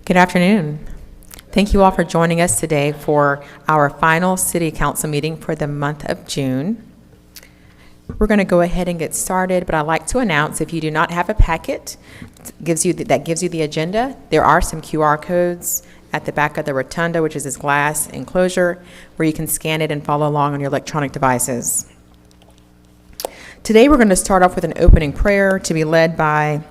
Good afternoon. Thank you all for joining us today for our final City Council meeting for the month of June. We're going to go ahead and get started, but I'd like to announce if you do not have a packet that gives you the agenda, there are some QR codes at the back of the rotunda, which is this glass enclosure, where you can scan it and follow along on your electronic devices. Today we're going to start off with an opening prayer to be led by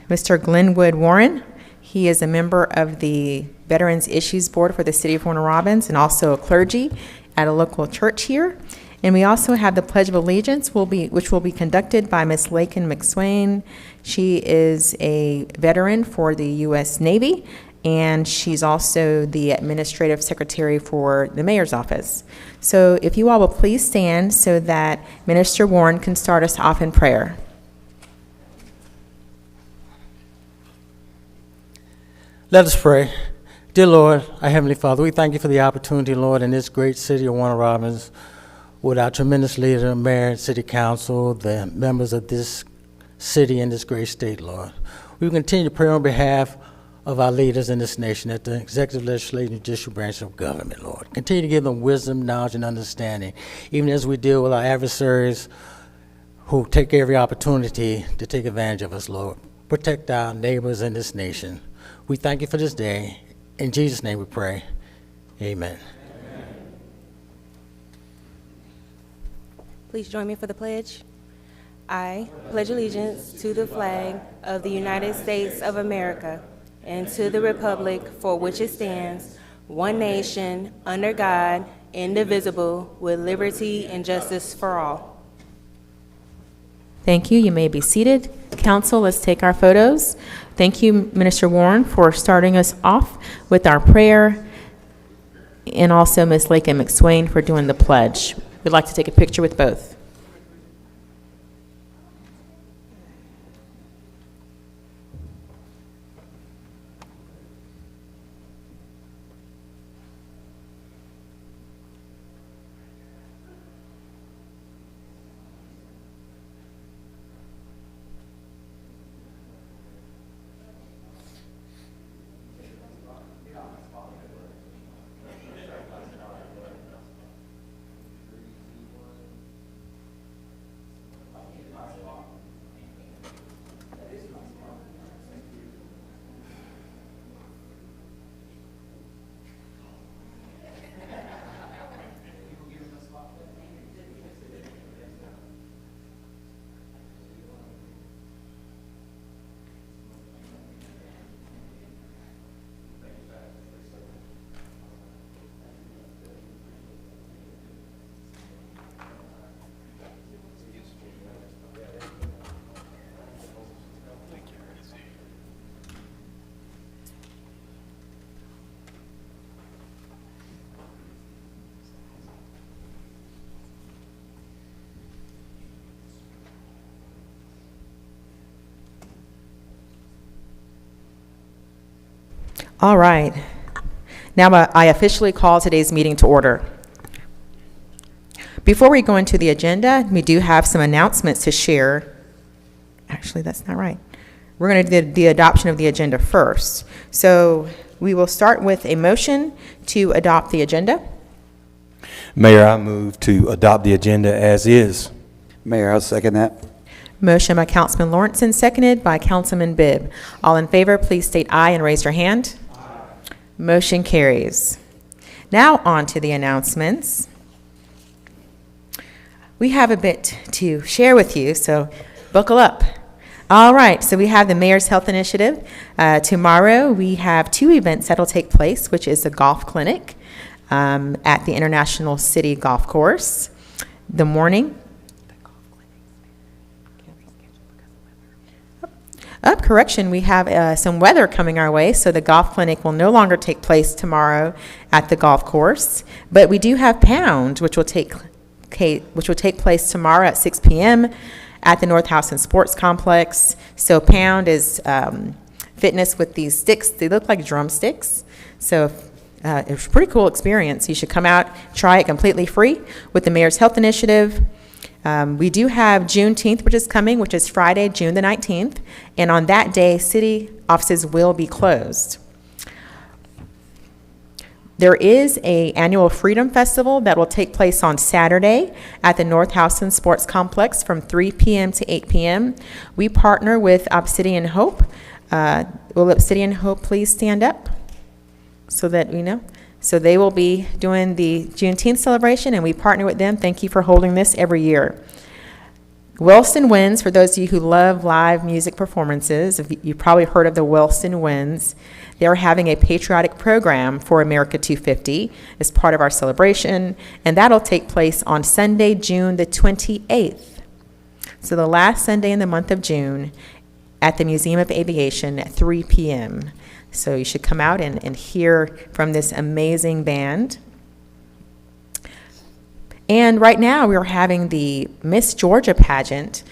Mr. Glenwood Warren. He is a member of the Veterans Issues Board for the City of Warner Robins and also a clergy at a local church here. And we also have the Pledge of Allegiance, which will be conducted by Ms. Lakin McSwain. She is a veteran for the U.S. Navy, and she's also the Administrative Secretary for the Mayor's Office. So if you all will please stand so that Minister Warren can start us off in prayer. Let us pray. Dear Lord, our Heavenly Father, we thank you for the opportunity, Lord, in this great city of Warner Robins, with our tremendous leader, mayor, city council, the members of this city and this great state, Lord. We will continue to pray on behalf of our leaders in this nation at the executive, legislative, and judicial branch of government, Lord. Continue to give them wisdom, knowledge, and understanding, even as we deal with our adversaries who take every opportunity to take advantage of us, Lord. Protect our neighbors in this nation. We thank you for this day. In Jesus' name we pray. Amen. Please join me for the pledge. I pledge allegiance to the flag of the United States of America and to the republic for which it stands, one nation, under God, indivisible, with liberty and justice for all. Thank you. You may be seated. Council, let's take our photos. Thank you, Minister Warren, for starting us off with our prayer, and also Ms. Lakin McSwain for doing the pledge. We'd like to take a picture with both. All right. Now I officially call today's meeting to order. Before we go into the agenda, we do have some announcements to share. Actually, that's not right. We're going to do the adoption of the agenda first. So we will start with a motion to adopt the agenda. Mayor, I move to adopt the agenda as is. Mayor, I'll second that. Motion by Councilman Lawrenson, seconded by Councilman Bibb. All in favor, please state aye and raise your hand. Motion carries. Now on to the announcements. We have a bit to share with you, so buckle up. All right, so we have the Mayor's Health Initiative. Tomorrow we have two events that will take place, which is the golf clinic at the International City Golf Course. The morning. Correction, we have some weather coming our way, so the golf clinic will no longer take place tomorrow at the golf course, but we do have Pound, which will take place tomorrow at 6 p.m. at the North House and Sports Complex. So Pound is fitness with these sticks. They look like drumsticks. So it's a pretty cool experience. You should come out, try it completely free with the Mayor's Health Initiative. We do have Juneteenth, which is coming, which is Friday, June the 19th, and on that day, city offices will be closed. There is an annual Freedom Festival that will take place on Saturday at the North Houston Sports Complex from 3 p.m. to 8 p.m. We partner with Obsidian Hope. Will Obsidian Hope please stand up so that we know? So they will be doing the Juneteenth celebration, and we partner with them. Thank you for holding this every year. Wellston Winds, for those of you who love live music performances, you've probably heard of the Wellston Winds. They're having a patriotic program for America 250 as part of our celebration, and that'll take place on Sunday, June the 28th. So the last Sunday in the month of June at the Museum of Aviation at 3 p.m. So you should come out and hear from this amazing band. And right now we're having the Miss Georgia pageant.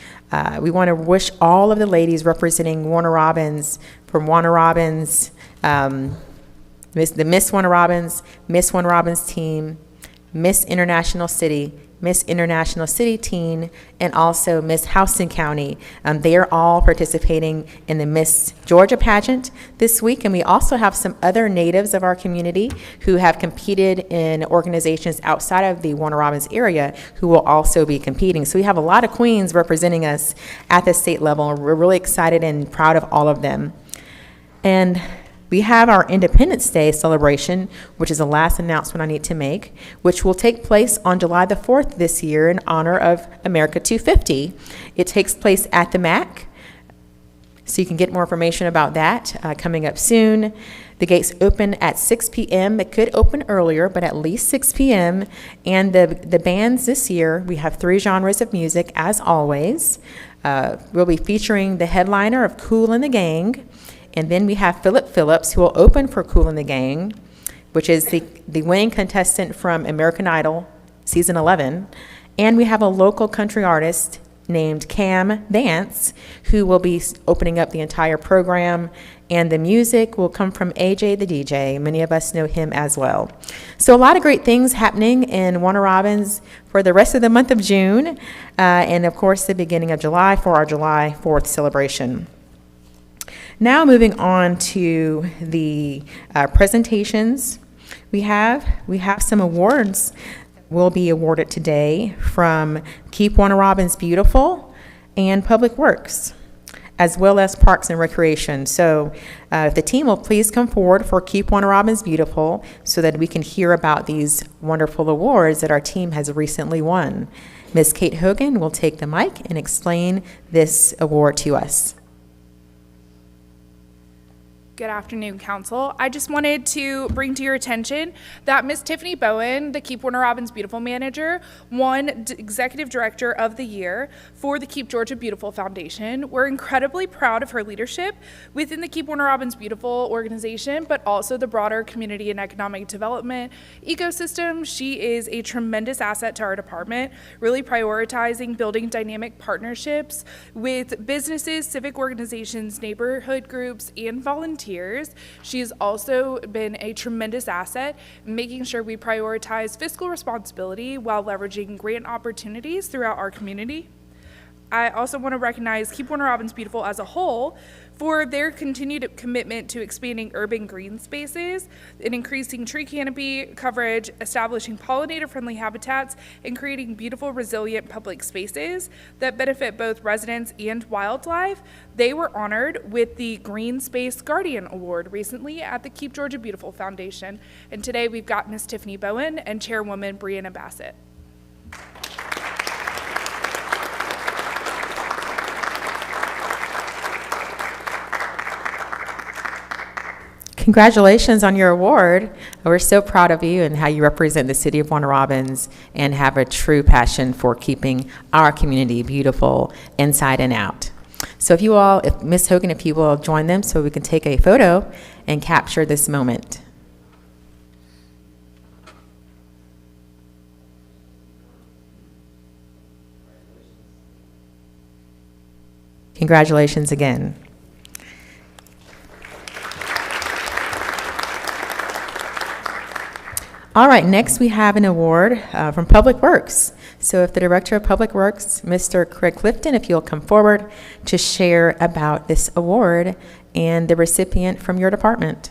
We want to wish all of the ladies representing Warner Robins from Warner Robins, the Miss Warner Robins team, Miss International City Teen, and also Miss Houston County. They are all participating in the Miss Georgia pageant this week, and we also have some other natives of our community who have competed in organizations outside of the Warner Robins area who will also be competing. So we have a lot of queens representing us at the state level, and we're really excited and proud of all of them. And we have our Independence Day celebration, which is the last announcement I need to make, which will take place on July the 4th this year in honor of America 250. It takes place at the MAC, so you can get more information about that coming up soon. The gates open at 6 p.m. It could open earlier, but at least 6 p.m. And the bands this year, we have 3 genres of music, as always. We'll be featuring the headliner of Kool and the Gang. And then we have Philip Phillips, who will open for Kool and the Gang, which is the winning contestant from American Idol season 11. And we have a local country artist named Cam Dance, who will be opening up the entire program. And the music will come from AJ the DJ. Many of us know him as well. So a lot of great things happening in Warner Robins for the rest of the month of June. And of course, the beginning of July for our July 4th celebration. Now moving on to the presentations, we have some awards will be awarded today from Keep Warner Robins Beautiful and Public Works, as well as Parks and Recreation. So if the team will please come forward for Keep Warner Robins Beautiful so that we can hear about these wonderful awards that our team has recently won. Ms. Kate Hogan will take the mic and explain this award to us. Good afternoon, Council. I just wanted to bring to your attention that Ms. Tiffany Bowen, the Keep Warner Robins Beautiful Manager, won Executive Director of the Year for the Keep Georgia Beautiful Foundation. We're incredibly proud of her leadership within the Keep Warner Robins Beautiful organization, but also the broader community and economic development ecosystem. She is a tremendous asset to our department, really prioritizing building dynamic partnerships with businesses, civic organizations, neighborhood groups, and volunteers. She has also been a tremendous asset in making sure we prioritize fiscal responsibility while leveraging grant opportunities throughout our community. I also want to recognize Keep Warner Robins Beautiful as a whole for their continued commitment to expanding urban green spaces and increasing tree canopy coverage, establishing pollinator-friendly habitats, and creating beautiful, resilient public spaces that benefit both residents and wildlife. They were honored with the Green Space Guardian Award recently at the Keep Georgia Beautiful Foundation. And today we've got Ms. Tiffany Bowen and Chairwoman Brianna Bassett. Congratulations on your award. We're so proud of you and how you represent the city of Warner Robins and have a true passion for keeping our community beautiful inside and out. So if Ms. Hogan, if you will join them so we can take a photo and capture this moment. Congratulations again. All right, next we have an award from Public Works. So if the Director of Public Works, Mr. Craig Clifton, if you'll come forward to share about this award and the recipient from your department.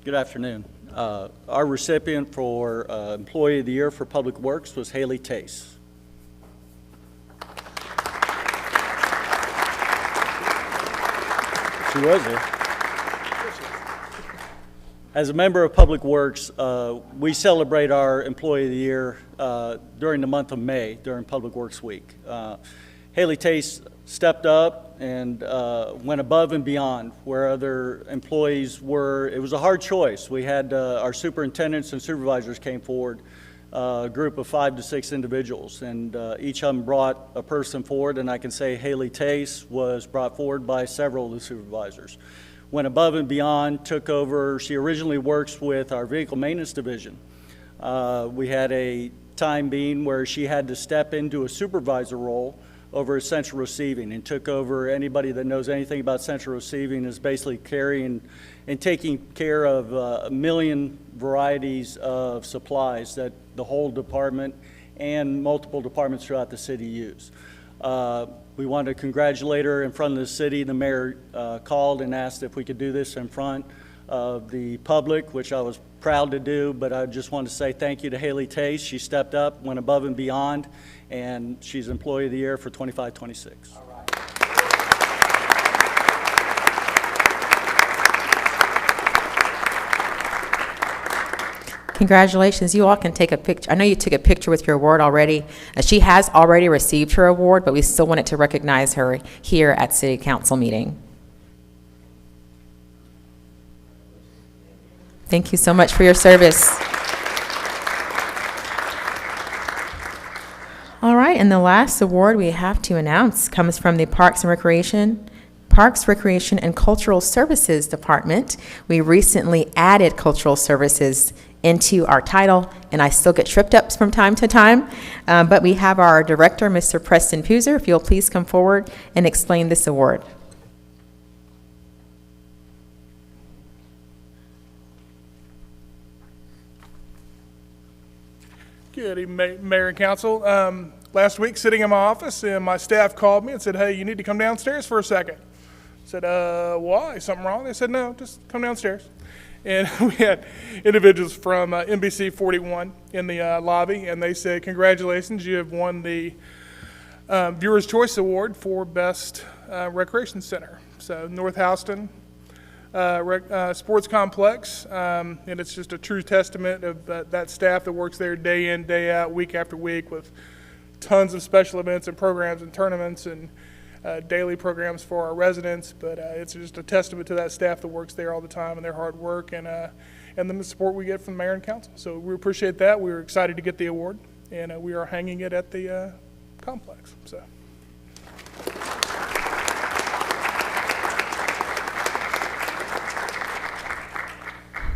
Good afternoon. Our recipient for Employee of the Year for Public Works was Haley Tace. She was here. As a member of Public Works, we celebrate our Employee of the Year during the month of May, during Public Works Week. Haley Tace stepped up and went above and beyond where other employees were. It was a hard choice. We had our superintendents and supervisors came forward, a group of 5 to 6 individuals, and each of them brought a person forward, and I can say Haley Tace was brought forward by several of the supervisors. Went above and beyond, took over. She originally works with our vehicle maintenance division. We had a time being where she had to step into a supervisor role over at Central Receiving and took over. Anybody that knows anything about Central Receiving is basically carrying and taking care of a million varieties of supplies that the whole department and multiple departments throughout the city use. We wanted to congratulate her in front of the city. The mayor called and asked if we could do this in front of the public, which I was proud to do, but I just want to say thank you to Haley Tace. She stepped up, went above and beyond, and she's Employee of the Year for 25-26. Congratulations. You all can take a picture. I know you took a picture with your award already. She has already received her award, but we still wanted to recognize her here at City Council meeting. Thank you so much for your service. All right, and the last award we have to announce comes from the Parks, Recreation, and Cultural Services Department. We recently added Cultural Services into our title, and I still get tripped up from time to time, but we have our director, Mr. Preston Puser. If you'll please come forward and explain this award. Good evening, Mayor and Council. Last week, sitting in my office, and my staff called me and said, "Hey, you need to come downstairs for a second." I said, "Why? Something wrong?" They said, "No, just come downstairs." And we had individuals from NBC 41 in the lobby, and they said, "Congratulations, you have won the Viewer's Choice Award for Best Recreation Center." So North Houston Sports Complex, and it's just a true testament of that staff that works there day in, day out, week after week, with tons of special events and programs and tournaments and daily programs for our residents. But it's just a testament to that staff that works there all the time and their hard work and the support we get from the mayor and council. So we appreciate that. We were excited to get the award, and we are hanging it at the complex. So.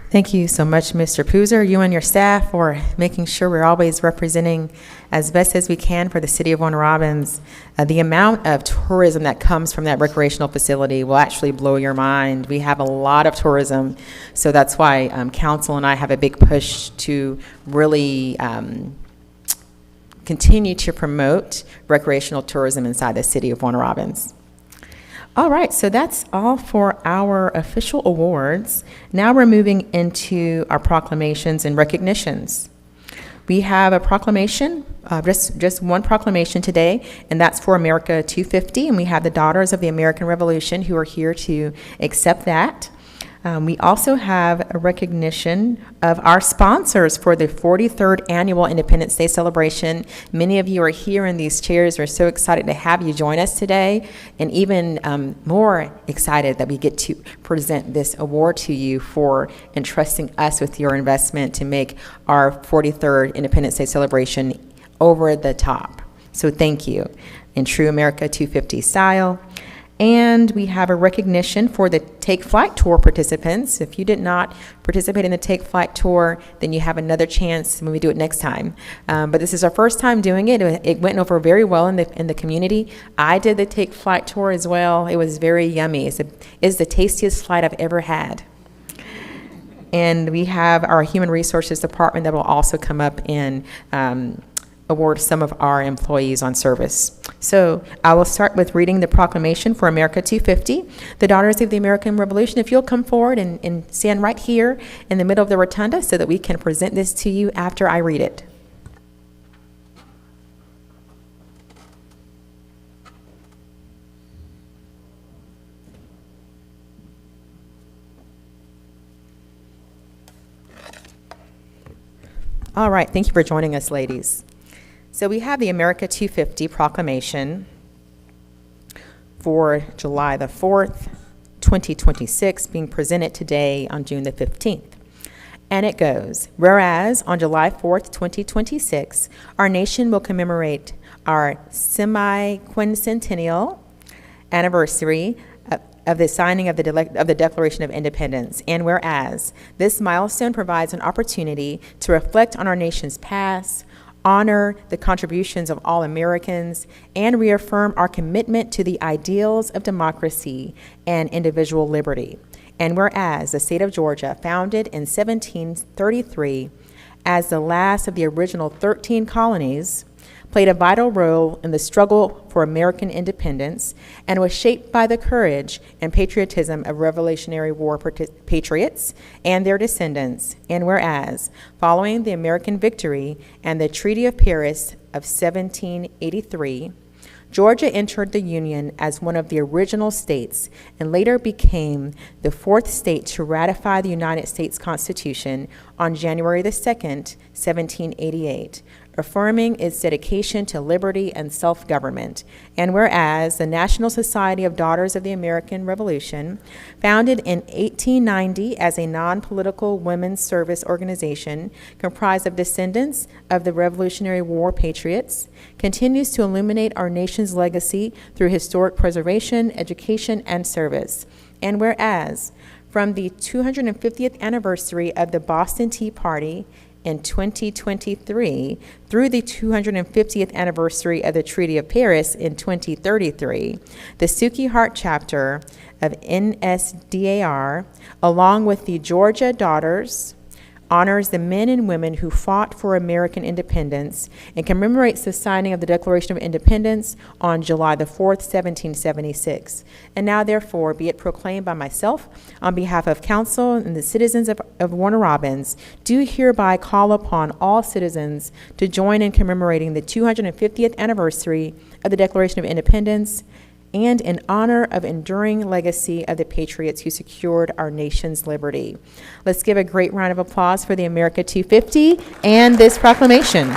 Thank you so much, Mr. Puser, you and your staff, for making sure we're always representing as best as we can for the city of Warner Robins. The amount of tourism that comes from that recreational facility will actually blow your mind. We have a lot of tourism, so that's why council and I have a big push to really continue to promote recreational tourism inside the city of Warner Robins. All right, so that's all for our official awards. Now we're moving into our proclamations and recognitions. We have a proclamation, just one proclamation today, and that's for America 250, and we have the Daughters of the American Revolution who are here to accept that. We also have a recognition of our sponsors for the 43rd Annual Independence Day celebration. Many of you are here in these chairs. We're so excited to have you join us today, and even more excited that we get to present this award to you for entrusting us with your investment to make our 43rd Independence Day celebration over the top. So thank you in true America 250 style. And we have a recognition for the Take Flight Tour participants. If you did not participate in the Take Flight Tour, then you have another chance when we do it next time. But this is our first time doing it. It went over very well in the community. I did the Take Flight Tour as well. It was very yummy. It's the tastiest flight I've ever had. And we have our Human Resources Department that will also come up and award some of our employees on service. So I will start with reading the proclamation for America 250, the Daughters of the American Revolution. If you'll come forward and stand right here in the middle of the rotunda so that we can present this to you after I read it. All right, thank you for joining us, ladies. So we have the America 250 proclamation for July the 4th, 2026, being presented today on June the 15th. And it goes, whereas on July 4th, 2026, our nation will commemorate our semi-quincentennial anniversary of the signing of the Declaration of Independence. And whereas this milestone provides an opportunity to reflect on our nation's past, honor the contributions of all Americans, and reaffirm our commitment to the ideals of democracy and individual liberty. And whereas the state of Georgia, founded in 1733 as the last of the original 13 colonies, played a vital role in the struggle for American independence and was shaped by the courage and patriotism of Revolutionary War patriots and their descendants. And whereas, following the American victory and the Treaty of Paris of 1783, Georgia entered the Union as one of the original states and later became the fourth state to ratify the United States Constitution on January the 2nd, 1788, affirming its dedication to liberty and self-government. And whereas the National Society of Daughters of the American Revolution, founded in 1890 as a non-political women's service organization comprised of descendants of the Revolutionary War patriots, continues to illuminate our nation's legacy through historic preservation, education, and service. And whereas from the 250th anniversary of the Boston Tea Party in 2023 through the 250th anniversary of the Treaty of Paris in 2033, the Suki Hart chapter of NSDAR, along with the Georgia Daughters, honors the men and women who fought for American independence and commemorates the signing of the Declaration of Independence on July the 4th, 1776. And now, therefore, be it proclaimed by myself, on behalf of council and the citizens of Warner Robins, do hereby call upon all citizens to join in commemorating the 250th anniversary of the Declaration of Independence and in honor of enduring legacy of the patriots who secured our nation's liberty. Let's give a great round of applause for the America 250 and this proclamation.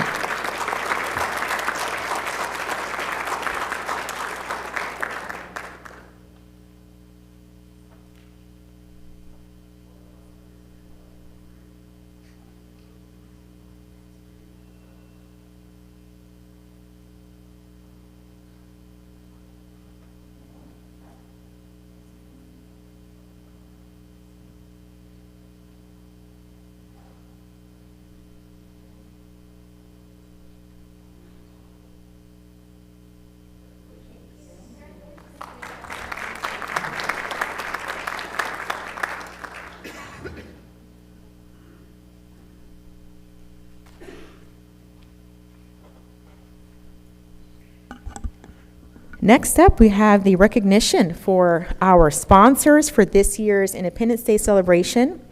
Next up, we have the recognition for our sponsors for this year's Independence Day celebration.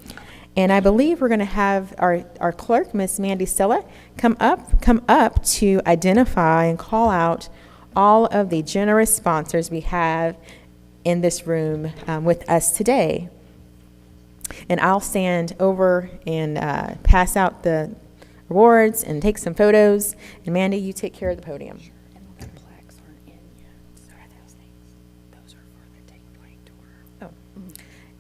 And I believe we're going to have our clerk, Miss Mandy Stella, come up to identify and call out all of the generous sponsors we have in this room with us today. And I'll stand over and pass out the awards and take some photos. And Mandy, you take care of the podium.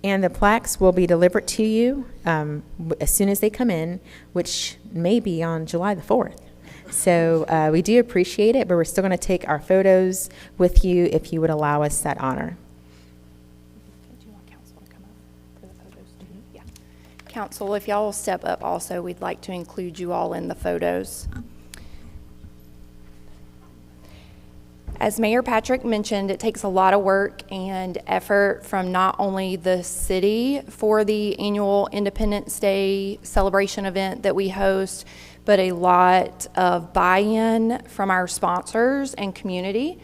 And the plaques will be delivered to you as soon as they come in, which may be on July the 4th. So we do appreciate it, but we're still going to take our photos with you if you would allow us that honor. Do you want council to come up for the photos too? Yeah. Council, if y'all will step up also, we'd like to include you all in the photos. As Mayor Patrick mentioned, it takes a lot of work and effort from not only the city for the annual Independence Day celebration event that we host, but a lot of buy-in from our sponsors and community.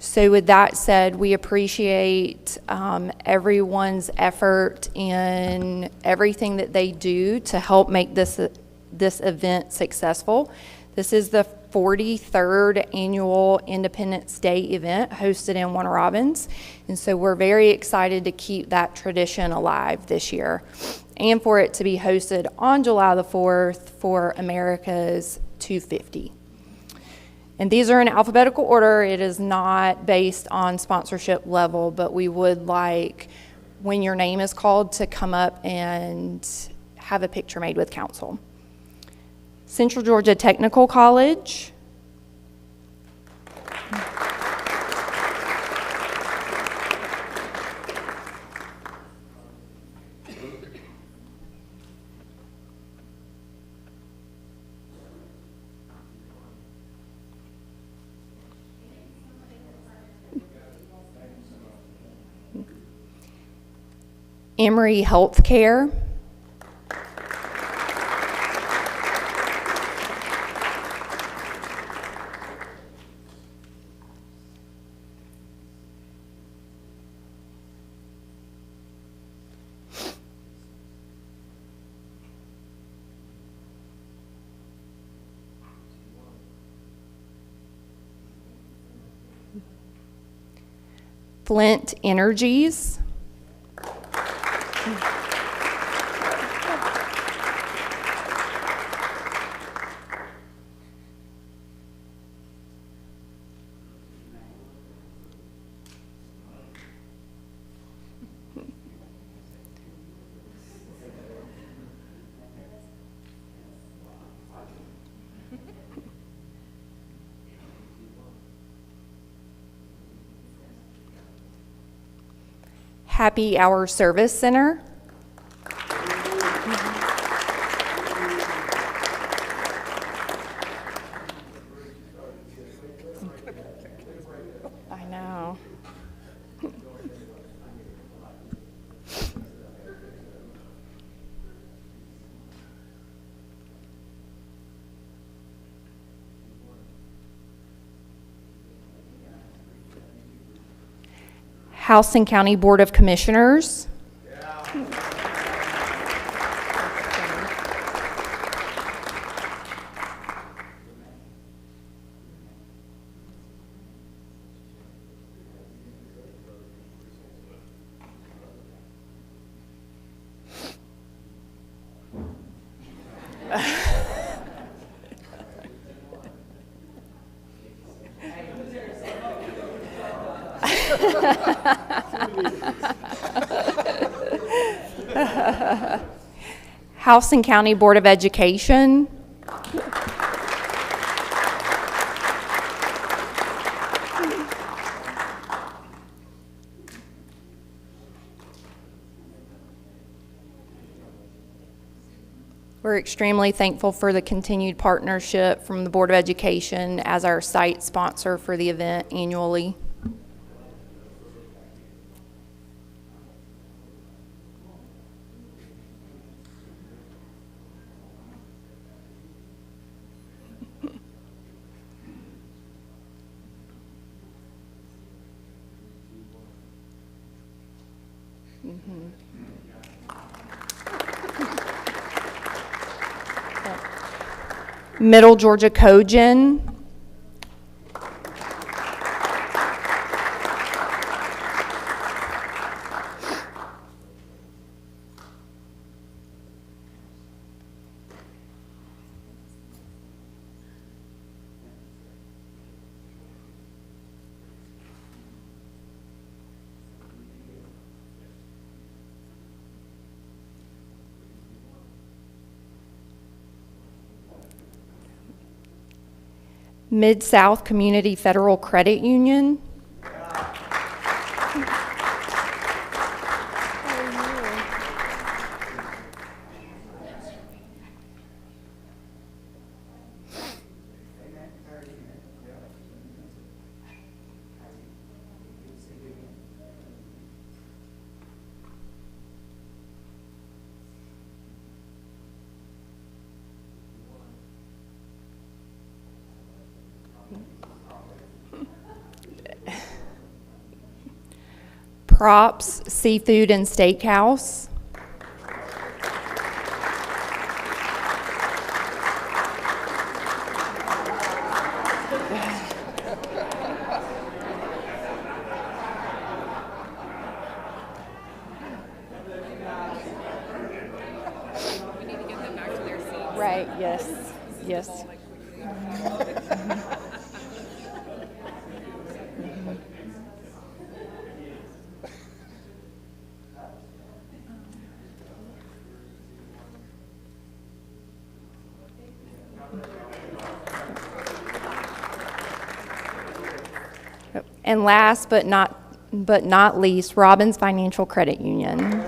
So with that said, we appreciate everyone's effort in everything that they do to help make this event successful. This is the 43rd annual Independence Day event hosted in Warner Robins. And so we're very excited to keep that tradition alive this year and for it to be hosted on July the 4th for America's 250. And these are in alphabetical order. It is not based on sponsorship level, but we would like, when your name is called, to come up and have a picture made with council. Central Georgia Technical College. Emory Healthcare. Flint Energies. Happy Hour Service Center. I know. House and County Board of Commissioners. House and County Board of Education. We're extremely thankful for the continued partnership from the Board of Education as our site sponsor for the event annually. Middle Georgia Cogen. Mid-South Community Federal Credit Union. Props Seafood and Steakhouse. Right, yes, yes. And last but not least, Robbins Financial Credit Union.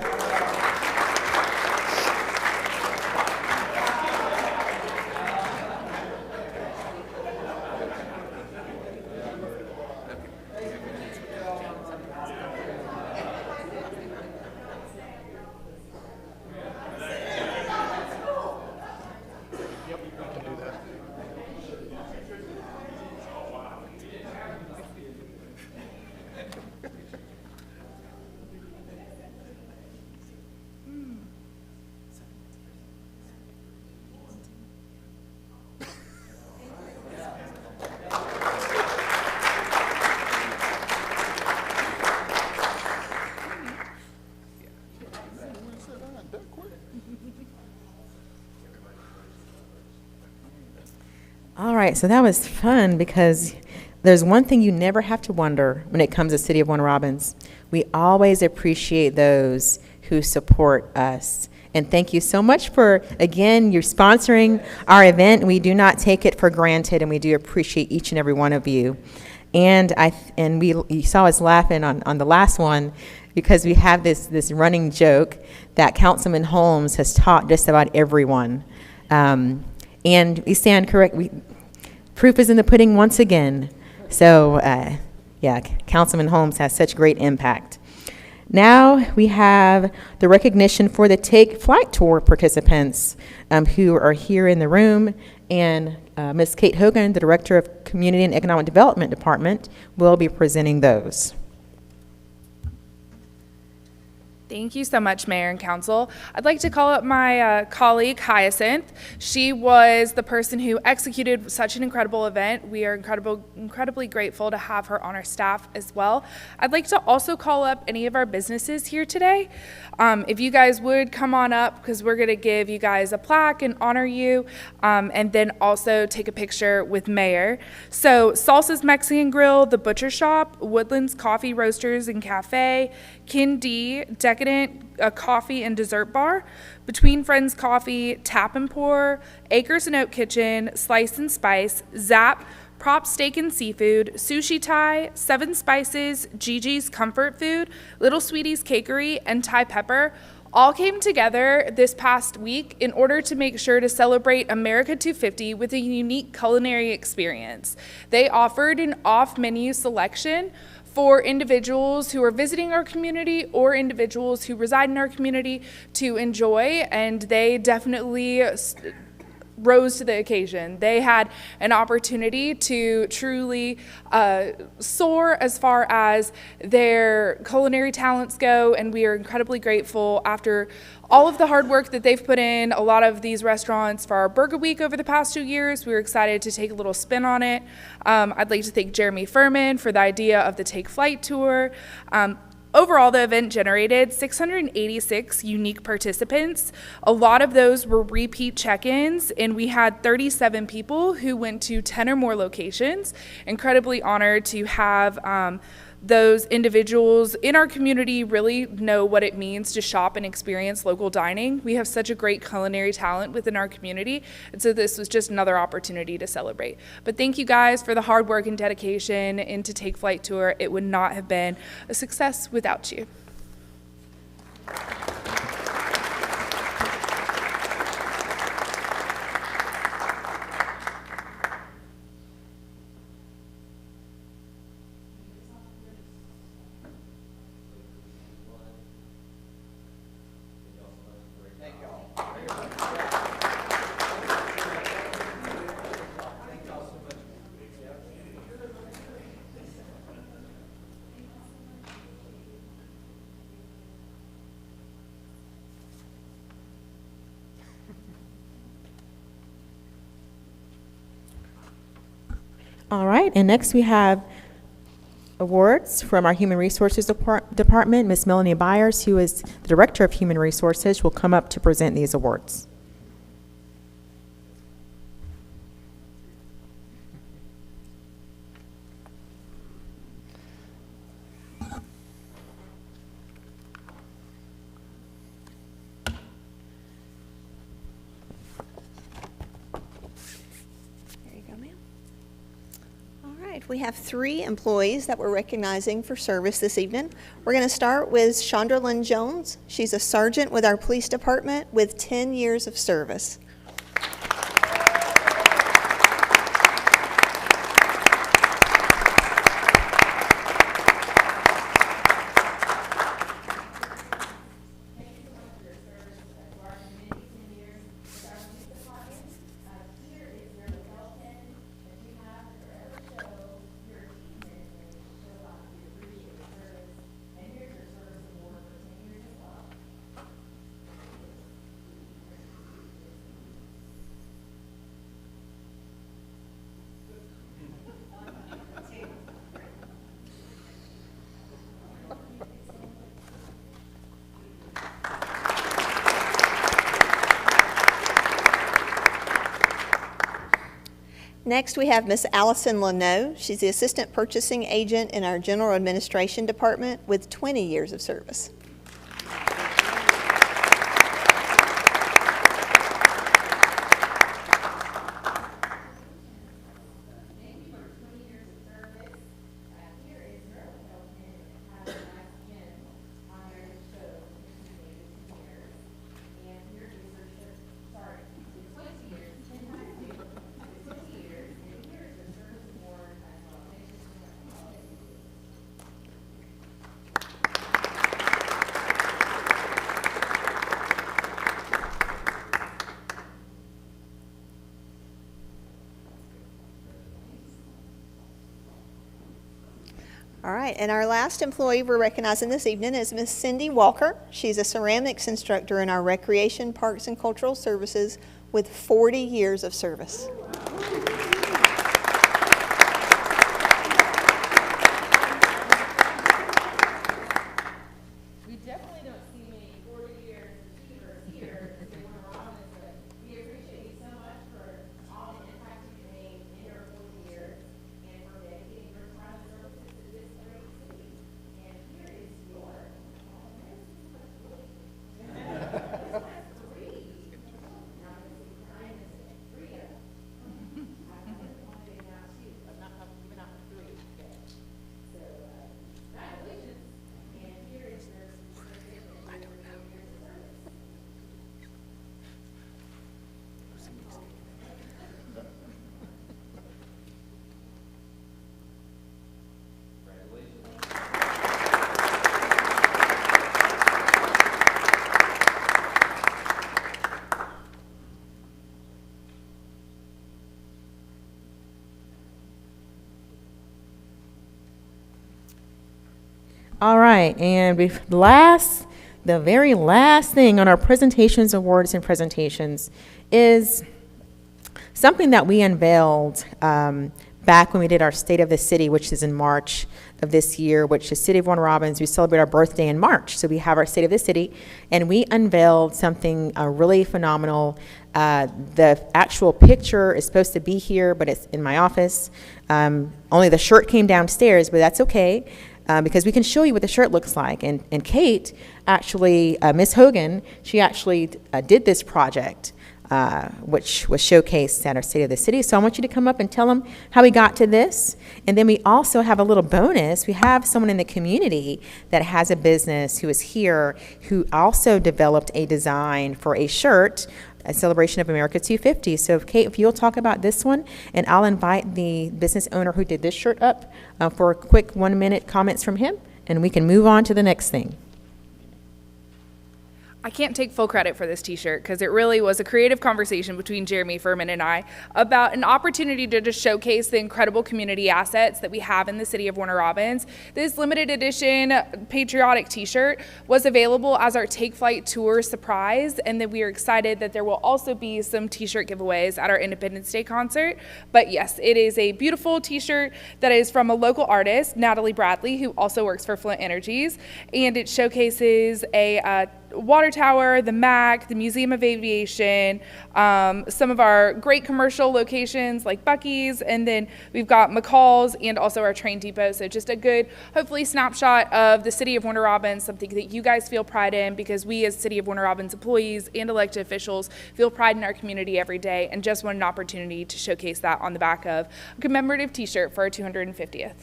All right, so that was fun because there's one thing you never have to wonder when it comes to City of Warner Robins. We always appreciate those who support us. And thank you so much for, again, you're sponsoring our event. We do not take it for granted, and we do appreciate each and every one of you. And you saw us laughing on the last one because we have this running joke that Councilman Holmes has taught just about everyone. And we stand correct. Proof is in the pudding once again. So, yeah, Councilman Holmes has such great impact. Now we have the recognition for the Take Flight Tour participants who are here in the room. And Ms. Kate Hogan, the Director of Community and Economic Development Department, will be presenting those. Thank you so much, Mayor and Council. I'd like to call up my colleague, Hyacinth. She was the person who executed such an incredible event. We are incredibly grateful to have her on our staff as well. I'd like to also call up any of our businesses here today. If you guys would come on up, because we're going to give you guys a plaque and honor you, and then also take a picture with Mayor. So Salsa's Mexican Grill, The Butcher Shop, Woodlands Coffee Roasters and Cafe, Kindy, Decadent Coffee and Dessert Bar, Between Friends Coffee, Tap and Pour, Acres and Oak Kitchen, Slice and Spice, Zap, Prop Steak and Seafood, Sushi Thai, Seven Spices, Gigi's Comfort Food, Little Sweetie's Cakery, and Thai Pepper all came together this past week in order to make sure to celebrate America 250 with a unique culinary experience. They offered an off-menu selection for individuals who are visiting our community or individuals who reside in our community to enjoy, and they definitely rose to the occasion. They had an opportunity to truly soar as far as their culinary talents go, and we are incredibly grateful after all of the hard work that they've put in. A lot of these restaurants for our Burger Week over the past 2 years, we were excited to take a little spin on it. I'd like to thank Jeremy Furman for the idea of the Take Flight Tour. Overall, the event generated 686 unique participants. A lot of those were repeat check-ins, and we had 37 people who went to 10 or more locations. Incredibly honored to have those individuals in our community really know what it means to shop and experience local dining. We have such a great culinary talent within our community, and so this was just another opportunity to celebrate. But thank you guys for the hard work and dedication into Take Flight Tour. It would not have been a success without you. All right, and next we have awards from our Human Resources Department. Ms. Melanie Byers, who is the Director of Human Resources, will come up to present these awards. There you go, ma'am. All right, we have 3 employees that we're recognizing for service this evening. We're going to start with Chandra Lynn Jones. She's a sergeant with our police department with 10 years of service. Next, we have Miss Allison Leno. She's the Assistant Purchasing Agent in our General Administration Department with 20 years of service. All right, and our last employee we're recognizing this evening is Miss Cindy Walker. She's a ceramics instructor in our Recreation, Parks, and Cultural Services with 40 years of service. We definitely don't see many 40-year achievers here. We appreciate you so much for all the impact you've made in your 40 years and for dedicating your time and services to this great city. And here is your All right, and the very last thing on our presentations, awards, and presentations is something that we unveiled back when we did our State of the City, which is in March of this year, which is City of Warner Robins. We celebrate our birthday in March, so we have our State of the City, and we unveiled something really phenomenal. The actual picture is supposed to be here, but it's in my office. Only the shirt came downstairs, but that's okay. because we can show you what the shirt looks like. And Kate, actually, Ms. Hogan, she actually did this project, which was showcased at our State of the City. So I want you to come up and tell them how we got to this. And then we also have a little bonus. We have someone in the community that has a business who is here who also developed a design for a shirt, a celebration of America 250. So Kate, if you'll talk about this one, and I'll invite the business owner who did this shirt up for a quick 1-minute comments from him, and we can move on to the next thing. I can't take full credit for this t-shirt because it really was a creative conversation between Jeremy Furman and I about an opportunity to just showcase the incredible community assets that we have in the city of Warner Robins. This limited edition patriotic t-shirt was available as our Take Flight Tour surprise, and then we are excited that there will also be some t-shirt giveaways at our Independence Day concert. But yes, it is a beautiful t-shirt that is from a local artist, Natalie Bradley, who also works for Flint Energies, and it showcases a water tower, the MAC, the Museum of Aviation, some of our great commercial locations like Buc-ee's, and then we've got McCall's and also our train depot. So just a good, hopefully, snapshot of the city of Warner Robins, something that you guys feel pride in, because we as City of Warner Robins employees and elected officials feel pride in our community every day, and just want an opportunity to showcase that on the back of a commemorative t-shirt for our 250th.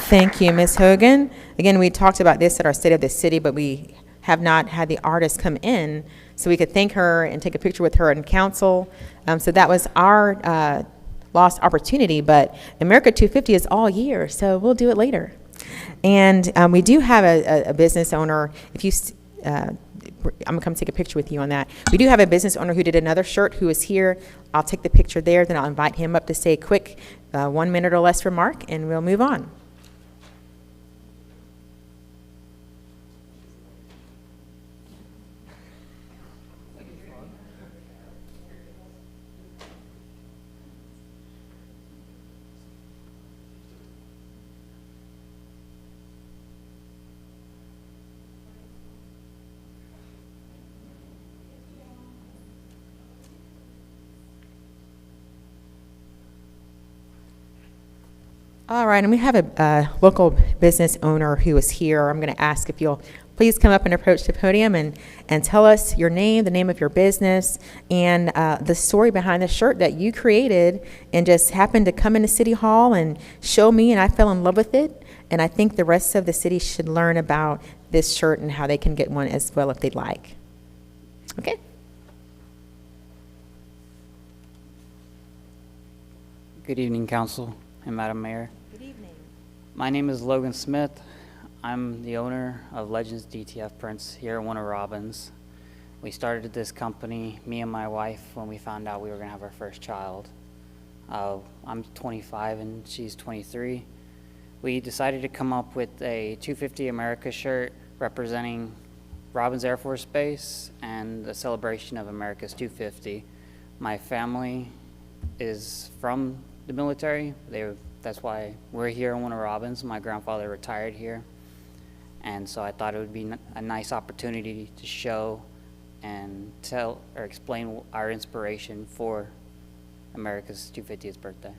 Thank you, Ms. Hogan. Again, we talked about this at our State of the City, but we have not had the artist come in so we could thank her and take a picture with her in council. So that was our lost opportunity, but America 250 is all year, so we'll do it later. And we do have a business owner. If you, I'm gonna come take a picture with you on that. We do have a business owner who did another shirt who is here. I'll take the picture there, then I'll invite him up to say a quick 1 minute or less remark, and we'll move on. All right, and we have a local business owner who is here. I'm going to ask if you'll please come up and approach the podium and tell us your name, the name of your business, and the story behind the shirt that you created and just happened to come into City Hall and show me, and I fell in love with it. And I think the rest of the city should learn about this shirt and how they can get one as well if they'd like. Okay. Good evening, Council and Madam Mayor. Good evening. My name is Logan Smith. I'm the owner of Legends DTF Prints here in Warner Robins. We started this company, me and my wife, when we found out we were going to have our first child. I'm 25 and she's 23. We decided to come up with a 250 America shirt representing Robins Air Force Base and the celebration of America's 250. My family is from the military. That's why we're here in Warner Robins. My grandfather retired here. And so I thought it would be a nice opportunity to show and tell or explain our inspiration for America's 250th birthday.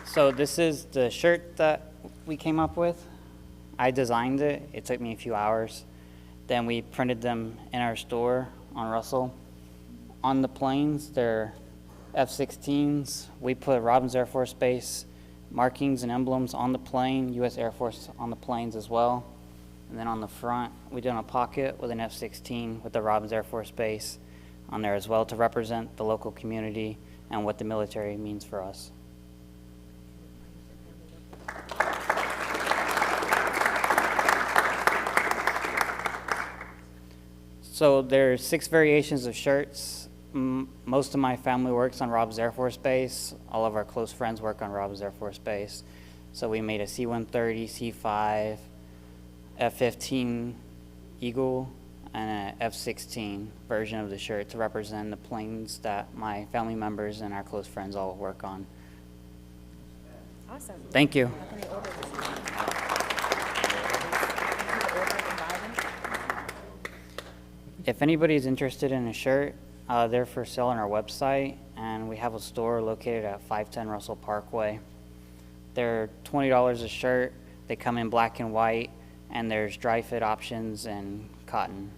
So this is the shirt that we came up with. I designed it. It took me a few hours. Then we printed them in our store on Russell. On the planes, they're F-16s. We put Robins Air Force Base markings and emblems on the plane, U.S. Air Force on the planes as well. And then on the front, we did a pocket with an F-16 with the Robins Air Force Base on there as well to represent the local community and what the military means for us. So there's 6 variations of shirts. Most of my family works on Robins Air Force Base. All of our close friends work on Robins Air Force Base. So we made a C-130, C-5, F-15 Eagle, and an F-16 version of the shirt to represent the planes that my family members and our close friends all work on. Awesome. Thank you. If anybody's interested in a shirt, they're for sale on our website, and we have a store located at 510 Russell Parkway. They're $20 a shirt. They come in black and white, and there's dry fit options and cotton.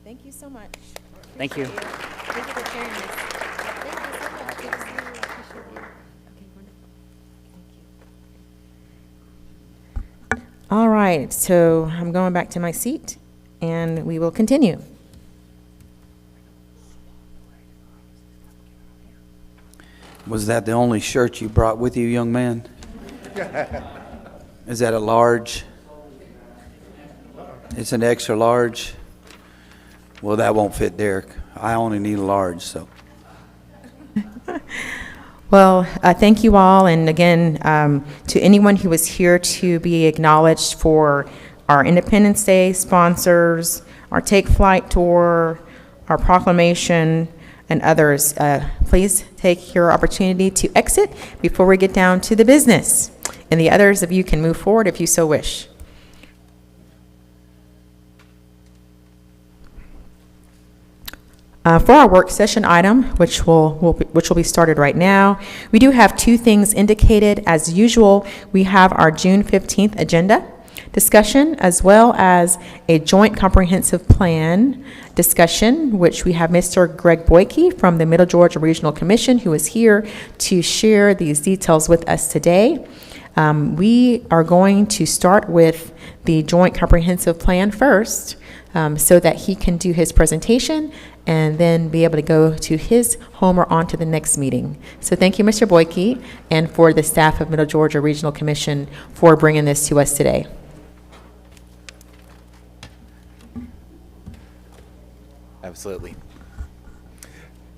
Thank you so much. Thank you. Thank you for sharing this. Thank you so much. Good to see you. Appreciate you. Okay, wonderful. Thank you. All right, so I'm going back to my seat, and we will continue. Was that the only shirt you brought with you, young man? Is that a large? It's an extra large? Well, that won't fit Derek. I only need a large, so. Well, thank you all, and again, to anyone who was here to be acknowledged for our Independence Day sponsors, our Take Flight tour, our proclamation, and others, please take your opportunity to exit before we get down to the business. And the others of you can move forward if you so wish. For our work session item, which will be started right now, we do have two things indicated. As usual, we have our June 15th agenda discussion, as well as a joint comprehensive plan discussion, which we have Mr. Greg Boyke from the Middle Georgia Regional Commission, who is here to share these details with us today. We are going to start with the joint comprehensive plan first, so that he can do his presentation and then be able to go to his home or on to the next meeting. So thank you, Mr. Boyke, and for the staff of Middle Georgia Regional Commission for bringing this to us today. Absolutely.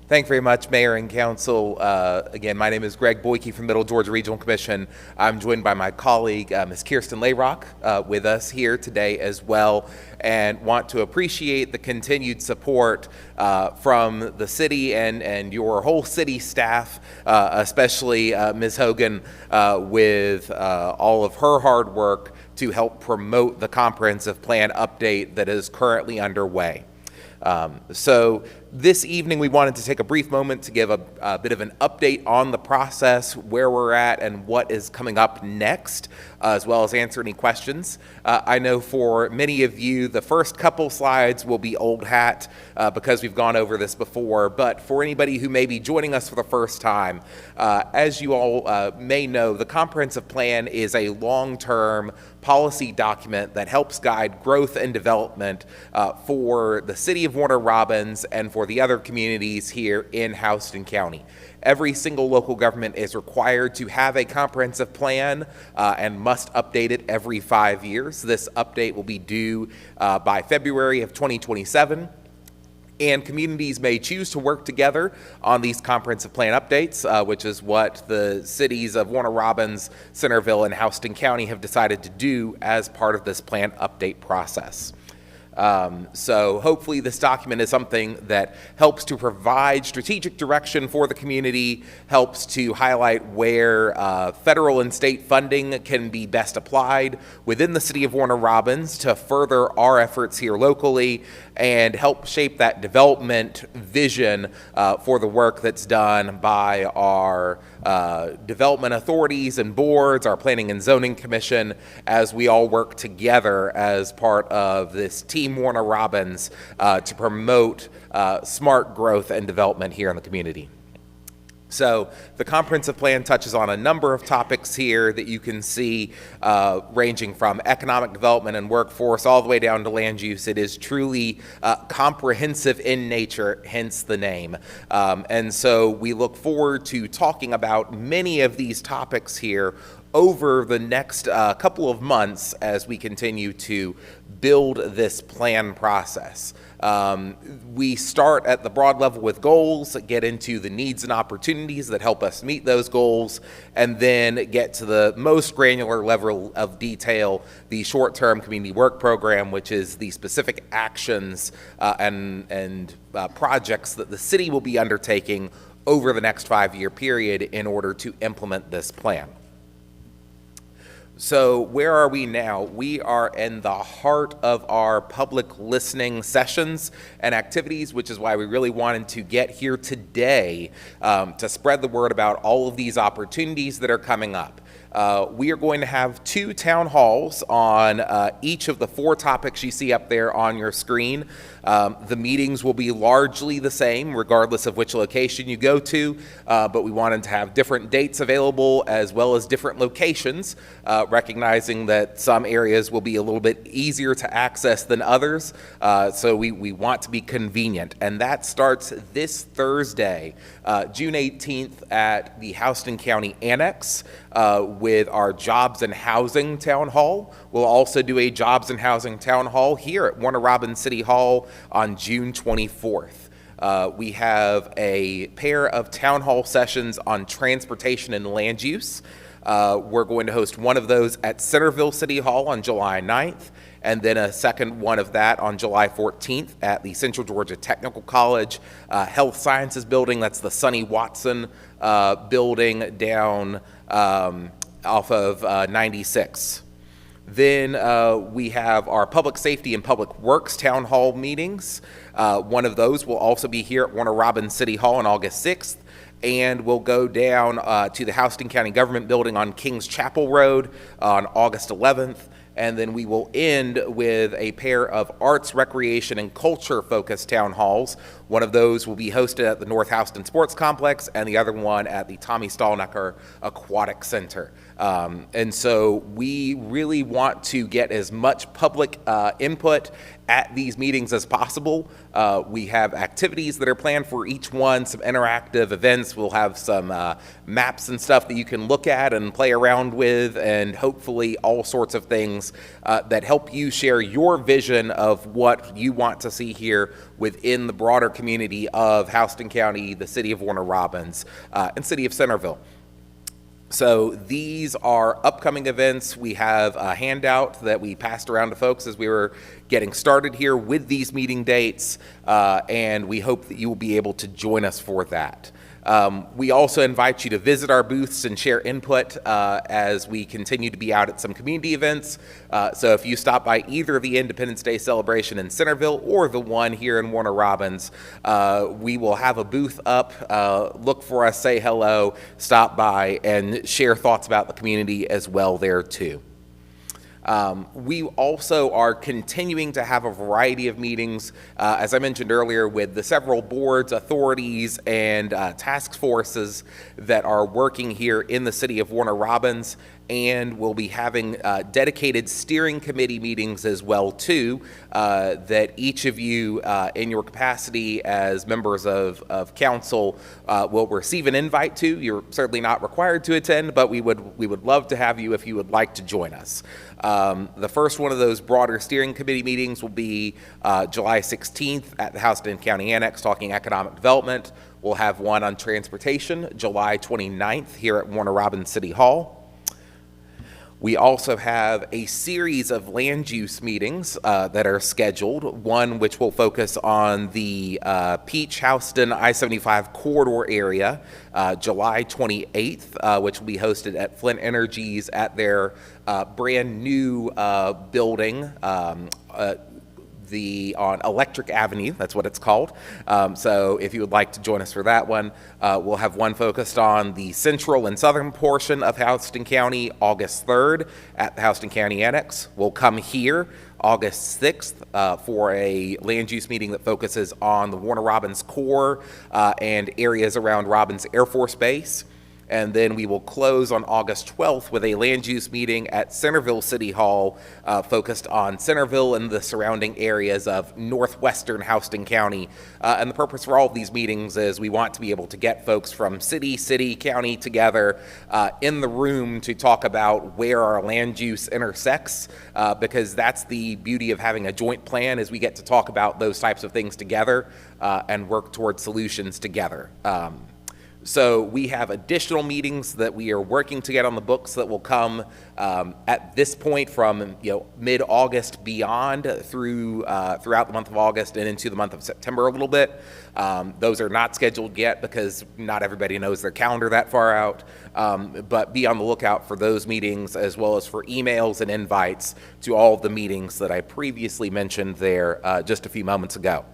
Thank you very much, Mayor and Council. Again, my name is Greg Boyke from Middle Georgia Regional Commission. I'm joined by my colleague, Ms. Kirsten Layrock, with us here today as well, and want to appreciate the continued support from the city and your whole city staff, especially Ms. Hogan, with all of her hard work to help promote the comprehensive plan update that is currently underway. So this evening we wanted to take a brief moment to give a bit of an update on the process, where we're at, and what is coming up next, as well as answer any questions. I know for many of you, the first couple slides will be old hat because we've gone over this before, but for anybody who may be joining us for the first time, as you all may know, the comprehensive plan is a long-term policy document that helps guide growth and development for the city of Warner Robins and for the other communities here in Houston County. Every single local government is required to have a comprehensive plan and must update it every 5 years. This update will be due by February of 2027. And communities may choose to work together on these comprehensive plan updates, which is what the cities of Warner Robins, Centerville, and Houston County have decided to do as part of this plan update process. So hopefully this document is something that helps to provide strategic direction for the community, helps to highlight where federal and state funding can be best applied within the city of Warner Robins to further our efforts here locally, and help shape that development vision for the work that's done by our development authorities and boards, our Planning and Zoning Commission, as we all work together as part of this Team Warner Robins to promote smart growth and development here in the community. So the comprehensive plan touches on a number of topics here that you can see, ranging from economic development and workforce all the way down to land use. It is truly comprehensive in nature, hence the name. And so we look forward to talking about many of these topics here over the next couple of months as we continue to build this plan process. We start at the broad level with goals, get into the needs and opportunities that help us meet those goals, and then get to the most granular level of detail, the short-term community work program, which is the specific actions and projects that the city will be undertaking over the next 5-year period in order to implement this plan. So where are we now? We are in the heart of our public listening sessions and activities, which is why we really wanted to get here today to spread the word about all of these opportunities that are coming up. We are going to have 2 town halls on each of the 4 topics you see up there on your screen. The meetings will be largely the same regardless of which location you go to, but we wanted to have different dates available as well as different locations, recognizing that some areas will be a little bit easier to access than others, so we want to be convenient. And that starts this Thursday, June 18th at the Houston County Annex with our Jobs and Housing Town Hall. We'll also do a Jobs and Housing Town Hall here at Warner Robins City Hall on June 24th. We have a pair of town hall sessions on transportation and land use. We're going to host one of those at Centerville City Hall on July 9th, and then a second one of that on July 14th at the Central Georgia Technical College Health Sciences Building. That's the Sonny Watson building down off of 96. Then we have our Public Safety and Public Works Town Hall meetings. One of those will also be here at Warner Robins City Hall on August 6th. And we'll go down to the Houston County Government Building on Kings Chapel Road on August 11th. And then we will end with a pair of arts, recreation, and culture-focused town halls. One of those will be hosted at the North Houston Sports Complex, and the other one at the Tommy Stallnecker Aquatic Center. And so we really want to get as much public input at these meetings as possible. We have activities that are planned for each one, some interactive events. We'll have some maps and stuff that you can look at and play around with, and hopefully all sorts of things that help you share your vision of what you want to see here within the broader community of Houston County, the city of Warner Robins, and city of Centerville. So these are upcoming events. We have a handout that we passed around to folks as we were getting started here with these meeting dates, and we hope that you will be able to join us for that. We also invite you to visit our booths and share input as we continue to be out at some community events. So if you stop by either the Independence Day celebration in Centerville or the one here in Warner Robins, we will have a booth up. Look for us, say hello, stop by, and share thoughts about the community as well there too. We also are continuing to have a variety of meetings, as I mentioned earlier, with the several boards, authorities, and task forces that are working here in the city of Warner Robins. And we'll be having dedicated steering committee meetings as well too, that each of you in your capacity as members of council will receive an invite to. You're certainly not required to attend, but we would love to have you if you would like to join us. The first one of those broader steering committee meetings will be July 16th at the Houston County Annex talking economic development. We'll have one on transportation July 29th here at Warner Robins City Hall. We also have a series of land use meetings that are scheduled, one which will focus on the Peach-Houston I-75 corridor area, July 28th, which will be hosted at Flint Energies at their brand new building on Electric Avenue, that's what it's called. So if you would like to join us for that one, we'll have one focused on the central and southern portion of Houston County, August 3rd at the Houston County Annex. We'll come here August 6th for a land use meeting that focuses on the Warner Robins core and areas around Robins Air Force Base. And then we will close on August 12th with a land use meeting at Centerville City Hall focused on Centerville and the surrounding areas of northwestern Houston County. And the purpose for all of these meetings is we want to be able to get folks from city, county together in the room to talk about where our land use intersects, because that's the beauty of having a joint plan is we get to talk about those types of things together and work towards solutions together. So we have additional meetings that we are working to get on the books that will come at this point from mid-August beyond throughout the month of August and into the month of September a little bit. Those are not scheduled yet because not everybody knows their calendar that far out. But be on the lookout for those meetings as well as for emails and invites to all of the meetings that I previously mentioned there just a few moments ago.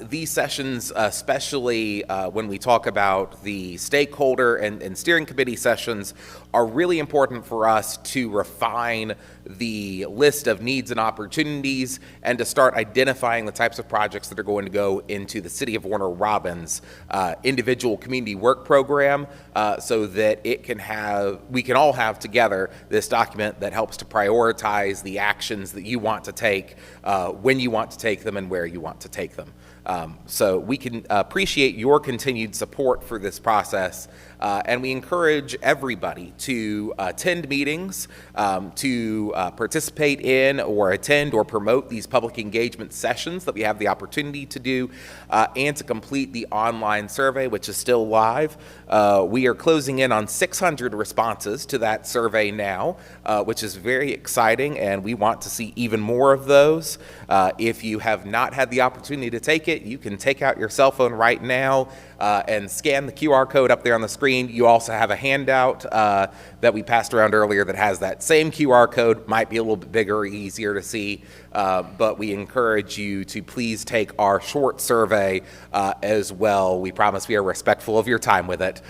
These sessions, especially when we talk about the stakeholder and steering committee sessions, are really important for us to refine the list of needs and opportunities and to start identifying the types of projects that are going to go into the City of Warner Robins individual community work program so that we can all have together this document that helps to prioritize the actions that you want to take, when you want to take them, and where you want to take them. So we can appreciate your continued support for this process, and we encourage everybody to attend meetings, to participate in or attend or promote these public engagement sessions that we have the opportunity to do, and to complete the online survey, which is still live. We are closing in on 600 responses to that survey now, which is very exciting, and we want to see even more of those. If you have not had the opportunity to take it, you can take out your cell phone right now and scan the QR code up there on the screen. You also have a handout that we passed around earlier that has that same QR code. Might be a little bit bigger or easier to see, but we encourage you to please take our short survey as well. We promise we are respectful of your time with it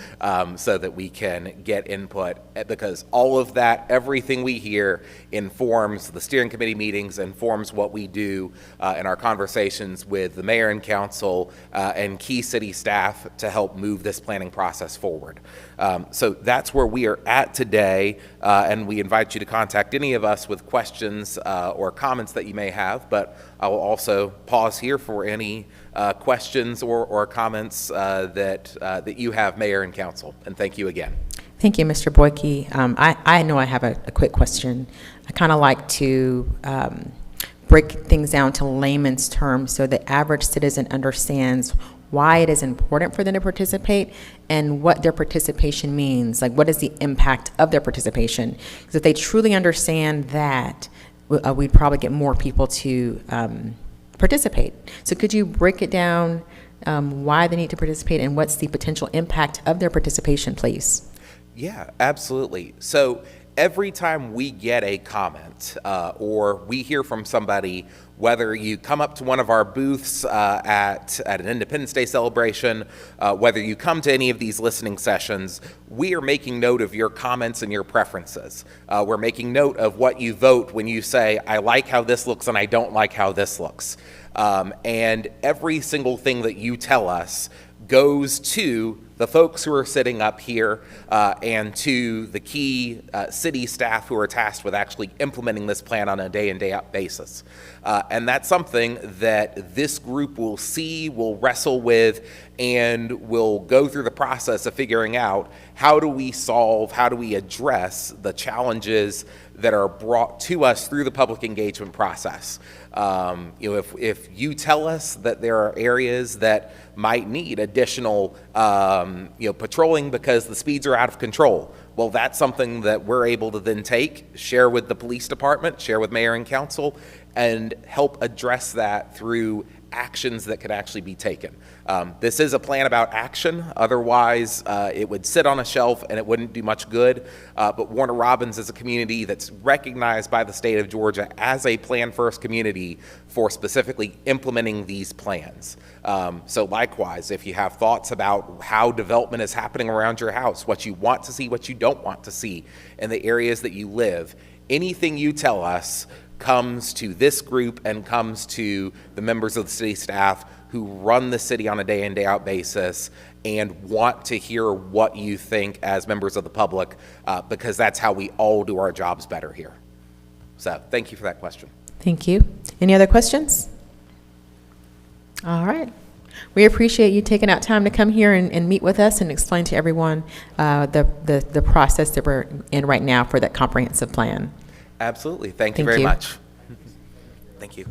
so that we can get input, because all of that, everything we hear informs the steering committee meetings, informs what we do in our conversations with the mayor and council and key city staff to help move this planning process forward. So that's where we are at today, and we invite you to contact any of us with questions or comments that you may have, but I will also pause here for any questions or comments that you have, Mayor and Council, and thank you again. Thank you, Mr. Boyke. I know I have a quick question. I kind of like to break things down to layman's terms so the average citizen understands why it is important for them to participate and what their participation means. Like, what is the impact of their participation? Because if they truly understand that, we'd probably get more people to participate. So could you break it down, why they need to participate and what's the potential impact of their participation, please? Yeah, absolutely. So every time we get a comment or we hear from somebody, whether you come up to one of our booths at an Independence Day celebration, whether you come to any of these listening sessions, we are making note of your comments and your preferences. We're making note of what you vote when you say, I like how this looks and I don't like how this looks. And every single thing that you tell us goes to the folks who are sitting up here and to the key city staff who are tasked with actually implementing this plan on a day in, day out basis. And that's something that this group will see, will wrestle with, and will go through the process of figuring out how do we solve, how do we address the challenges that are brought to us through the public engagement process. If you tell us that there are areas that might need additional patrolling because the speeds are out of control, well, that's something that we're able to then take, share with the police department, share with mayor and council, and help address that through actions that could actually be taken. This is a plan about action. Otherwise, it would sit on a shelf and it wouldn't do much good. But Warner Robins is a community that's recognized by the state of Georgia as a Plan First community for specifically implementing these plans. So likewise, if you have thoughts about how development is happening around your house, what you want to see, what you don't want to see in the areas that you live, anything you tell us comes to this group and comes to the members of the city staff who run the city on a day in, day out basis and want to hear what you think as members of the public, because that's how we all do our jobs better here. So thank you for that question. Thank you. Any other questions? All right. We appreciate you taking out time to come here and meet with us and explain to everyone the process that we're in right now for that comprehensive plan. Absolutely. Thank you very much. Thank you.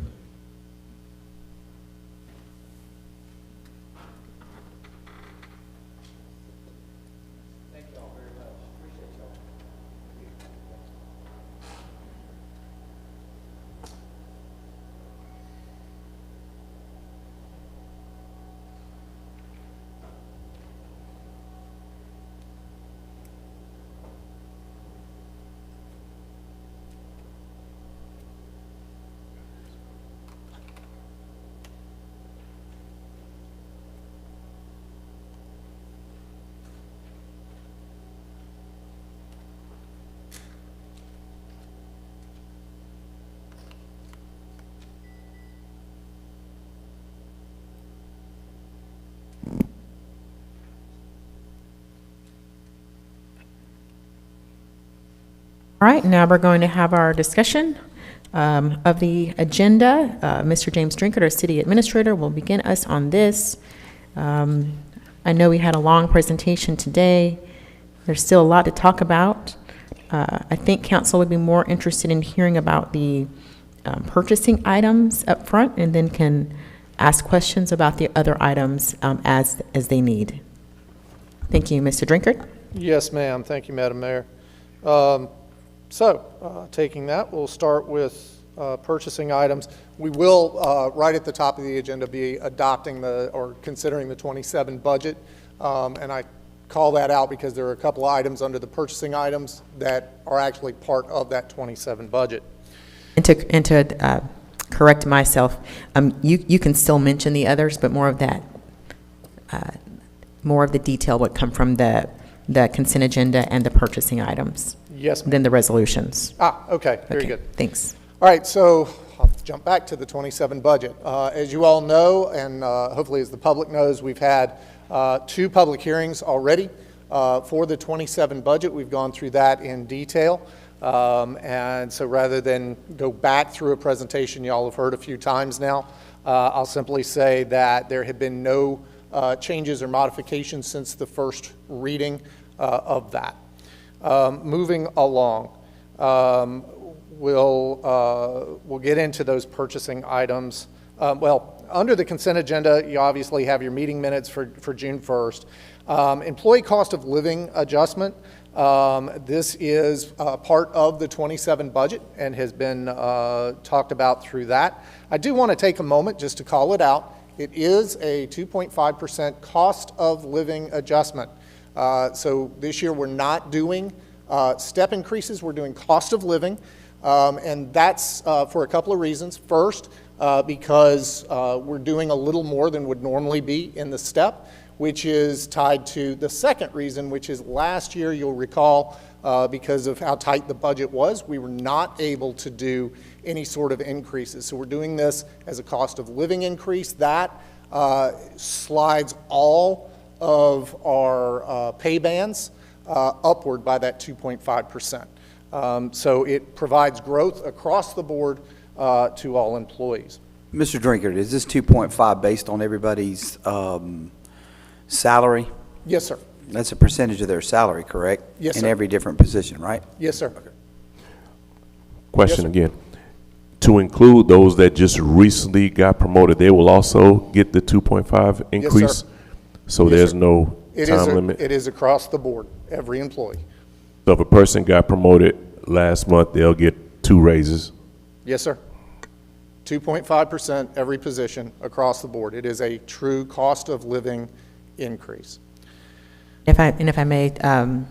All right, now we're going to have our discussion of the agenda. Mr. James Drinkard, our city administrator, will begin us on this. I know we had a long presentation today. There's still a lot to talk about. I think council would be more interested in hearing about the purchasing items up front, and then can ask questions about the other items as they need. Thank you, Mr. Drinkard. Yes, ma'am. Thank you, Madam Mayor. Taking that, we'll start with purchasing items. We will, right at the top of the agenda, be adopting or considering the 27 budget. And I call that out because there are a couple of items under the purchasing items that are actually part of that 27 budget. And to correct myself, you can still mention the others, but more of that, more of the detail would come from the consent agenda and the purchasing items. Yes, ma'am. Than the resolutions. Okay, very good. Thanks. All right, so I'll jump back to the 27 budget. As you all know, and hopefully as the public knows, we've had 2 public hearings already for the 27 budget. We've gone through that in detail. And so rather than go back through a presentation y'all have heard a few times now, I'll simply say that there have been no changes or modifications since the first reading of that. Moving along, we'll get into those purchasing items. Under the consent agenda, you obviously have your meeting minutes for June 1st. Employee cost of living adjustment. This is part of the 27 budget and has been talked about through that. I do want to take a moment just to call it out. It is a 2.5% cost of living adjustment. So this year we're not doing step increases, we're doing cost of living. And that's for a couple of reasons. First, because we're doing a little more than would normally be in the step, which is tied to the second reason, which is last year, you'll recall, because of how tight the budget was, we were not able to do any sort of increases. So we're doing this as a cost of living increase. That slides all of our pay bands upward by that 2.5%. So it provides growth across the board to all employees. Mr. Drinkard, is this 2.5 based on everybody's salary? Yes, sir. That's a percentage of their salary, correct? Yes, sir. In every different position, right? Yes, sir. Okay. Question Yes, sir. again. To include those that just recently got promoted, they will also get the 2.5 increase? sir. So Yes, there's sir. no time limit? It is across the board, every employee. So if a person got promoted last month, they'll get 2 raises? Yes, sir. 2.5% every position across the board. It is a true cost of living increase. If I may, my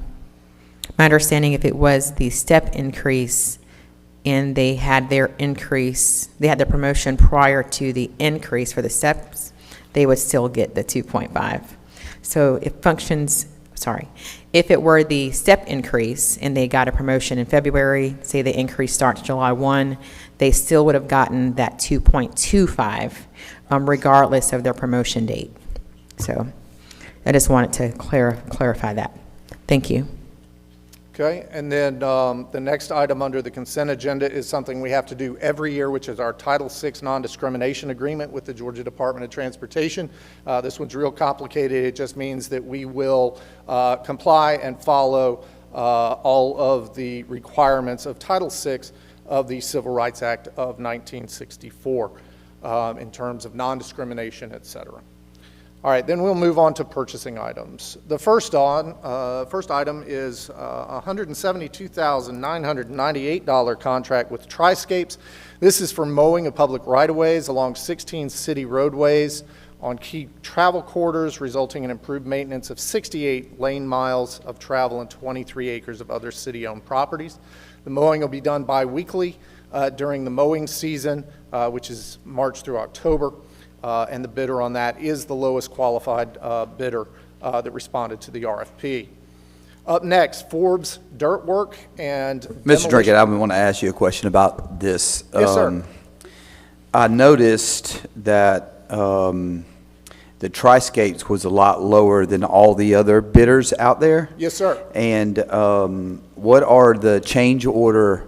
understanding, if it was the step increase and they had their increase, they had their promotion prior to the increase for the steps, they would still get the 2.5. So if it were the step increase and they got a promotion in February, say the increase starts July 1, they still would have gotten that 2.25 regardless of their promotion date. So I just wanted to clarify that. Thank you. Okay, and then the next item under the consent agenda is something we have to do every year, which is our Title VI non-discrimination agreement with the Georgia Department of Transportation. This one's real complicated. It just means that we will comply and follow all of the requirements of Title VI of the Civil Rights Act of 1964 in terms of non-discrimination, et cetera. All right, then we'll move on to purchasing items. The first item is a $172,998 contract with Triscapes. This is for mowing of public right-of-ways along 16 city roadways on key travel corridors, resulting in improved maintenance of 68 lane miles of travel and 23 acres of other city-owned properties. The mowing will be done bi-weekly during the mowing season, which is March through October. And the bidder on that is the lowest qualified bidder that responded to the RFP. Up next, Forbes Dirt Work and Mr. Drinkard, I want to ask you a question about this. Yes, sir. I noticed that the Triscapes was a lot lower than all the other bidders out there. Yes, sir. And what are the change order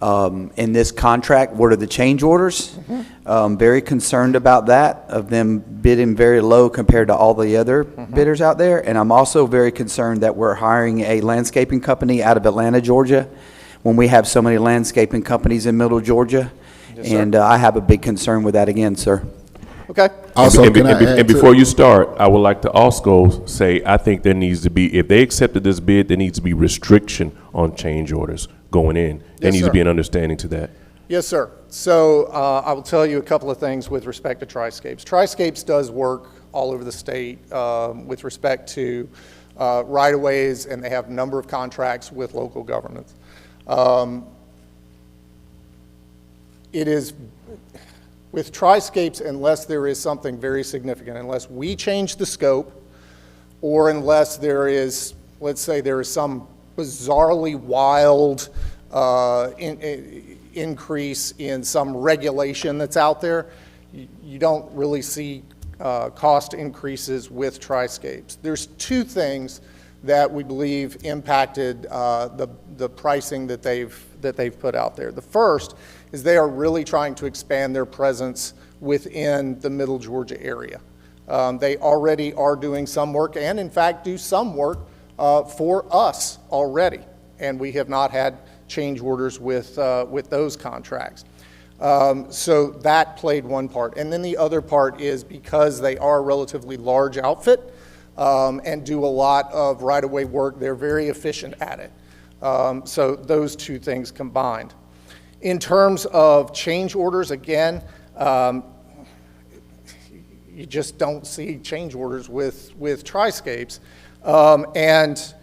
in this contract? What are the change orders? Very concerned about that, of them bidding very low compared to all the other bidders out there. And I'm also very concerned that we're hiring a landscaping company out of Atlanta, Georgia, when we have so many landscaping companies in Middle Georgia. Yes, sir. And I have a big concern with that again, sir. Okay. Also, and before you start, I would like to also say, I think there needs to be, if they accepted this bid, there needs to be restriction on change orders going in. There Yes, needs sir. to be an understanding to that. Yes, sir. So I will tell you a couple of things with respect to Triscapes. Triscapes does work all over the state with respect to right-of-ways, and they have a number of contracts with local governments. It is, with Triscapes, unless there is something very significant, unless we change the scope, or unless there is, let's say there is some bizarrely wild increase in some regulation that's out there, you don't really see cost increases with Triscapes. There's two things that we believe impacted the pricing that they've put out there. The first is they are really trying to expand their presence within the Middle Georgia area. They already are doing some work, and in fact do some work for us already, and we have not had change orders with those contracts. So that played one part. And then the other part is because they are a relatively large outfit and do a lot of right-of-way work, they're very efficient at it. So those two things combined. In terms of change orders, again, you just don't see change orders with Triscapes. And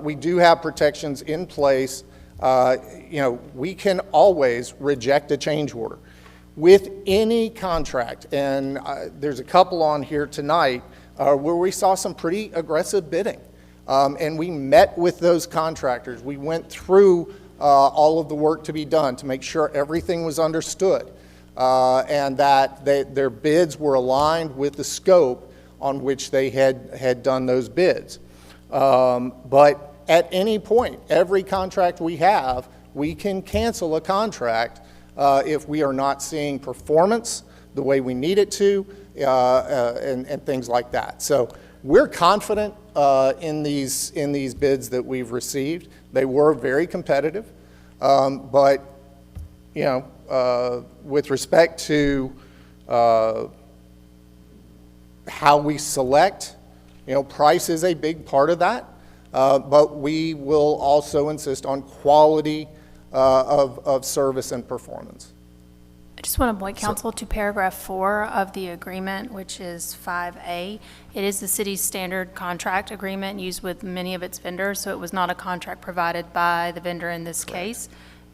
we do have protections in place. You know, we can always reject a change order with any contract. And there's a couple on here tonight where we saw some pretty aggressive bidding. And we met with those contractors. We went through all of the work to be done to make sure everything was understood and that their bids were aligned with the scope on which they had done those bids. But at any point, every contract we have, we can cancel a contract if we are not seeing performance the way we need it to and things like that. So we're confident in these bids that we've received. They were very competitive, but you know, with respect to how we select, you know, price is a big part of that, but we will also insist on quality of service and performance. I just want to point counsel to paragraph 4 of the agreement, which is 5A. It is the city's standard contract agreement used with many of its vendors, so it was not a contract provided by the vendor in this case.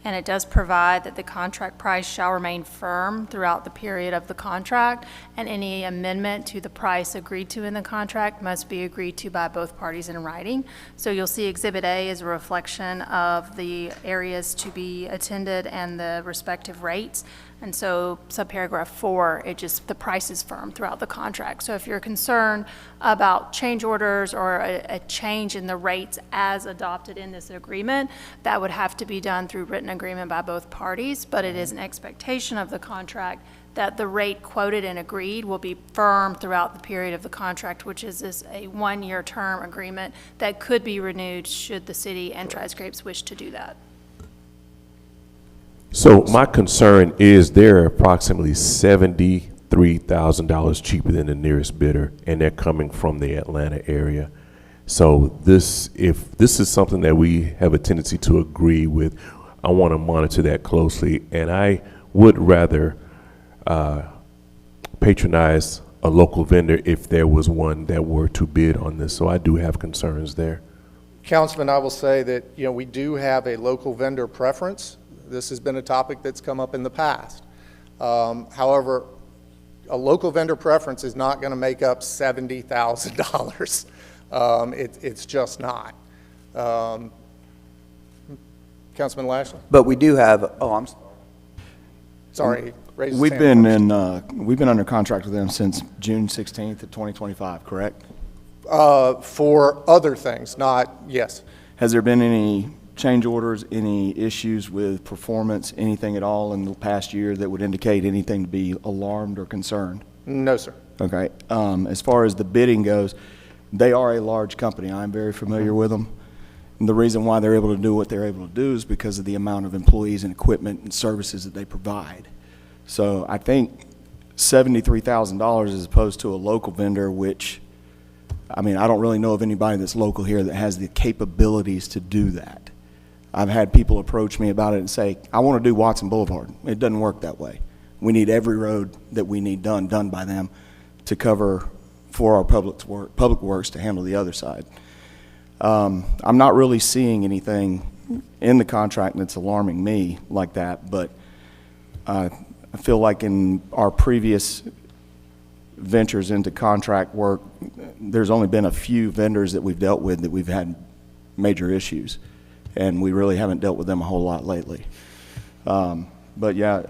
And it does provide that the contract price shall remain firm throughout the period of the contract, and any amendment to the price agreed to in the contract must be agreed to by both parties in writing. So you'll see Exhibit A is a reflection of the areas to be attended and the respective rates. And so subparagraph 4, the price is firm throughout the contract. So if you're concerned about change orders or a change in the rates as adopted in this agreement, that would have to be done through written agreement by both parties, but it is an expectation of the contract that the rate quoted and agreed will be firm throughout the period of the contract, which is a one-year term agreement that could be renewed should the city and Triscapes wish to do that. So my concern is they're approximately $73,000 cheaper than the nearest bidder, and they're coming from the Atlanta area. So if this is something that we have a tendency to agree with, I want to monitor that closely, and I would rather patronize a local vendor if there was one that were to bid on this. So I do have concerns there. Councilman, I will say that, you know, we do have a local vendor preference. This has been a topic that's come up in the past. However, a local vendor preference is not going to make up $70,000. It's just not. Councilman Lashley? But we do have, Sorry, raises his We've hand been first. we've been under contract with them since June 16th of 2025, correct? For other things, not, yes. Has there been any change orders, any issues with performance, anything at all in the past year that would indicate anything to be alarmed or concerned? No, sir. Okay. As far as the bidding goes, they are a large company. I'm very familiar with them. And the reason why they're able to do what they're able to do is because of the amount of employees and equipment and services that they provide. So I think $73,000 as opposed to a local vendor, which, I mean, I don't really know of anybody that's local here that has the capabilities to do that. I've had people approach me about it and say, I want to do Watson Boulevard. It doesn't work that way. We need every road that we need done by them to cover for our public works to handle the other side. I'm not really seeing anything in the contract that's alarming me like that, but I feel like in our previous ventures into contract work, there's only been a few vendors that we've dealt with that we've had major issues, and we really haven't dealt with them a whole lot lately. But yeah,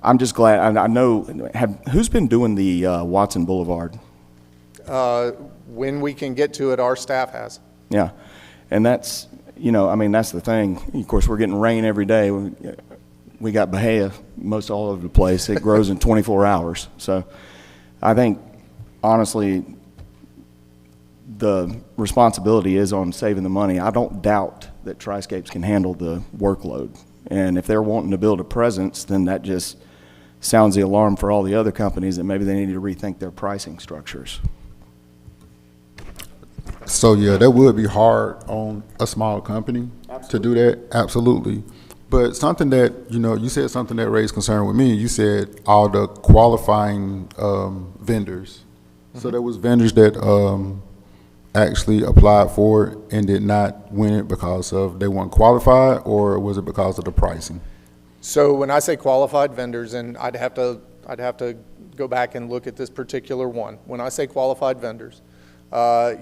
I'm just glad. I know, who's been doing the Watson Boulevard? When we can get to it, our staff has. Yeah, and that's, you know, I mean, that's the thing. Of course, we're getting rain every day. We got Bahia most all over the place. It grows in 24 hours. So I think, honestly, the responsibility is on saving the money. I don't doubt that Triscapes can handle the workload. And if they're wanting to build a presence, then that just sounds the alarm for all the other companies that maybe they need to rethink their pricing structures. So yeah, that would be hard on a small company to do that, absolutely. But something that, you know, you said something that raised concern with me. You said all the qualifying vendors. So there was vendors that actually applied for it and did not win it because of they weren't qualified, or was it because of the pricing? So when I say qualified vendors, and I'd have to go back and look at this particular one. When I say qualified vendors,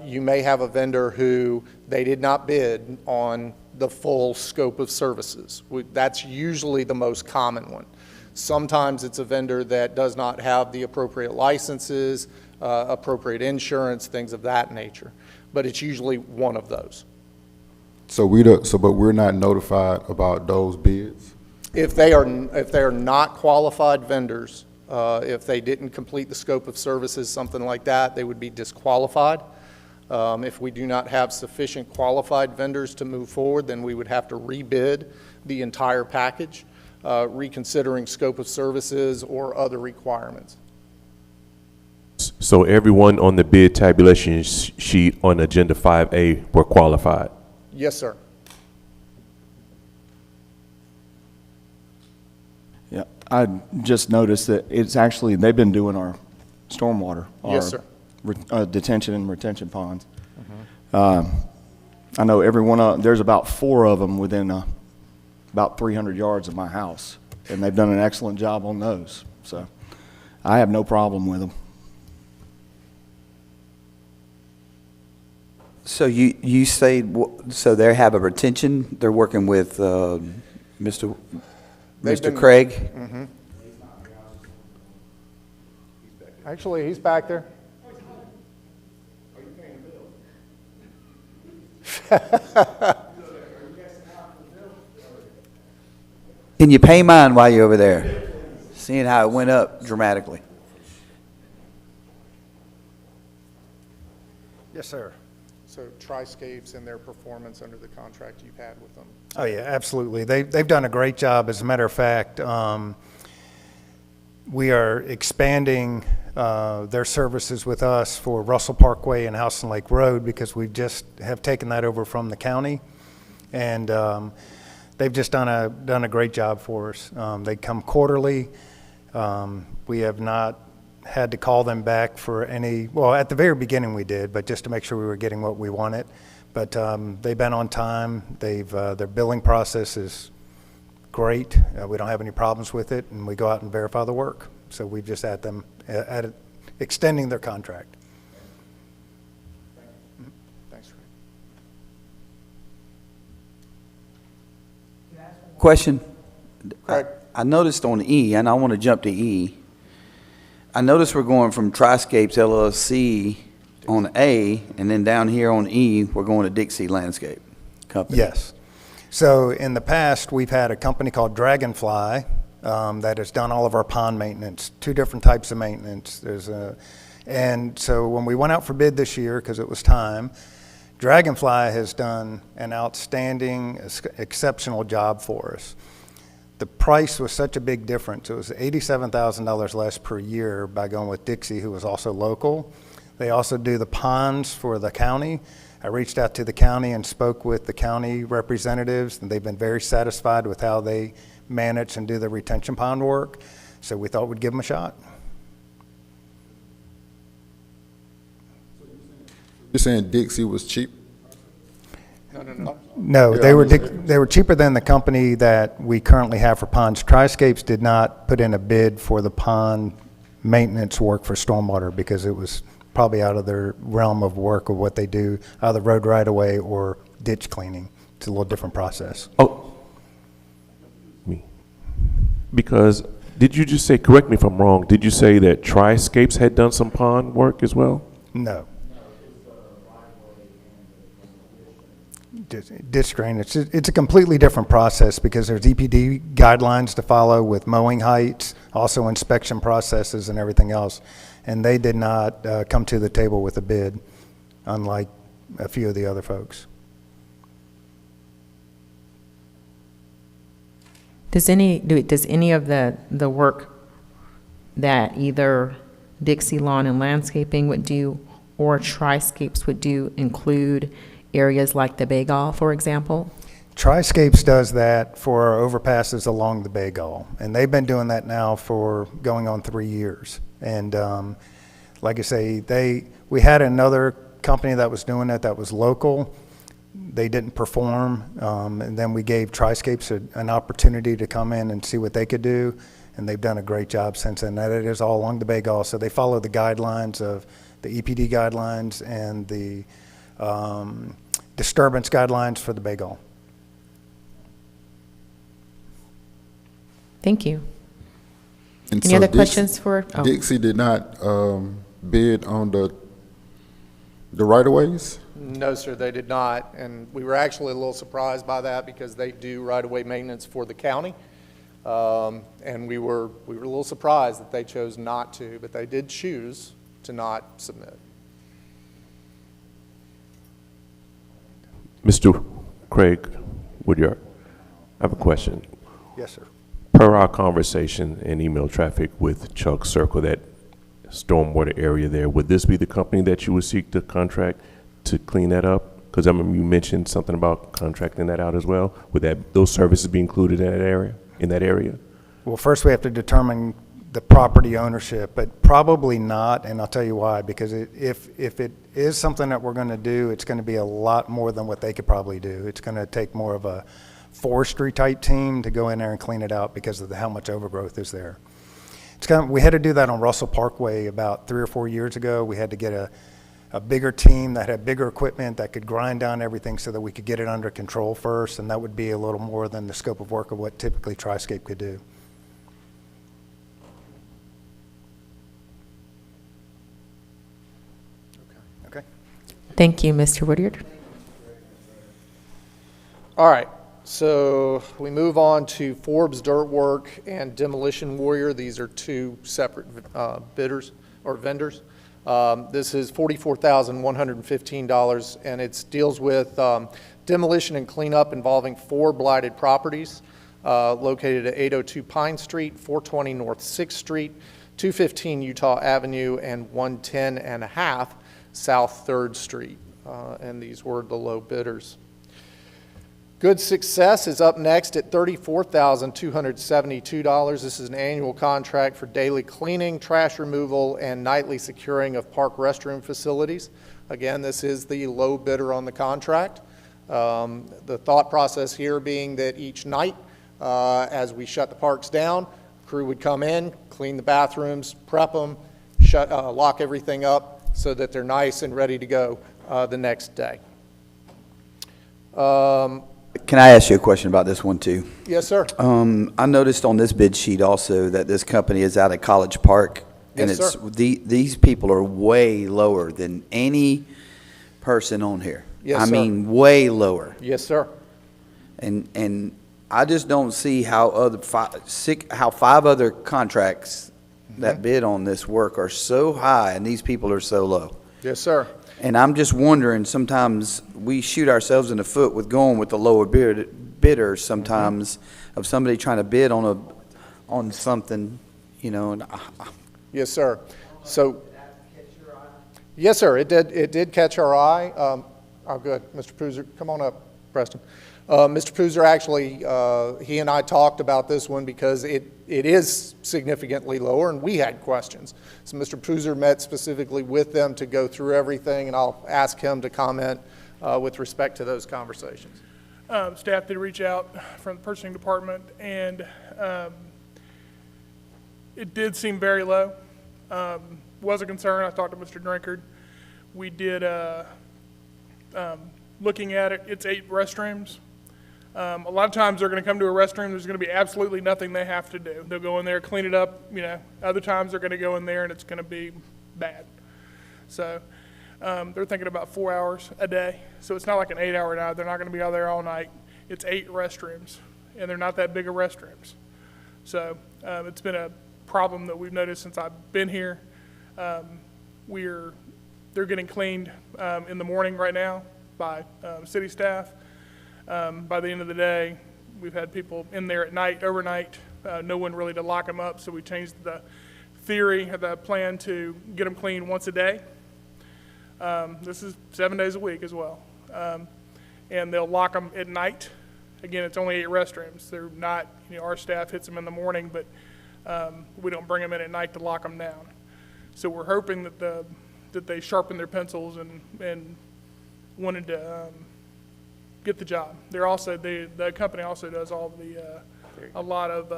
you may have a vendor who they did not bid on the full scope of services. That's usually the most common one. Sometimes it's a vendor that does not have the appropriate licenses, appropriate insurance, things of that nature. But it's usually one of those. So but we're not notified about those bids? If they are not qualified vendors, if they didn't complete the scope of services, something like that, they would be disqualified. If we do not have sufficient qualified vendors to move forward, then we would have to rebid the entire package, reconsidering scope of services or other requirements. So everyone on the bid tabulation sheet on Agenda 5A were qualified? Yes, sir. Yeah, I just noticed that it's actually, they've been doing our stormwater. Yes, sir. Detention and retention ponds. I know there's about 4 of them within about 300 yards of my house, and they've done an excellent job on those. So I have no problem with them. So you say, so they have a retention, they're working with Mr. Craig? Mm-hmm. Actually, he's back there. Can you pay mine while you're over there? Seeing how it went up dramatically. Yes, sir. So Triscapes and their performance under the contract you've had with them. Oh, yeah, absolutely. They've done a great job. As a matter of fact, we are expanding their services with us for Russell Parkway and House and Lake Road because we just have taken that over from the county. And they've just done a great job for us. They come quarterly. We have not had to call them back for any, well, at the very beginning we did, but just to make sure we were getting what we wanted. But they've been on time. Their billing process is great. We don't have any problems with it, and we go out and verify the work. So we've just had them extending their contract. Thanks, Rick. Question? Craig. I noticed on E, and I want to jump to E, I noticed we're going from Triscapes LLC on A, and then down here on E, we're going to Dixie Landscape Company. Yes. So in the past, we've had a company called Dragonfly that has done all of our pond maintenance, 2 different types of maintenance. And so when we went out for bid this year, because it was time, Dragonfly has done an outstanding, exceptional job for us. The price was such a big difference. It was $87,000 less per year by going with Dixie, who was also local. They also do the ponds for the county. I reached out to the county and spoke with the county representatives, and they've been very satisfied with how they manage and do the retention pond work. So we thought we'd give them a shot. You're saying Dixie was cheap? No, they were cheaper than the company that we currently have for ponds. Triscapes did not put in a bid for the pond maintenance work for stormwater because it was probably out of their realm of work of what they do, either road right-of-way or ditch cleaning. It's a little different process. Oh, because did you just say, correct me if I'm wrong, did you say that Triscapes had done some pond work as well? No. Ditch drainage. It's a completely different process because there's EPD guidelines to follow with mowing heights, also inspection processes and everything else. And they did not come to the table with a bid, unlike a few of the other folks. Does any of the work that either Dixie Lawn and Landscaping would do or Triscapes would do include areas like the Bagall, for example? Triscapes does that for our overpasses along the Bagall, and they've been doing that now for going on 3 years. And like I say, we had another company that was doing it that was local. They didn't perform, and then we gave Triscapes an opportunity to come in and see what they could do, and they've done a great job since then. That it is all along the Bagall, so they follow the guidelines of the EPD guidelines and the disturbance guidelines for the Bagall. Thank you. And Any so other questions for? Oh. Dixie did not bid on the right-of-ways? No, sir, they did not. And we were actually a little surprised by that because they do right-of-way maintenance for the county. And we were a little surprised that they chose not to, but they did choose to not submit. Mr. Craig Woodyard, I have a question. Yes, sir. Per our conversation and email traffic with Chuck Circle, that stormwater area there, would this be the company that you would seek to contract to clean that up? Because I remember you mentioned something about contracting that out as well. Would those services be included in that area? Well, first we have to determine the property ownership, but probably not, and I'll tell you why. Because if it is something that we're going to do, it's going to be a lot more than what they could probably do. It's going to take more of a forestry type team to go in there and clean it out because of how much overgrowth is there. We had to do that on Russell Parkway about 3 or 4 years ago. We had to get a bigger team that had bigger equipment that could grind down everything so that we could get it under control first, and that would be a little more than the scope of work of what typically Triscape could do. Okay. Thank you, Mr. Woodyard. All right, so we move on to Forbes Dirt Work and Demolition Warrior. These are 2 separate bidders or vendors. This is $44,115, and it deals with demolition and cleanup involving 4 blighted properties located at 802 Pine Street, 420 North 6th Street, 215 Utah Avenue, and 110 and a half South 3rd Street. And these were the low bidders. Good Success is up next at $34,272. This is an annual contract for daily cleaning, trash removal, and nightly securing of park restroom facilities. Again, this is the low bidder on the contract. The thought process here being that each night, as we shut the parks down, crew would come in, clean the bathrooms, prep them, lock everything up so that they're nice and ready to go the next day. Can I ask you a question about this one too? Yes, sir. I noticed on this bid sheet also that this company is out of College Park. And Yes, it's, sir. these people are way lower than any person on here. Yes, I sir. mean, way lower. Yes, sir. And I just don't see how how 5 other contracts that bid on this work are so high and these people are so low. Yes, sir. And I'm just wondering, sometimes we shoot ourselves in the foot with going with the lower bidder sometimes of somebody trying to bid on something, you know, and Yes, sir. So, yes, sir, it did catch our eye. Oh, good. Mr. Pruser, come on up, Preston. Mr. Pruser, actually, he and I talked about this one because it is significantly lower, and we had questions. So Mr. Pruser met specifically with them to go through everything, and I'll ask him to comment with respect to those conversations. Staff did reach out from the purchasing department, and it did seem very low. Was a concern. I talked to Mr. Drinkard. We did, looking at it, it's 8 restrooms. A lot of times they're going to come to a restroom, there's going to be absolutely nothing they have to do. They'll go in there, clean it up, you know. Other times they're going to go in there and it's going to be bad. So they're thinking about 4 hours a day. So it's not like an 8-hour night. They're not going to be out there all night. It's 8 restrooms, and they're not that big of restrooms. So it's been a problem that we've noticed since I've been here. They're getting cleaned in the morning right now by city staff. By the end of the day, we've had people in there at night, overnight, no one really to lock them up, so we changed the theory of the plan to get them cleaned once a day. This is 7 days a week as well. And they'll lock them at night. Again, it's only 8 restrooms. They're not, you know, our staff hits them in the morning, but we don't bring them in at night to lock them down. So we're hoping that they sharpen their pencils and wanted to get the job. They're also the company also does all the a lot of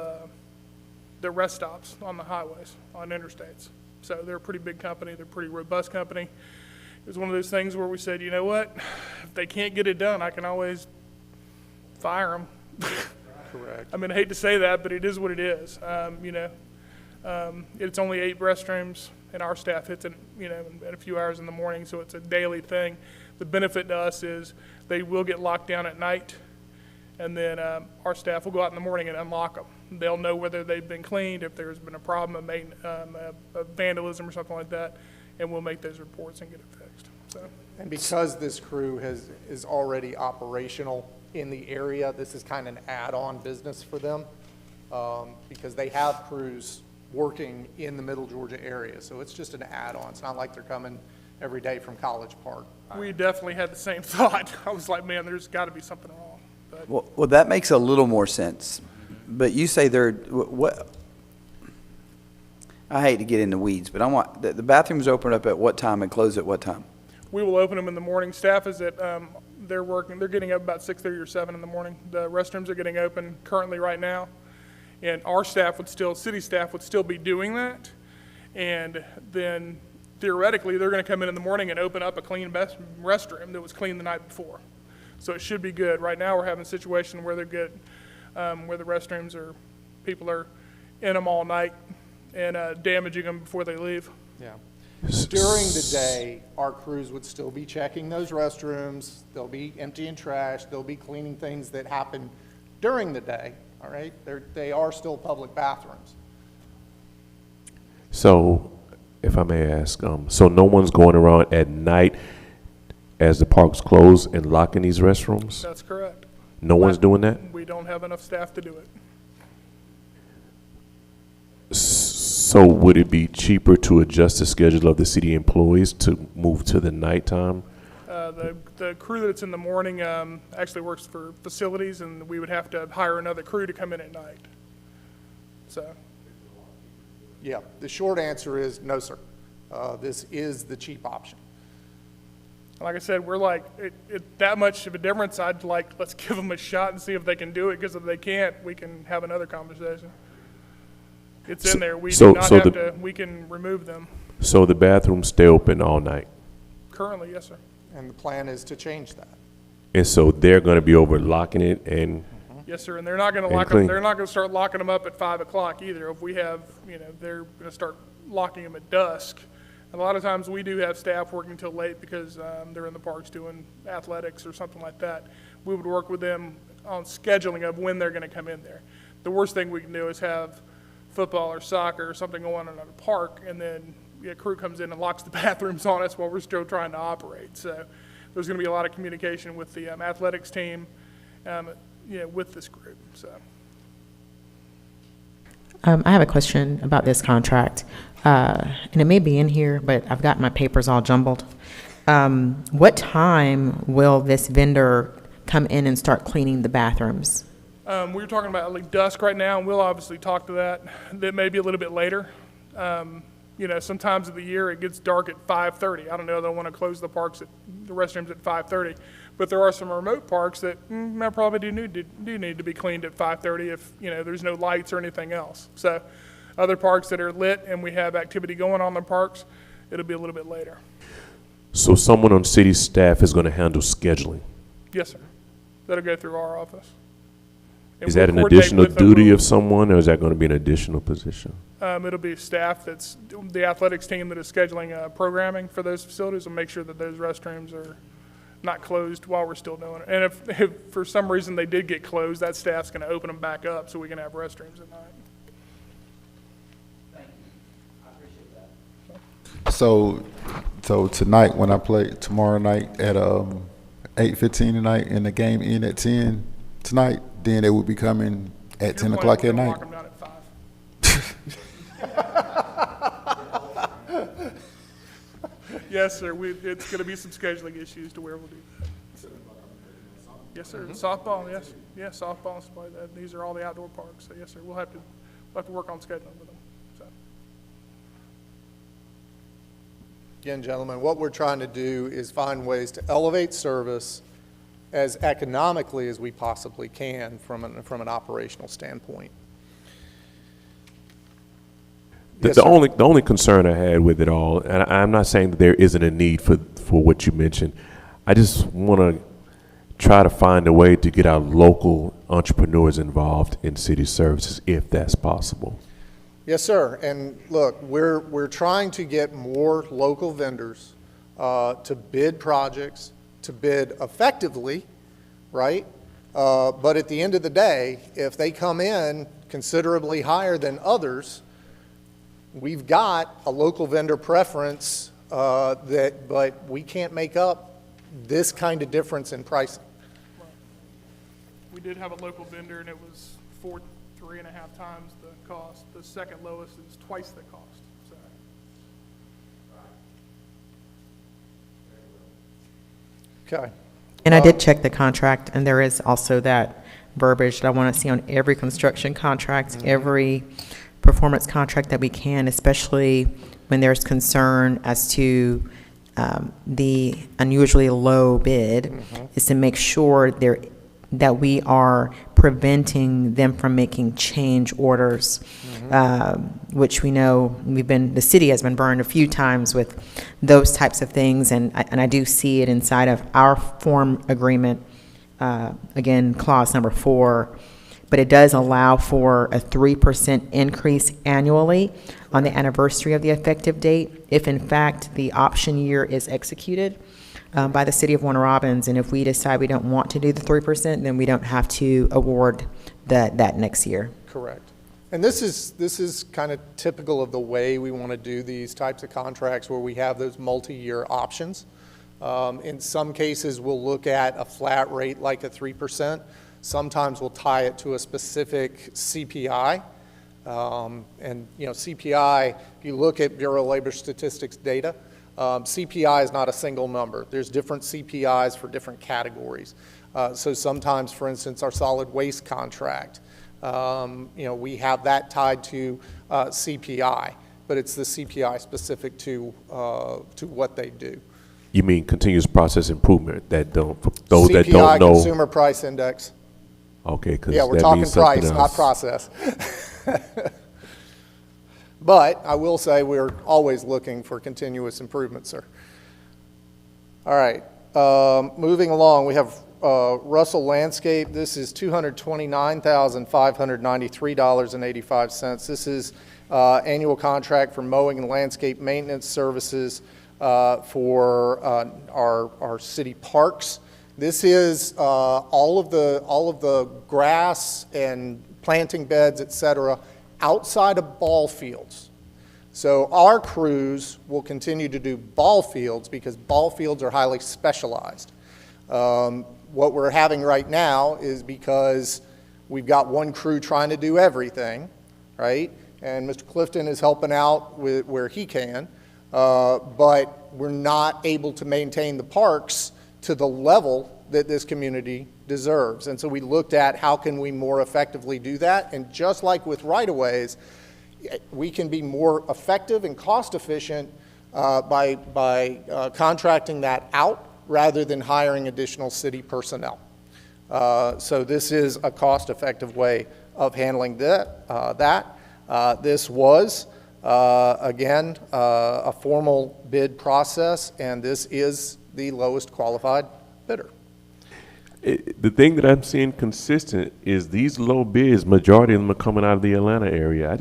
the rest stops on the highways, on interstates. So they're a pretty big company. They're a pretty robust company. It was one of those things where we said, you know what, if they can't get it done, I can always fire them. Correct. I mean, I hate to say that, but it is what it is. You know, it's only 8 restrooms, and our staff hits it, you know, in a few hours in the morning, so it's a daily thing. The benefit to us is they will get locked down at night, and then our staff will go out in the morning and unlock them. They'll know whether they've been cleaned, if there's been a problem, of vandalism or something like that, and we'll make those reports and get it fixed. So. And because this crew is already operational in the area, this is kind of an add-on business for them because they have crews working in the Middle Georgia area. So it's just an add-on. It's not like they're coming every day from College Park. We definitely had the same thought. I was like, man, there's got to be something wrong. But well, that makes a little more sense. But you say what? I hate to get in the weeds, but I want the bathrooms open up at what time and close at what time? we will open them in the morning. Staff is at, they're getting up about 6:30 or 7 in the morning. The restrooms are getting open currently right now. And our staff would still, city staff would still be doing that. And then theoretically, they're going to come in the morning and open up a clean restroom that was clean the night before. So it should be good. Right now, we're having a situation where they're good, where the restrooms are, people are in them all night and damaging them before they leave. Yeah. During the day, our crews would still be checking those restrooms. They'll be emptying trash. They'll be cleaning things that happen during the day, all right? They are still public bathrooms. So, if I may ask, so no one's going around at night as the park's closed and locking these restrooms? That's correct. No one's doing that? We don't have enough staff to do it. So would it be cheaper to adjust the schedule of the city employees to move to the nighttime? The crew that's in the morning actually works for facilities, and we would have to hire another crew to come in at night. So. Yeah, the short answer is no, sir. This is the cheap option. Like I said, we're like, that much of a difference, I'd like, let's give them a shot and see if they can do it, because if they can't, we can have another conversation. It's in there. We do not have to, we can remove them. So the bathrooms stay open all night? Currently, yes, sir. And the plan is to change that. And so they're going to be overlocking it and Yes, sir, and they're not gonna And lock them, clean. they're not gonna start locking them up at 5 o'clock either. If we have, they're gonna start locking them at dusk. And a lot of times we do have staff working till late because, they're in the parks doing athletics or something like that. We would work with them on scheduling of when they're gonna come in there. The worst thing we can do is have football or soccer or something going on in a park, and then a crew comes in and locks the bathrooms on us while we're still trying to operate. So there's gonna be a lot of communication with the athletics team, with this group, so. I have a question about this contract, and it may be in here, but I've got my papers all jumbled. What time will this vendor come in and start cleaning the bathrooms? We were talking about like dusk right now, and we'll obviously talk to that. That may be a little bit later. Sometimes of the year it gets dark at 5:30. I don't know, they want to close the restrooms at 5:30. But there are some remote parks that probably do need to be cleaned at 5:30 if, there's no lights or anything else. So other parks that are lit and we have activity going on in the parks, it'll be a little bit later. so someone on city staff is going to handle scheduling. Yes, sir. That'll go through our office. And Is we'll that an coordinate additional with them. duty of someone, or is that going to be an additional position? It'll be staff that's, the athletics team that is scheduling programming for those facilities will make sure that those restrooms are not closed while we're still doing it. And if for some reason they did get closed, that staff's going to open them back up so we can have restrooms at night. So tonight, when I play, tomorrow night at 8:15 tonight, and the game in at 10 tonight, then they will be coming at 10 o'clock at night. Lock them down at 5. Yes, sir. It's going to be some scheduling issues to where we'll do that. Yes, sir. Softball, yes. Yeah, softball, stuff like that. These are all the outdoor parks. So yes, sir. We'll have to work on scheduling with them. So. Again, gentlemen, what we're trying to do is find ways to elevate service as economically as we possibly can from an operational standpoint. Yes, The sir. only concern I had with it all, and I'm not saying that there isn't a need for what you mentioned. I just want to try to find a way to get our local entrepreneurs involved in city services, if that's possible. Yes, sir. And look, we're trying to get more local vendors to bid projects, to bid effectively, right? But at the end of the day, if they come in considerably higher than others, we've got a local vendor preference but we can't make up this kind of difference in pricing. We did have a local vendor, and it was 3.5 times the cost. The second lowest is twice the cost. So. Okay. And I did check the contract, and there is also that verbiage that I want to see on every construction contract, every performance contract that we can, especially when there's concern as to the unusually low bid, is to make sure that we are preventing them from making change orders, which we know the city has been burned a few times with those types of things, and I do see it inside of our form agreement, again, clause number 4, but it does allow for a 3% increase annually on the anniversary of the effective date, if in fact the option year is executed by the city of Warner Robins. And if we decide we don't want to do the 3%, then we don't have to award that next year. Correct. And this is kind of typical of the way we want to do these types of contracts, where we have those multi-year options. In some cases, we'll look at a flat rate like a 3%. Sometimes we'll tie it to a specific CPI. And, CPI, if you look at Bureau of Labor Statistics data, CPI is not a single number. There's different CPIs for different categories. So sometimes, for instance, our solid waste contract, we have that tied to CPI, but it's the CPI specific to what they do. You mean continuous process improvement for those that don't CPI, know? Consumer Price Index. Okay, because Yeah, we're that talking means something price, not else. process. But I will say we're always looking for continuous improvement, sir. All right, moving along, we have Russell Landscape, this is $229,593.85. This is annual contract for mowing and landscape maintenance services for our city parks. This is all of the grass and planting beds, et cetera, outside of ball fields. So our crews will continue to do ball fields because ball fields are highly specialized. What we're having right now is because we've got one crew trying to do everything, right? And Mr. Clifton is helping out with where he can, but we're not able to maintain the parks to the level that this community deserves. And so we looked at how can we more effectively do that, and just like with right-of-ways, we can be more effective and cost-efficient by contracting that out rather than hiring additional city personnel. So this is a cost-effective way of handling that. This was, again, a formal bid process, and this is the lowest qualified bidder. The thing that I'm seeing consistent is these low bids, majority of them are coming out of the Atlanta area.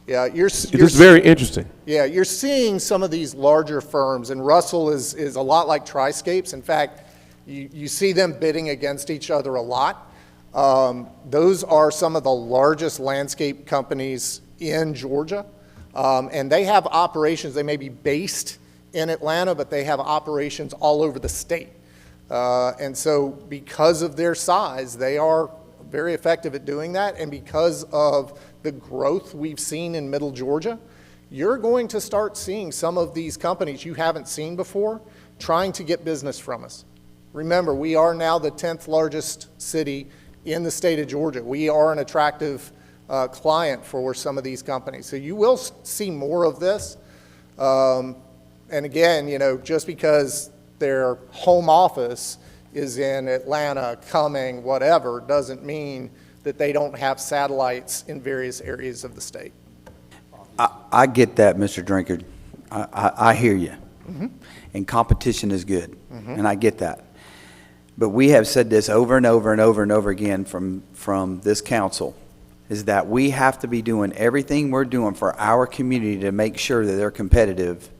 Yeah, it's very interesting. Yeah, you're seeing some of these larger firms, and Russell is a lot like Triscapes. In fact, you see them bidding against each other a lot. Those are some of the largest landscape companies in Georgia, and they have operations. They may be based in Atlanta, but they have operations all over the state. And so because of their size, they are very effective at doing that, and because of the growth we've seen in Middle Georgia, you're going to start seeing some of these companies you haven't seen before trying to get business from us. Remember, we are now the 10th largest city in the state of Georgia. We are an attractive client for some of these companies. So you will see more of this. And again, you know, just because their home office is in Atlanta, Cumming, whatever, doesn't mean that they don't have satellites in various areas of the state. I get that, Mr. Drinkard. I hear you. And competition is good, and I get that. But we have said this over and over and over and over again from this council, is that we have to be doing everything we're doing for our community to make sure that they're competitive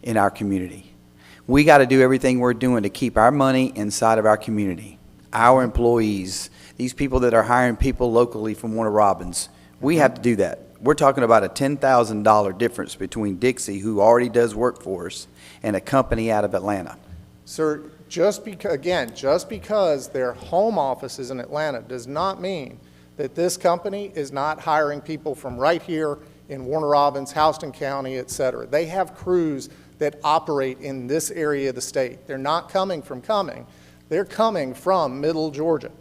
in our community. We got to do everything we're doing to keep our money inside of our community. Our employees, these people that are hiring people locally from Warner Robins, we have to do that. We're talking about a $10,000 difference between Dixie, who already does work for us, and a company out of Atlanta. Sir, just because their home office is in Atlanta does not mean that this company is not hiring people from right here in Warner Robins, Houston County, et cetera. They have crews that operate in this area of the state. They're not coming from Cumming. They're coming from Middle Georgia.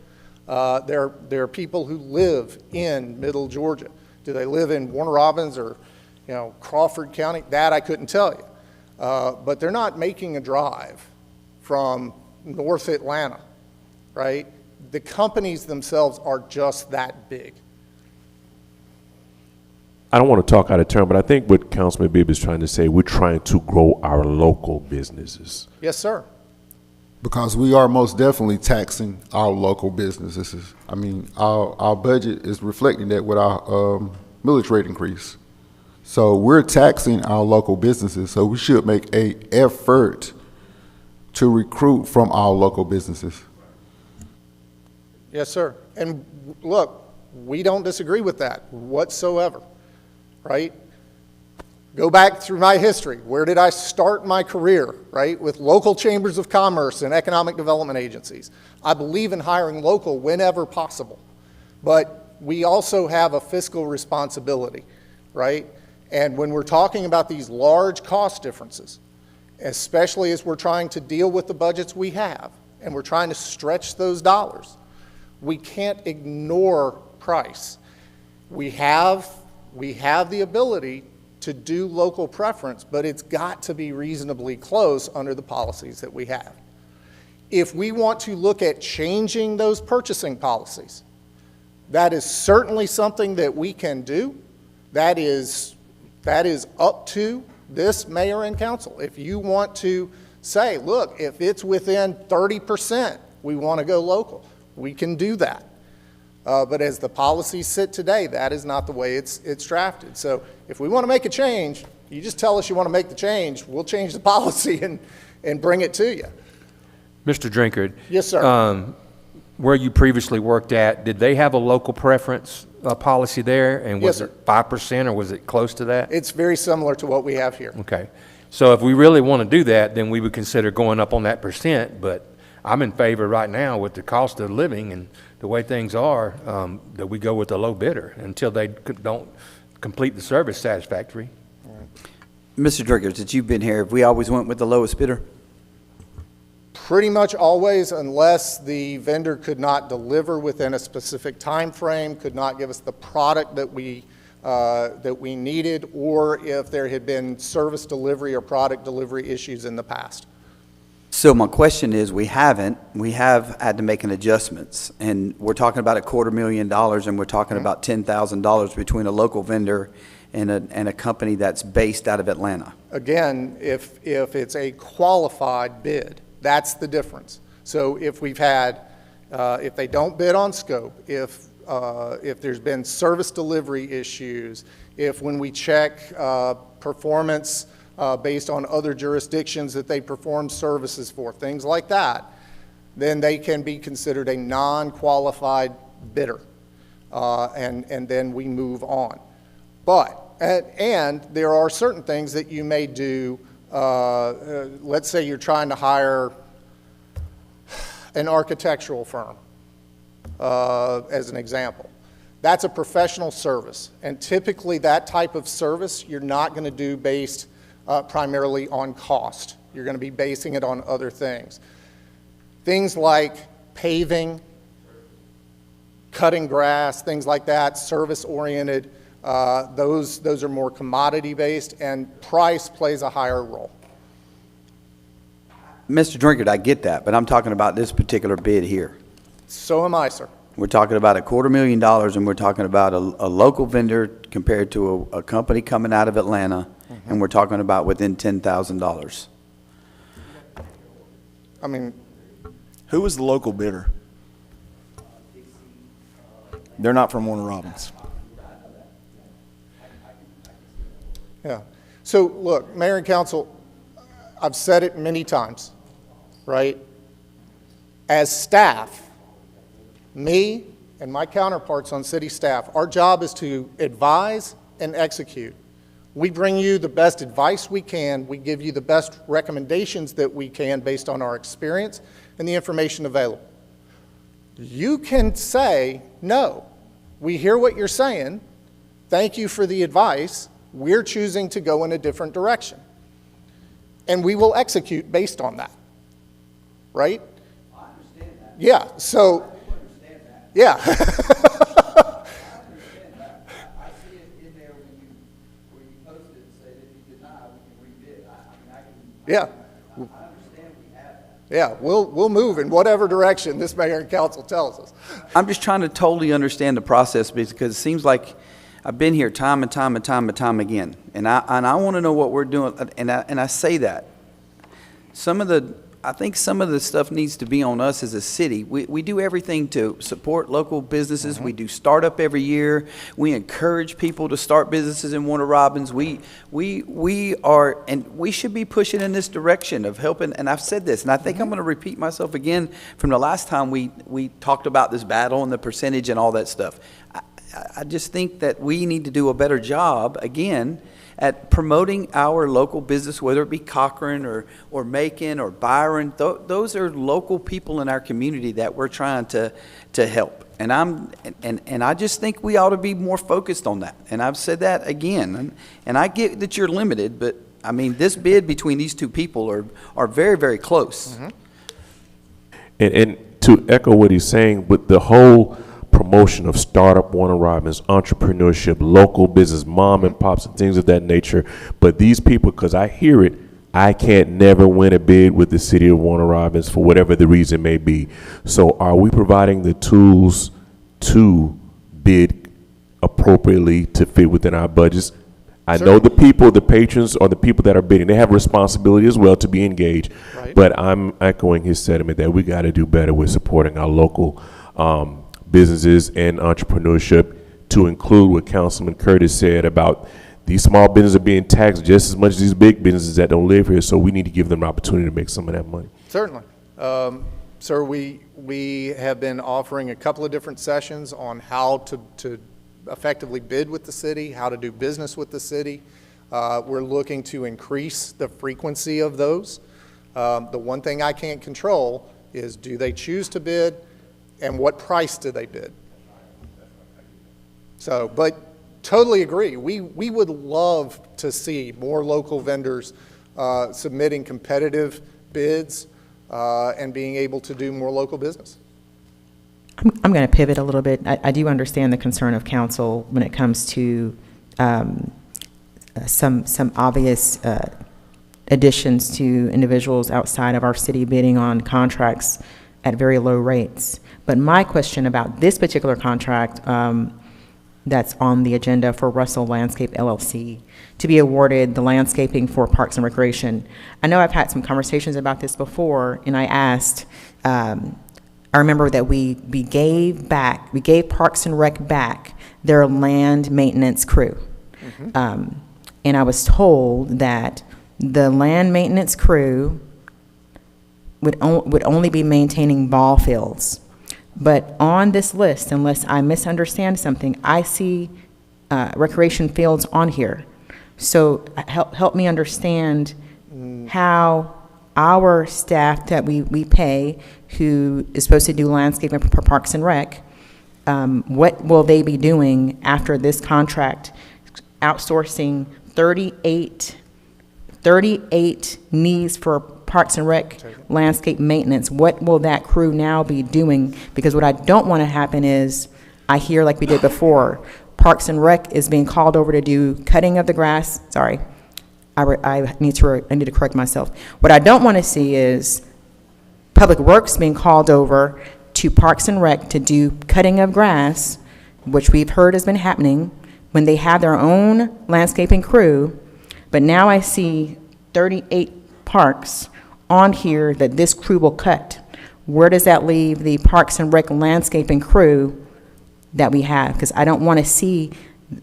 There are people who live in Middle Georgia. Do they live in Warner Robins or, you know, Crawford County? That I couldn't tell you. But they're not making a drive from North Atlanta, right? The companies themselves are just that big. I don't want to talk out of turn, but I think what Councilman Bibb is trying to say, we're trying to grow our local businesses. Yes, sir. Because we are most definitely taxing our local businesses. I mean, our budget is reflecting that with our millage rate increase. So we're taxing our local businesses, so we should make an effort to recruit from our local businesses. Yes, sir. And look, we don't disagree with that whatsoever, right? Go back through my history. Where did I start my career, right? With local chambers of commerce and economic development agencies. I believe in hiring local whenever possible. But we also have a fiscal responsibility, right? And when we're talking about these large cost differences, especially as we're trying to deal with the budgets we have, and we're trying to stretch those dollars, we can't ignore price. We have the ability to do local preference, but it's got to be reasonably close under the policies that we have. If we want to look at changing those purchasing policies, that is certainly something that we can do. That is up to this mayor and council. If you want to say, look, if it's within 30%, we want to go local. We can do that. But as the policies sit today, that is not the way it's drafted. So if we want to make a change, you just tell us you want to make the change. We'll change the policy and bring it to you. Mr. Drinkard. Yes, sir. Where you previously worked at, did they have a local preference policy there? And was Yes, it 5% or was it close to that? It's very similar to what we have here. Okay. So if we really want to do that, then we would consider going up on that percent. But I'm in favor right now with the cost of living and the way things are, that we go with the low bidder until they don't complete the service satisfactory. Mr. Drinkard, since you've been here, have we always went with the lowest bidder? Pretty much always, unless the vendor could not deliver within a specific time frame, could not give us the product that we needed, or if there had been service delivery or product delivery issues in the past. So my question is, we have had to make an adjustments, and we're talking about $250,000, and we're talking about $10,000 between a local vendor and a company that's based out of Atlanta. Again, if it's a qualified bid, that's the difference. So if we've had, if they don't bid on scope, if there's been service delivery issues, if when we check performance based on other jurisdictions that they perform services for, things like that, then they can be considered a non-qualified bidder, and then we move on. But, and there are certain things that you may do. Let's say you're trying to hire an architectural firm, as an example. That's a professional service, and typically that type of service you're not going to do based primarily on cost. You're going to be basing it on other things. Things like paving, cutting grass, things like that, service-oriented. Those are more commodity-based, and price plays a higher role. Mr. Drinkard, I get that, but I'm talking about this particular bid here. So am I, sir. We're talking about $250,000, and we're talking about a local vendor compared to a company coming out of Atlanta, and we're talking about within $10,000. I mean, who was the local bidder? They're not from Warner Robins. yeah. So look, Mayor and Council, I've said it many times, right? As staff, me and my counterparts on city staff, our job is to advise and execute. We bring you the best advice we can. We give you the best recommendations that we can based on our experience and the information available. You can say, no, we hear what you're saying. Thank you for the advice. We're choosing to go in a different direction. And we will execute based on that. Right? I understand that. Yeah, so. I understand that. Yeah. I understand that. I see it in there where you posted and said if you deny, we can rebid. Yeah. I understand we have that. Yeah, we'll move in whatever direction this mayor and council tells us. I'm just trying to totally understand the process because it seems like I've been here time and time and time and time again, and I want to know what we're doing, and I say that. I think some of the stuff needs to be on us as a city. We do everything to support local businesses. We do startup every year. We encourage people to start businesses in Warner Robins. We are, and we should be pushing in this direction of helping, and I've said this, and I think I'm going to repeat myself again from the last time we talked about this battle and the percentage and all that stuff. I just think that we need to do a better job, again, at promoting our local business, whether it be Cochran or Macon or Byron. Those are local people in our community that we're trying to help. And I just think we ought to be more focused on that. And I've said that again. And I get that you're limited, but I mean, this bid between these two people are very, very close. And to echo what he's saying, with the whole promotion of startup, Warner Robins, entrepreneurship, local business, mom and pops and things of that nature. But these people, because I hear it, I can't never win a bid with the city of Warner Robins for whatever the reason may be. So are we providing the tools to bid appropriately to fit within our budgets? I know the people, the patrons, or the people that are bidding, they have a responsibility as well to be engaged. Right. But I'm echoing his sentiment that we got to do better with supporting our local businesses and entrepreneurship, to include what Councilman Curtis said about these small businesses are being taxed just as much as these big businesses that don't live here. So we need to give them an opportunity to make some of that money. Certainly. Sir, we have been offering a couple of different sessions on how to effectively bid with the city, how to do business with the city. We're looking to increase the frequency of those. The one thing I can't control is, do they choose to bid, and what price do they bid? So, but totally agree. We would love to see more local vendors submitting competitive bids and being able to do more local business. I'm going to pivot a little bit. I do understand the concern of council when it comes to some obvious additions to individuals outside of our city bidding on contracts at very low rates. But my question about this particular contract that's on the agenda for Russell Landscape LLC to be awarded the landscaping for Parks and Recreation. I know I've had some conversations about this before, and I asked, I remember that we gave Parks and Rec back their land maintenance crew. And I was told that the land maintenance crew would only be maintaining ball fields. But on this list, unless I misunderstand something, I see recreation fields on here. So help me understand how our staff that we pay, who is supposed to do landscaping for Parks and Rec, what will they be doing after this contract, outsourcing 38 needs for Parks and Rec landscape maintenance? What will that crew now be doing? Because what I don't want to happen is, I hear like we did before, Parks and Rec is being called over to do cutting of the grass. Sorry, I need to correct myself. What I don't want to see is Public Works being called over to Parks and Rec to do cutting of grass, which we've heard has been happening when they have their own landscaping crew. But now I see 38 parks on here that this crew will cut. Where does that leave the Parks and Rec landscaping crew that we have? Because I don't want to see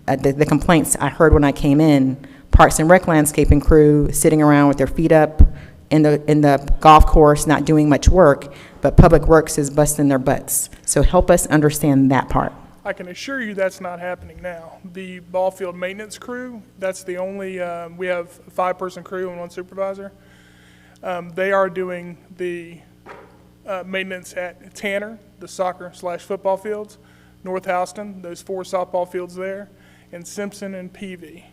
the complaints I heard when I came in. Parks and Rec landscaping crew sitting around with their feet up in the golf course, not doing much work, but Public Works is busting their butts. So help us understand that part. I can assure you that's not happening now. The ball field maintenance crew, that's the only, we have a 5-person crew and 1 supervisor. They are doing the maintenance at Tanner, the soccer/football fields, North Houston, those 4 softball fields there, and Simpson and Peavy.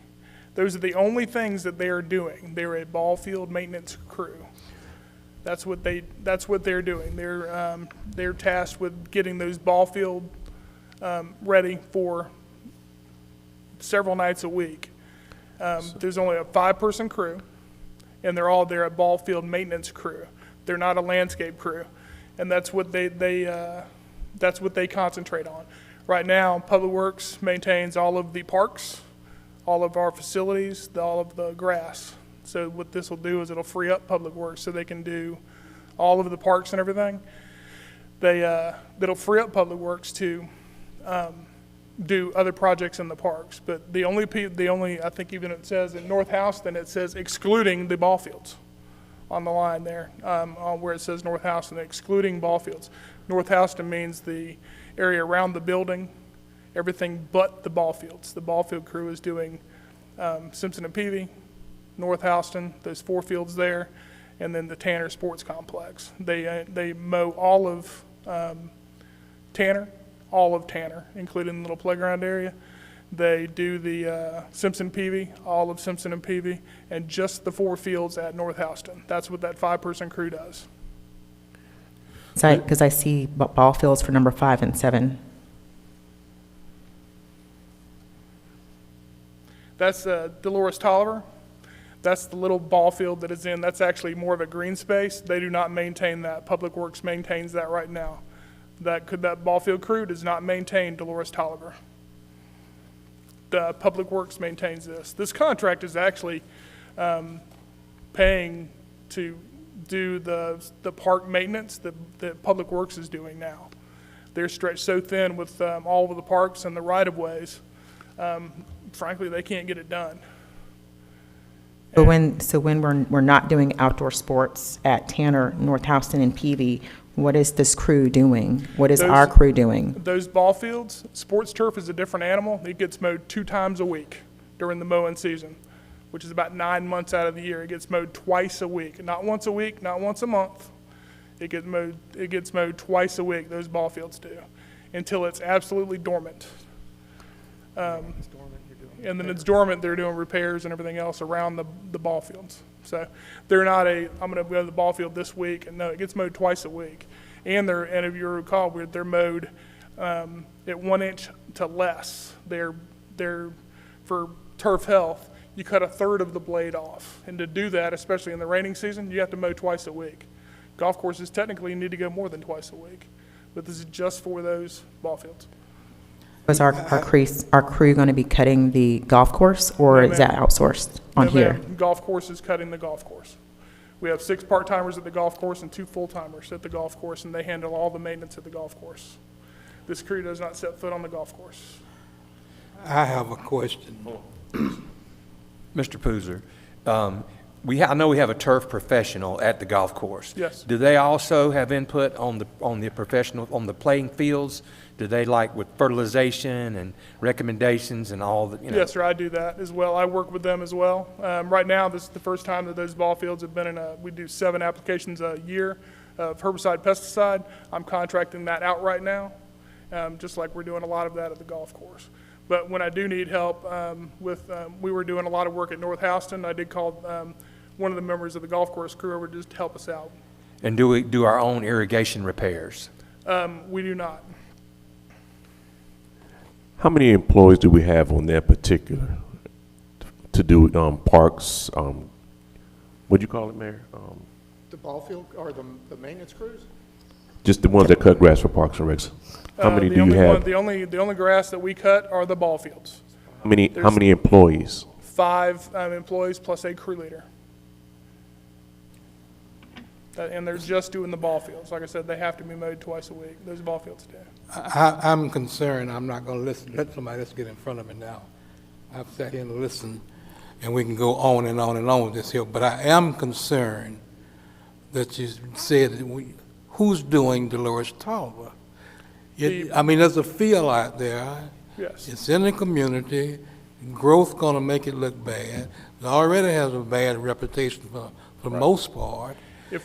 Those are the only things that they are doing. They're a ball field maintenance crew. That's what they're doing. They're tasked with getting those ball field ready for several nights a week. There's only a 5-person crew, and they're a ball field maintenance crew. They're not a landscape crew, and that's what that's what they concentrate on. Right now, Public Works maintains all of the parks, all of our facilities, all of the grass. So what this will do is it'll free up Public Works so they can do all of the parks and everything. That'll free up Public Works to do other projects in the parks. But the only, I think even it says in North Houston, it says excluding the ball fields on the line there, on where it says North Houston, excluding ball fields. North Houston means the area around the building, everything but the ball fields. The ball field crew is doing Simpson and Peavy, North Houston, those 4 fields there, and then the Tanner Sports Complex. They mow all of Tanner, including the little playground area. They do the Simpson Peavy, all of Simpson and Peavy, and just the 4 fields at North Houston. That's what that 5-person crew does. Because I see ball fields for number 5 and 7. That's Dolores Tolliver. That's the little ball field that is in. That's actually more of a green space. They do not maintain that. Public Works maintains that right now. That ball field crew does not maintain Dolores Tolliver. Public Works maintains this. This contract is actually paying to do the park maintenance that Public Works is doing now. They're stretched so thin with all of the parks and the right-of-ways, frankly, they can't get it done. But when we're not doing outdoor sports at Tanner, North Houston, and Peavy, what is this crew doing? What is our crew doing? Those ball fields, sports turf is a different animal. It gets mowed 2 times a week during the mowing season, which is about 9 months out of the year. It gets mowed twice a week, not once a week, not once a month. It gets mowed twice a week, those ball fields do, until it's absolutely dormant. And then it's dormant, they're doing repairs and everything else around the ball fields. So they're not I'm going to go to the ball field this week, and no, it gets mowed twice a week. And if you recall, they're mowed at 1 inch to less. They're for turf health, you cut 1/3 of the blade off. And to do that, especially in the raining season, you have to mow twice a week. Golf courses technically need to go more than twice a week, but this is just for those ball fields. Was our crew going to be cutting the golf course, or is that outsourced on here? Golf course is cutting the golf course. We have 6 part-timers at the golf course and 2 full-timers at the golf course, and they handle all the maintenance at the golf course. This crew does not set foot on the golf course. I have a question. Mr. Pooser, I know we have a turf professional at the golf course. Yes. Do they also have input on the professional, on the playing fields? Do they like with fertilization and recommendations and all that, Yes, sir, I do that as well. I work with them as well. Right now, this is the first time that those ball fields have been we do 7 applications a year of herbicide, pesticide. I'm contracting that out right now, just like we're doing a lot of that at the golf course. But when I do need help we were doing a lot of work at North Houston. I did call one of the members of the golf course crew over just to help us out. And do we do our own irrigation repairs? We do not. How many employees do we have on that particular to do parks? What'd you call it, Mayor? The ball field or the maintenance crews? Just the ones that cut grass for Parks and Recs. How many do you have? The only grass that we cut are the ball fields. How many employees? 5 employees plus a crew leader. And they're just doing the ball fields. Like I said, they have to be mowed twice a week. Those ball fields do. I'm concerned. I'm not going to listen. Let somebody else get in front of me now. I've sat here and listened, and we can go on and on and on with this here. But I am concerned that you said who's doing Dolores Tolliver. There's a feel out there. Yes. It's in the community. Growth going to make it look bad. It already has a bad reputation for the most part.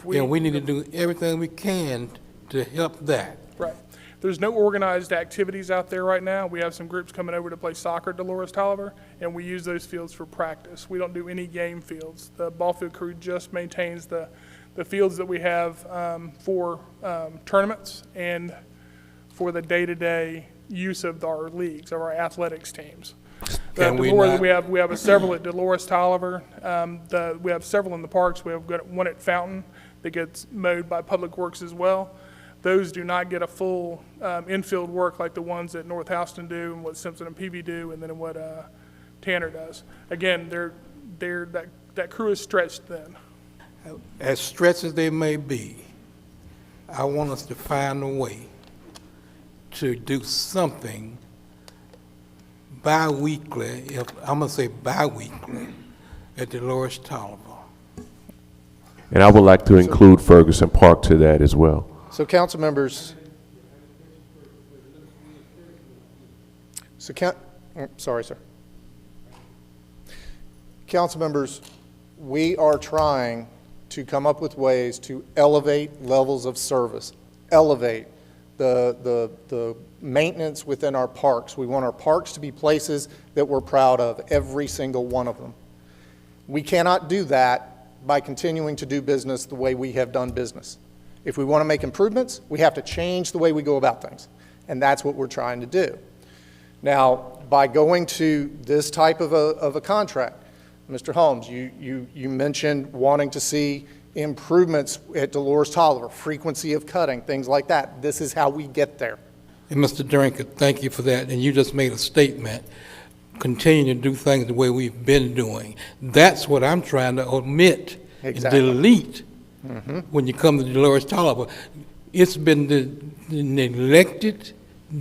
We need to do everything we can to help that. Right. There's no organized activities out there right now. We have some groups coming over to play soccer at Dolores Tolliver, and we use those fields for practice. We don't do any game fields. The ball field crew just maintains the fields that we have for tournaments and for the day-to-day use of our leagues, of our athletics teams. We have several at Dolores Tolliver. We have several in the parks. We have one at Fountain that gets mowed by Public Works as well. Those do not get a full infield work like the ones that North Houston do and what Simpson and Peavy do, and then what Tanner does. Again, that crew is stretched thin. As stretched as they may be, I want us to find a way to do something bi-weekly, I'm going to say bi-weekly, at Dolores Tolliver. And I would like to include Ferguson Park to that as well. So council members, sorry, sir. Council members, we are trying to come up with ways to elevate levels of service, elevate the maintenance within our parks. We want our parks to be places that we're proud of, every single one of them. We cannot do that by continuing to do business the way we have done business. If we want to make improvements, we have to change the way we go about things, and that's what we're trying to do. Now, by going to this type of a contract, Mr. Holmes, you mentioned wanting to see improvements at Dolores Tolliver, frequency of cutting, things like that. This is how we get there. And Mr. Drinker, thank you for that. And you just made a statement continue to do things the way we've been doing. That's what I'm trying to omit Exactly. and delete Mhm. when you come to Dolores Tolliver. It's been neglected,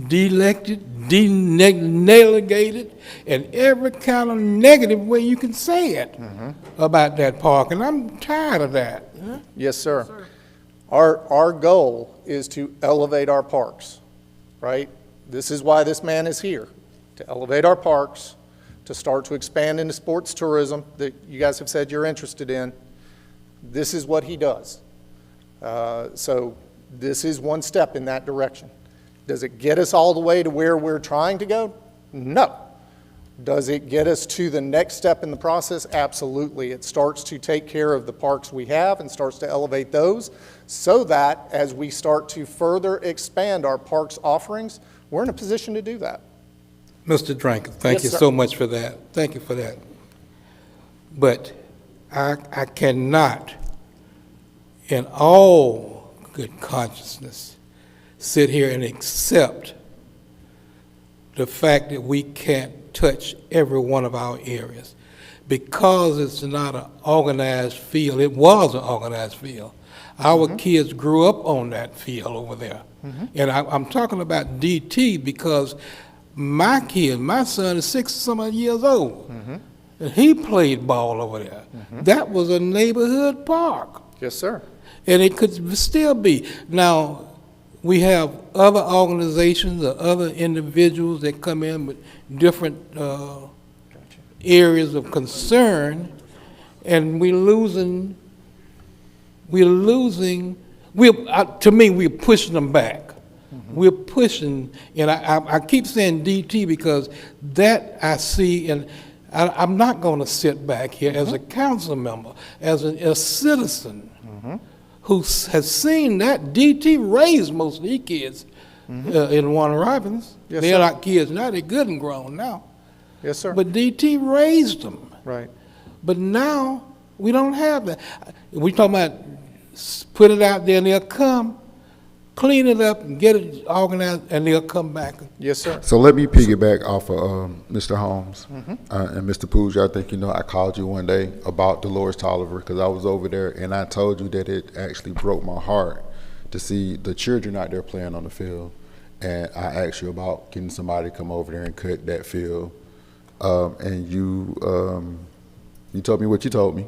delected, delegated, and every kind of negative way you can say it about that park, and I'm tired of that. Yes, sir. Our goal is to elevate our parks, right? This is why this man is here, to elevate our parks, to start to expand into sports tourism that you guys have said you're interested in. This is what he does. So this is one step in that direction. Does it get us all the way to where we're trying to go? No. Does it get us to the next step in the process? Absolutely. It starts to take care of the parks we have and starts to elevate those so that as we start to further expand our parks offerings, we're in a position to do that. Mr. Dranker, thank Yes, you sir. so much for that. Thank you for that. But I cannot, in all good consciousness, sit here and accept the fact that we can't touch every one of our areas because it's not an organized field. It was an organized field. Our kids grew up on that field over there. And I'm talking about DT because my kid, my son is 60-some years old, and he played ball over there. That was a neighborhood park. Yes, sir. And it could still be. Now, we have other organizations or other individuals that come in with different areas of concern, and to me, we're pushing them back. We're pushing, and I keep saying DT because that I see, and I'm not going to sit back here as a council member, as a citizen who has seen that DT raise most of these kids in Warner Robins. Yes, They're sir. not kids now, they're good and grown now. Yes, sir. But DT raised them. Right. But now, we don't have that. We talking about put it out there and they'll come, clean it up and get it organized and they'll come back. Yes, sir. So let me piggyback off of Mr. Holmes and Mr. Pooja. I think I called you one day about Dolores Tolliver because I was over there and I told you that it actually broke my heart to see the children out there playing on the field. And I asked you about getting somebody to come over there and cut that field. And you told me what you told me.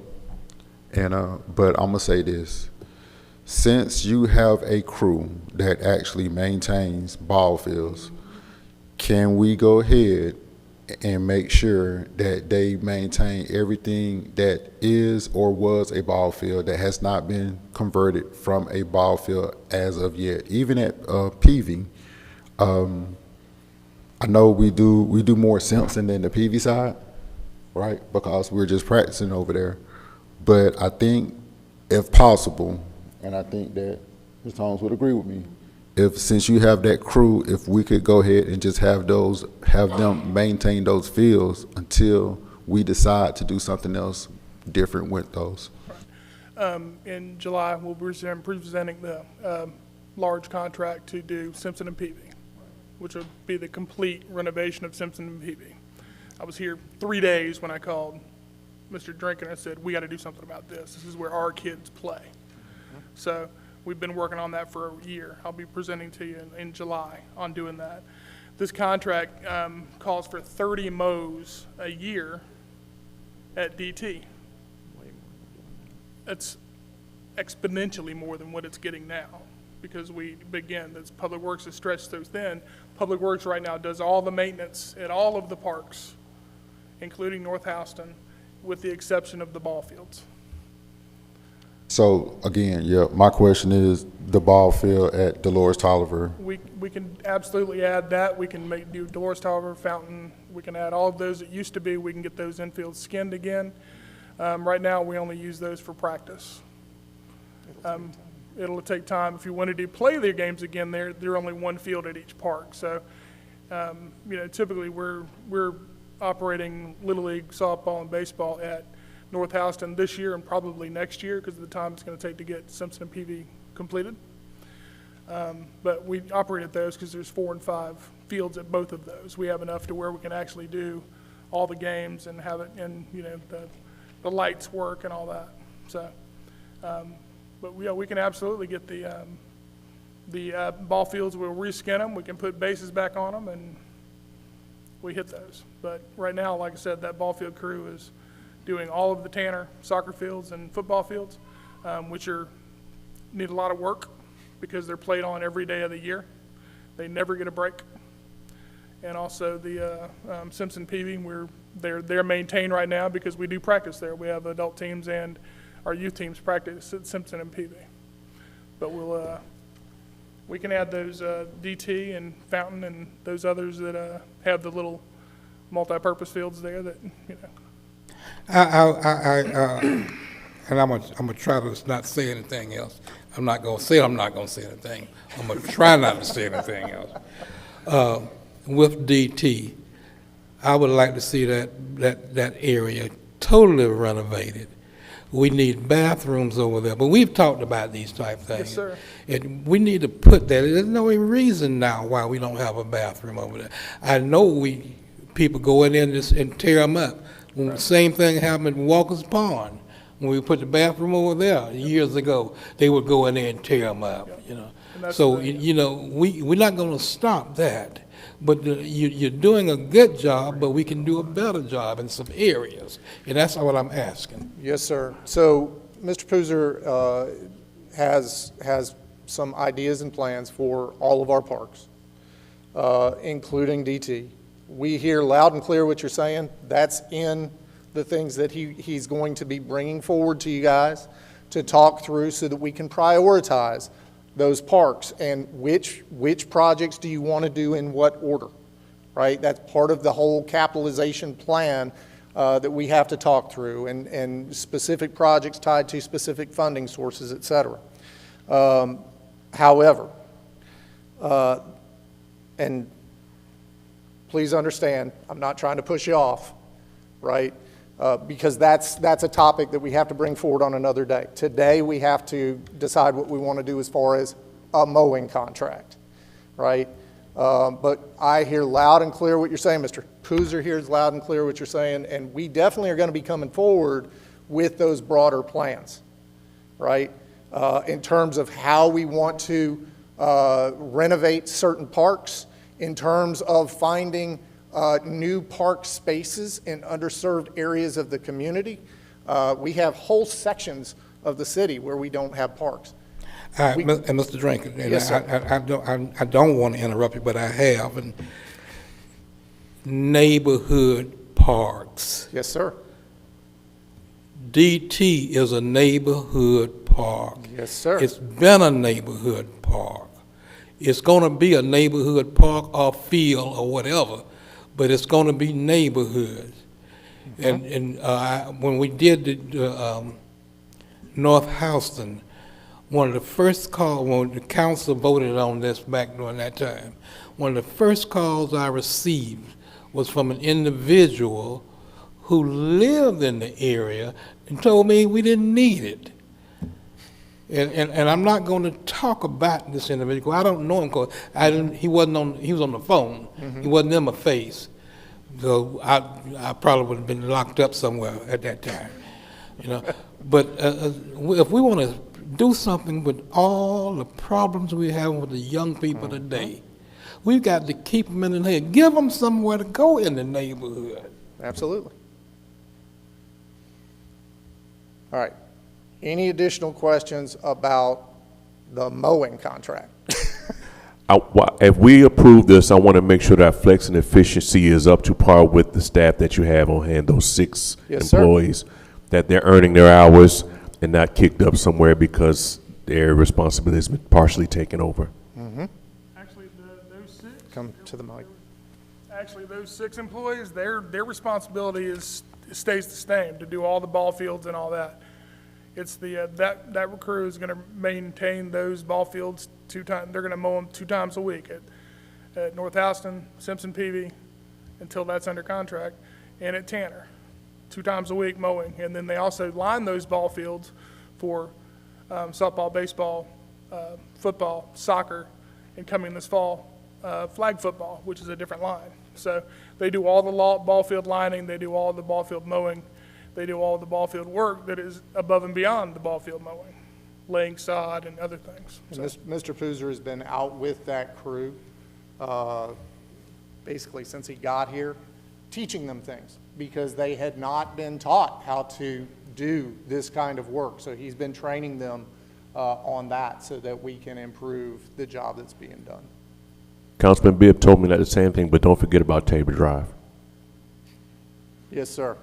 And but I'm gonna say this. Since you have a crew that actually maintains ball fields, can we go ahead and make sure that they maintain everything that is or was a ball field that has not been converted from a ball field as of yet? Even at PV, I know we do more Simpson than the PV side, right? Because we're just practicing over there. But I think if possible, and I think that Mr. Holmes would agree with me, since you have that crew, if we could go ahead and just have them maintain those fields until we decide to do something else different with those. In July, we'll be presenting the large contract to do Simpson and Peavy, which will be the complete renovation of Simpson and Peavy. I was here 3 days when I called Mr. Drink and I said, we got to do something about this. This is where our kids play. So we've been working on that for a year. I'll be presenting to you in July on doing that. This contract calls for 30 mows a year at DT. That's exponentially more than what it's getting now because that's Public Works is stretched so thin. Public Works right now does all the maintenance at all of the parks, including North Houston, with the exception of the ball fields. So again, my question is the ball field at Dolores Tolliver. We can absolutely add that. We can do Dolores Tolliver, Fountain. We can add all of those that used to be. We can get those infields skinned again. Right now, we only use those for practice. It'll take time. If you wanted to play their games again, they're only one field at each park. So, typically we're operating Little League softball and baseball at North Houston this year and probably next year because of the time it's going to take to get Simpson and PV completed. But we operate at those because there's 4 and 5 fields at both of those. We have enough to where we can actually do all the games and have it, and, the lights work and all that. So, but we can absolutely get the ball fields, we'll reskin them, we can put bases back on them, and we hit those. But right now, like I said, that ball field crew is doing all of the Tanner soccer fields and football fields, which need a lot of work because they're played on every day of the year. They never get a break. And also the Simpson Peavy, they're maintained right now because we do practice there. We have adult teams and our youth teams practice at Simpson and Peavy. But we can add those DT and Fountain and those others that have the little multi-purpose fields there that, And I'm gonna try to not say anything else. I'm not gonna say anything. I'm gonna try not to say anything else. With DT, I would like to see that area totally renovated. We need bathrooms over there, but we've talked about these type things. Yes, sir. And we need to put that, there's no reason now why we don't have a bathroom over there. I know people go in there and tear them up. When the same thing happened in Walker's Pond. When we put the bathroom over there years ago, they would go in there and tear them up, So, we're not gonna stop that. But you're doing a good job, but we can do a better job in some areas. And that's what I'm asking. Yes, sir. So Mr. Pooser has some ideas and plans for all of our parks, including DT. We hear loud and clear what you're saying. That's in the things that he's going to be bringing forward to you guys to talk through so that we can prioritize those parks and which projects do you want to do in what order, right? That's part of the whole capitalization plan that we have to talk through, and specific projects tied to specific funding sources, et cetera. However, and please understand, I'm not trying to push you off, right? Because that's a topic that we have to bring forward on another day. Today, we have to decide what we want to do as far as a mowing contract, right? But I hear loud and clear what you're saying. Mr. Pooser hears loud and clear what you're saying, and we definitely are going to be coming forward with those broader plans, right? In terms of how we want to renovate certain parks, in terms of finding new park spaces in underserved areas of the community. We have whole sections of the city where we don't have parks. And Mr. Drinker, and yes, I don't want to interrupt you, but I have. And neighborhood parks. Yes, sir. DT is a neighborhood park. Yes, sir. It's been a neighborhood park. It's going to be a neighborhood park or field or whatever, but it's going to be neighborhoods. And when we did the North Houston, one of the first calls, when the council voted on this back during that time, one of the first calls I received was from an individual who lived in the area and told me we didn't need it. And I'm not going to talk about this individual. I don't know him because he was on the phone. Mm-hmm. He wasn't in my face. So I probably would have been locked up somewhere at that time, But if we want to do something with all the problems we have with the young people today, we've got to keep them in the head. Give them somewhere to go in the neighborhood. Absolutely. All right. Any additional questions about the mowing contract? If we approve this, I want to make sure that flex and efficiency is up to par with the staff that you have on hand, those 6 Yes, sir. employees, that they're earning their hours and not kicked up somewhere because their responsibility has been partially taken over. Mm-hmm. Actually, those 6. Come to the mic. Actually, those 6 employees, their responsibility stays the same to do all the ball fields and all that. It's that crew is going to maintain those ball fields 2 times. They're going to mow them 2 times a week at North Houston, Simpson Peavy, until that's under contract, and at Tanner, 2 times a week mowing. And then they also line those ball fields for softball, baseball, football, soccer, and coming this fall, flag football, which is a different line. So they do all the ball field lining, they do all the ball field mowing, they do all the ball field work that is above and beyond the ball field mowing, laying sod and other things. And Mr. Poozer has been out with that crew basically since he got here, teaching them things because they had not been taught how to do this kind of work. So he's been training them on that so that we can improve the job that's being done. Councilman Bibb told me that the same thing, but don't forget about Tabor Drive. Yes, sir.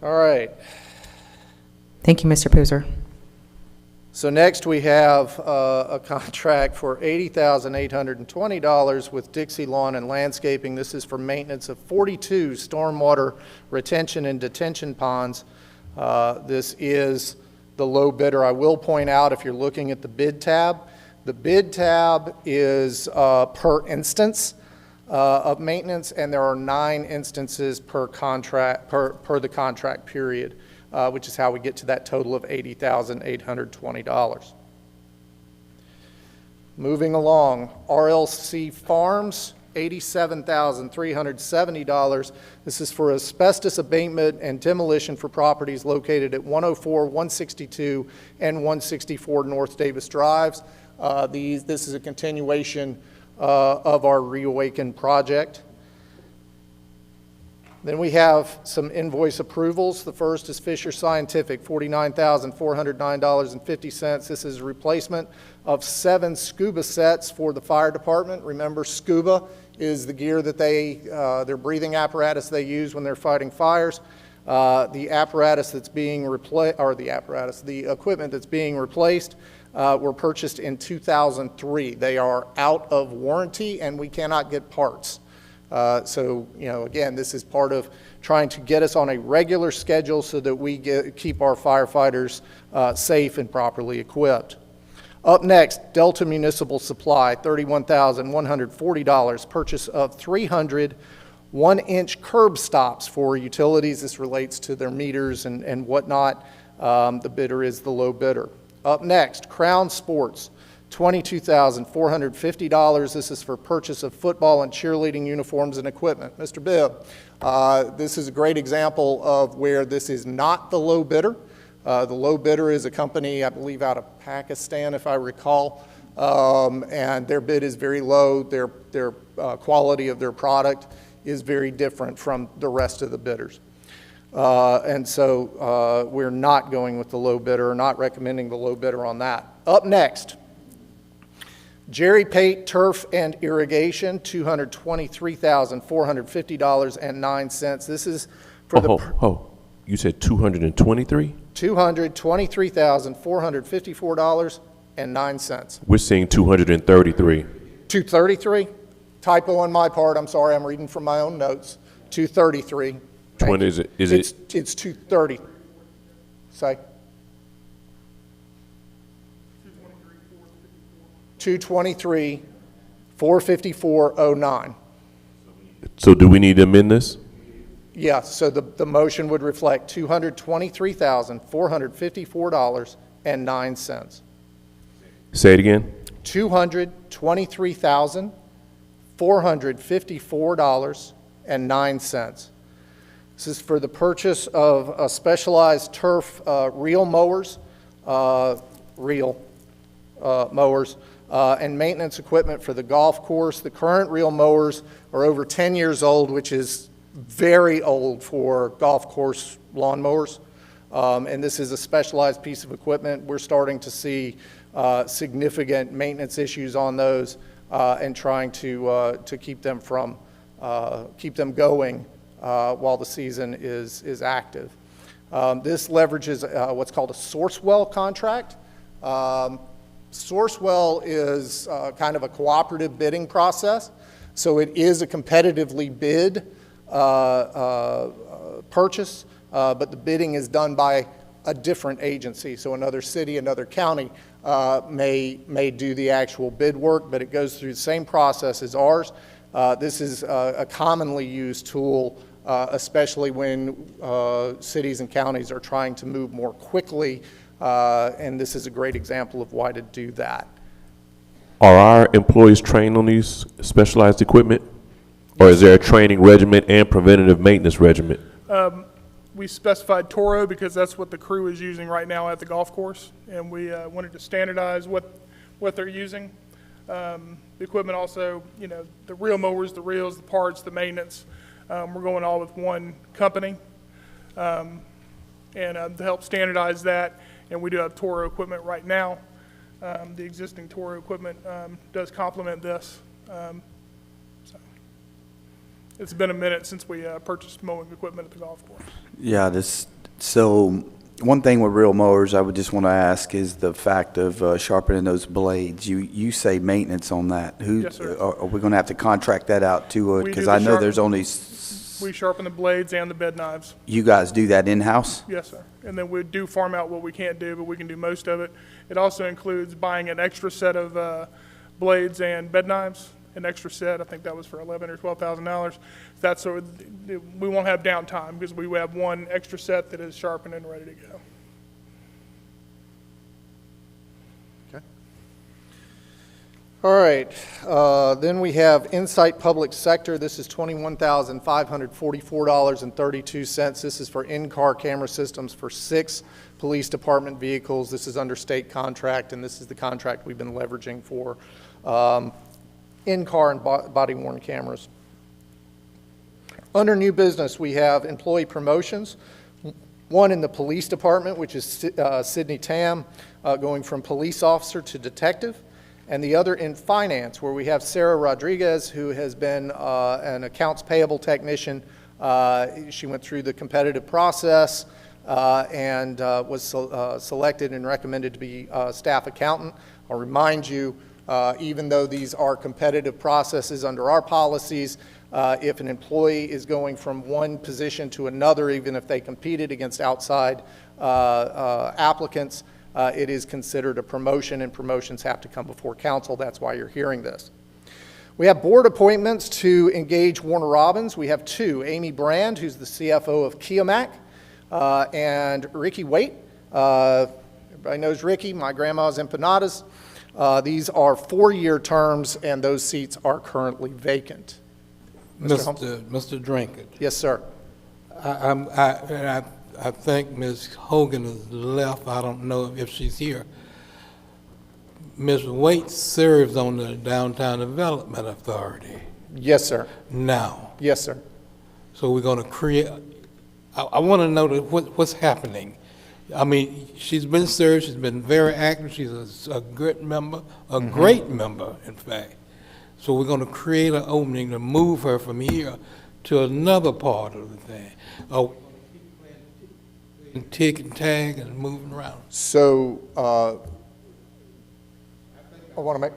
All right. Thank you, Mr. Poozer. So next we have a contract for $80,820 with Dixie Lawn and Landscaping. This is for maintenance of 42 stormwater retention and detention ponds. This is the low bidder. I will point out, if you're looking at the bid tab, the bid tab is per instance of maintenance, and there are 9 instances per contract, per the contract period. Which is how we get to that total of $80,820. Moving along, RLC Farms, $87,370. This is for asbestos abatement and demolition for properties located at 104, 162, and 164 North Davis Drives. This is a continuation of our Reawaken project. Then we have some invoice approvals. The first is Fisher Scientific, $49,409.50. This is a replacement of 7 scuba sets for the fire department. Remember, scuba is the gear that their breathing apparatus they use when they're fighting fires. The apparatus that's being replaced, or the equipment that's being replaced were purchased in 2003. They are out of warranty and we cannot get parts. So, again, this is part of trying to get us on a regular schedule so that we keep our firefighters safe and properly equipped. Up next, Delta Municipal Supply, $31,140, purchase of 300 1-inch curb stops for utilities. This relates to their meters and whatnot. The bidder is the low bidder. Up next, Crown Sports, $22,450. This is for purchase of football and cheerleading uniforms and equipment. Mr. Bibb, this is a great example of where this is not the low bidder. The low bidder is a company, I believe, out of Pakistan, if I recall, and their bid is very low. Their quality of their product is very different from the rest of the bidders. And so we're not going with the low bidder, not recommending the low bidder on that. Up next, Jerry Pate Turf and Irrigation, $223,450.09. This is for you said 223? $223,454.09. We're seeing 233. 233? Typo on my part. I'm sorry. I'm reading from my own notes. 233. It's 230. Say. 223,454.09. So do we need to amend this? Yes, so the motion would reflect $223,454.09. Say it again. $223,454.09. This is for the purchase of specialized turf reel mowers, and maintenance equipment for the golf course. The current reel mowers are over 10 years old, which is very old for golf course lawn mowers. And this is a specialized piece of equipment. We're starting to see significant maintenance issues on those and trying to keep them going while the season is active. This leverages what's called a Sourcewell contract. Sourcewell is kind of a cooperative bidding process, so it is a competitively bid purchase, but the bidding is done by a different agency. So another city, another county may do the actual bid work, but it goes through the same process as ours. This is a commonly used tool, especially when cities and counties are trying to move more quickly, and this is a great example of why to do that. Are our employees trained on these specialized equipment? Or is there a training regimen and preventative maintenance regimen? We specified Toro because that's what the crew is using right now at the golf course, and we wanted to standardize what they're using. The equipment also, you know, the reel mowers, the reels, the parts, the maintenance, we're going all with one company. And to help standardize that, and we do have Toro equipment right now. The existing Toro equipment does complement this. So it's been a minute since we purchased mowing equipment at the golf course. Yeah, so one thing with reel mowers I would just want to ask is the fact of sharpening those blades. You say maintenance on that. Yes, sir. Are we going to have to contract that out to it? We Because do I the know there's only, We sharpen the blades and the bed knives. you guys do that in-house? Yes, sir. And then we do farm out what we can't do, but we can do most of it. It also includes buying an extra set of blades and bed knives, an extra set. I think that was for $11,000 or $12,000. That's so we won't have downtime because we have one extra set that is sharpened and ready to go. All right, then we have Insight Public Sector. This is $21,544.32. This is for in-car camera systems for 6 police department vehicles. This is under state contract, and this is the contract we've been leveraging for in-car and body-worn cameras. Under new business, we have employee promotions. One in the police department, which is Sydney Tam, going from police officer to detective. And the other in finance, where we have Sarah Rodriguez, who has been an accounts payable technician. She went through the competitive process and was selected and recommended to be staff accountant. I'll remind you, even though these are competitive processes under our policies, if an employee is going from one position to another, even if they competed against outside applicants, it is considered a promotion, and promotions have to come before council. That's why you're hearing this. We have board appointments to engage Warner Robins. We have 2, Amy Brand, who's the CFO of Kiamac, and Ricky Waite. Everybody knows Ricky, my grandma's empanadas. These are 4-year terms, and those seats are currently vacant. Mr. Drinkard. Yes, sir. I think Ms. Hogan has left. I don't know if she's here. Ms. Waite serves on the Downtown Development Authority. Yes, sir. Now. Yes, sir. So we're going to create, I want to know what's happening. I mean, she's been served, she's been very active, she's a good member, a great member, in fact. So we're going to create an opening to move her from here to another part of the thing. Tick and tag and moving around. So, I want to make,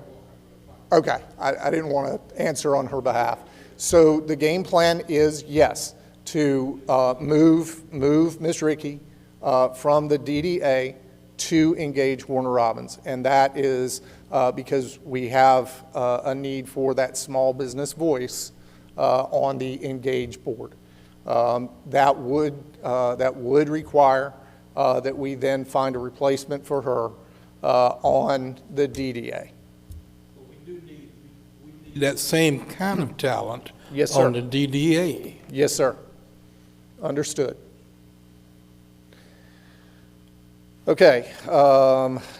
okay, I didn't want to answer on her behalf. So the game plan is, yes, to move Ms. Ricky from the DDA to engage Warner Robins. And that is because we have a need for that small business voice on the Engage board. That would require that we then find a replacement for her on the DDA. We need that same kind of talent Yes, sir. on the DDA. Yes, sir. Understood. Okay,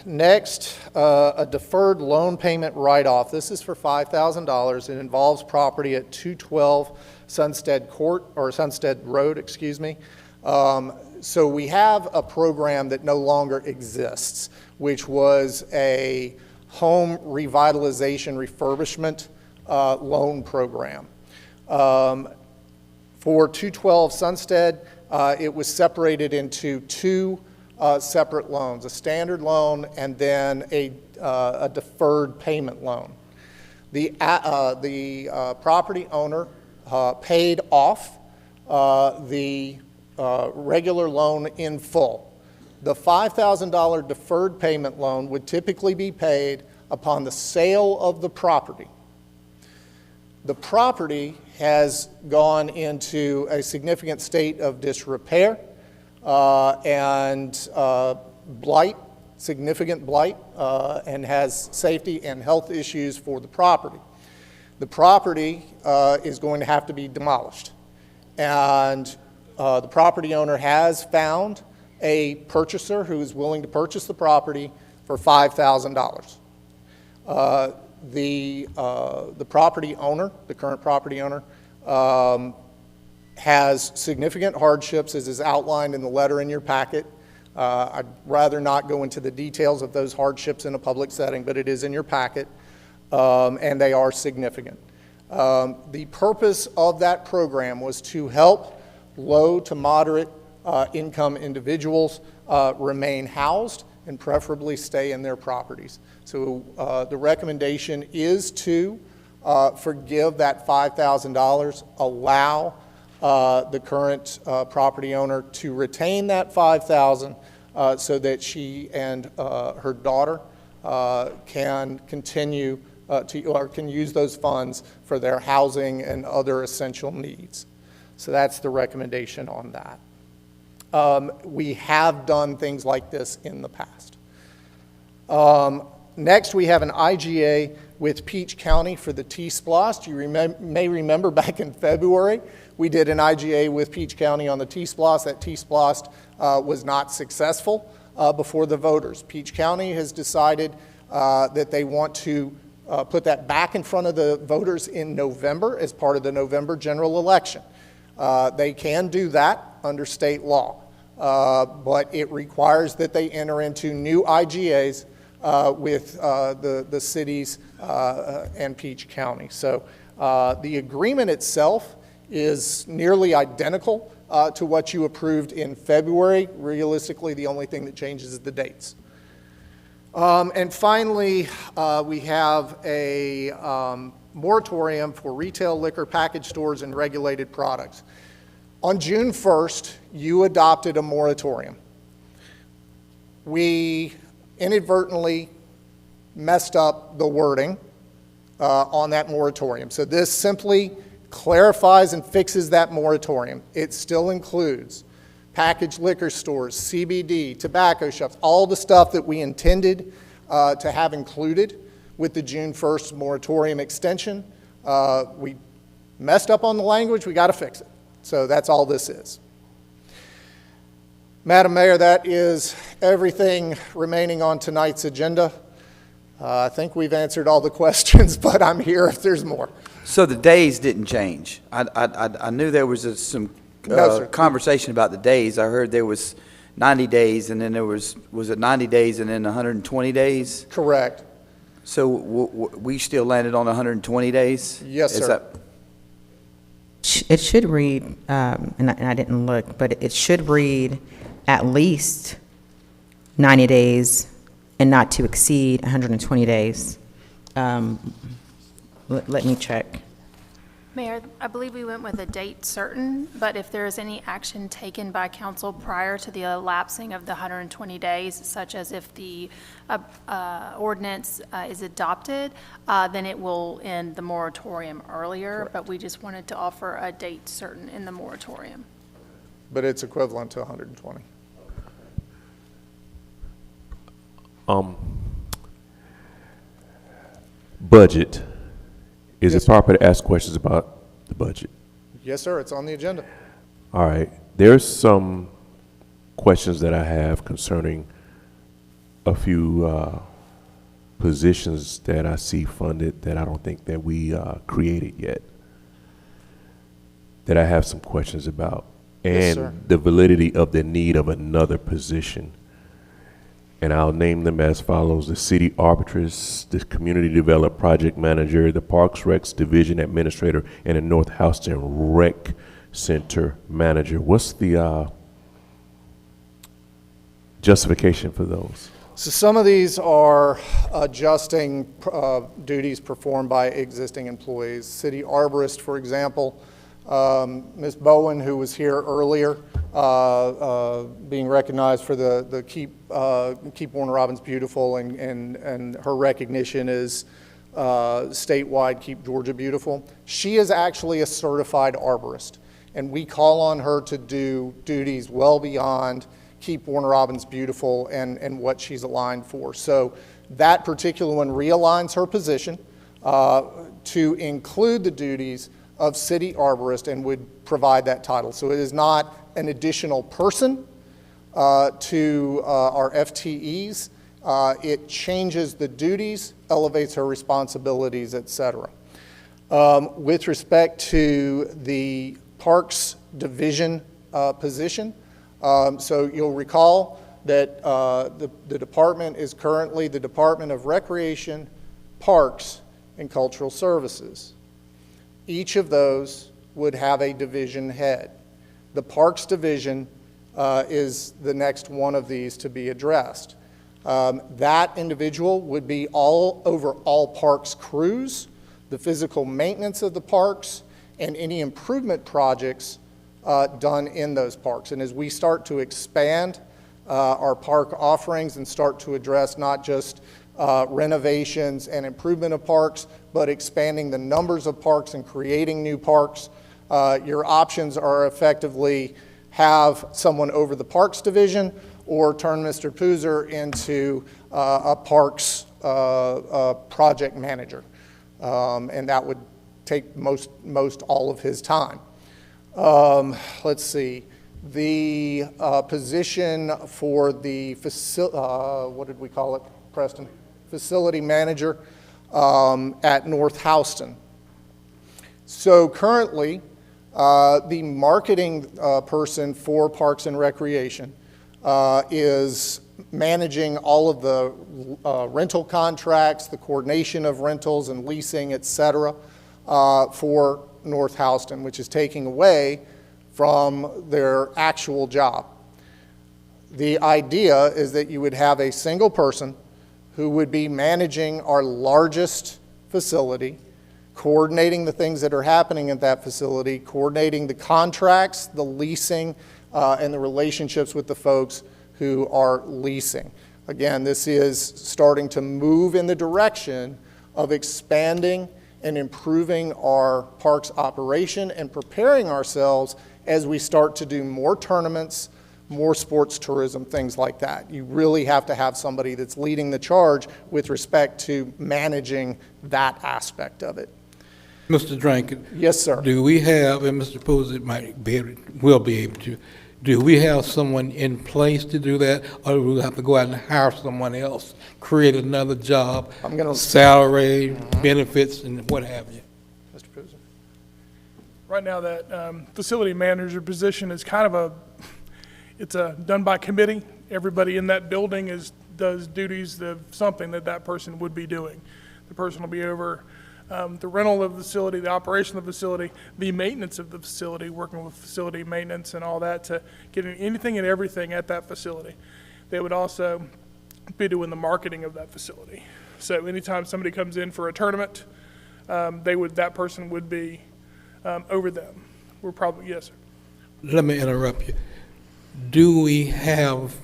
next, a deferred loan payment write-off. This is for $5,000. It involves property at 212 Sunstead Court, or Sunstead Road, excuse me. So we have a program that no longer exists, which was a home revitalization refurbishment loan program. For 212 Sunstead, it was separated into 2 separate loans, a standard loan and then a deferred payment loan. The property owner paid off the regular loan in full. The $5,000 deferred payment loan would typically be paid upon the sale of the property. The property has gone into a significant state of disrepair and blight significant blight and has safety and health issues for the property. The property is going to have to be demolished. And the property owner has found a purchaser who is willing to purchase the property for $5,000. The property owner, the current property owner, has significant hardships, as is outlined in the letter in your packet. I'd rather not go into the details of those hardships in a public setting, but it is in your packet, and they are significant. The purpose of that program was to help low to moderate income individuals remain housed and preferably stay in their properties. So the recommendation is to forgive that $5,000, allow the current property owner to retain that $5,000 so that she and her daughter can continue or can use those funds for their housing and other essential needs. So that's the recommendation on that. We have done things like this in the past. Next, we have an IGA with Peach County for the T-Splost. You may remember back in February, we did an IGA with Peach County on the T-Splost. That T-Splost was not successful before the voters. Peach County has decided that they want to put that back in front of the voters in November as part of the November general election. They can do that under state law, but it requires that they enter into new IGAs with the cities and Peach County. So the agreement itself is nearly identical to what you approved in February. Realistically, the only thing that changes is the dates. And finally, we have a moratorium for retail liquor, package stores, and regulated products. On June 1st, you adopted a moratorium. We inadvertently messed up the wording on that moratorium. So this simply clarifies and fixes that moratorium. It still includes packaged liquor stores, CBD, tobacco shops, all the stuff that we intended to have included with the June 1st moratorium extension. We messed up on the language, we got to fix it. So that's all this is. Madam Mayor, that is everything remaining on tonight's agenda. I think we've answered all the questions, but I'm here if there's more. So the days didn't change. I knew there was some conversation about the days. I heard there was 90 days, and then there was it 90 days and then 120 days? Correct. So we still landed on 120 days? Yes, sir. It should read, and I didn't look, but it should read at least 90 days and not to exceed 120 days. Let me check. Mayor, I believe we went with a date certain, but if there is any action taken by council prior to the elapsing of the 120 days, such as if the ordinance is adopted, then it will end the moratorium earlier, correct. But we just wanted to offer a date certain in the moratorium. But it's equivalent to 120. Budget. Is it proper to ask questions about the budget? Yes, sir. It's on the agenda. All right. There's some questions that I have concerning a few positions that I see funded that I don't think that we created yet, that I have some questions about, Yes, and sir. the validity of the need of another position. And I'll name them as follows: the city arbitress, the community development project manager, the Parks Recs division administrator, and the North Houston Rec Center manager. What's the justification for those? So some of these are adjusting duties performed by existing employees. City arborist, for example, Ms. Bowen, who was here earlier, being recognized for the Keep Warner Robins Beautiful, and her recognition is statewide Keep Georgia Beautiful. She is actually a certified arborist, and we call on her to do duties well beyond keep Warner Robins beautiful and what she's aligned for. So that particular one realigns her position to include the duties of city arborist and would provide that title. So it is not an additional person to our FTEs. It changes the duties, elevates her responsibilities, et cetera. With respect to the Parks Division position, so you'll recall that the department is currently the Department of Recreation, Parks, and Cultural Services. Each of those would have a division head. The Parks Division is the next one of these to be addressed. That individual would be all over all parks crews, the physical maintenance of the parks, and any improvement projects done in those parks. And as we start to expand our park offerings and start to address not just renovations and improvement of parks, but expanding the numbers of parks and creating new parks, your options are effectively have someone over the Parks Division or turn Mr. Pooser into a Parks project manager. And that would take most all of his time. Let's see. The position for the what did we call it, Preston? Facility manager at North Houston. So currently, the marketing person for Parks and Recreation is managing all of the rental contracts, the coordination of rentals and leasing, et cetera, for North Houston, which is taking away from their actual job. The idea is that you would have a single person who would be managing our largest facility, coordinating the things that are happening at that facility, coordinating the contracts, the leasing, and the relationships with the folks who are leasing. Again, this is starting to move in the direction of expanding and improving our parks operation and preparing ourselves as we start to do more tournaments, more sports tourism, things like that. You really have to have somebody that's leading the charge with respect to managing that aspect of it. Mr. Drankin. Yes, sir. Do we have, and Mr. Posey will be able to, do we have someone in place to do that, or do we have to go out and hire someone else, create another job, salary, benefits, and what have you? Mr. Posey. Right now, that facility manager position is kind of it's done by committee. Everybody in that building does duties of something that person would be doing. The person will be over the rental of the facility, the operation of the facility, the maintenance of the facility, working with facility maintenance and all that to get anything and everything at that facility. They would also be doing the marketing of that facility. So anytime somebody comes in for a tournament, that person would be over them. We're probably, yes, sir. Let me interrupt you. Do we have,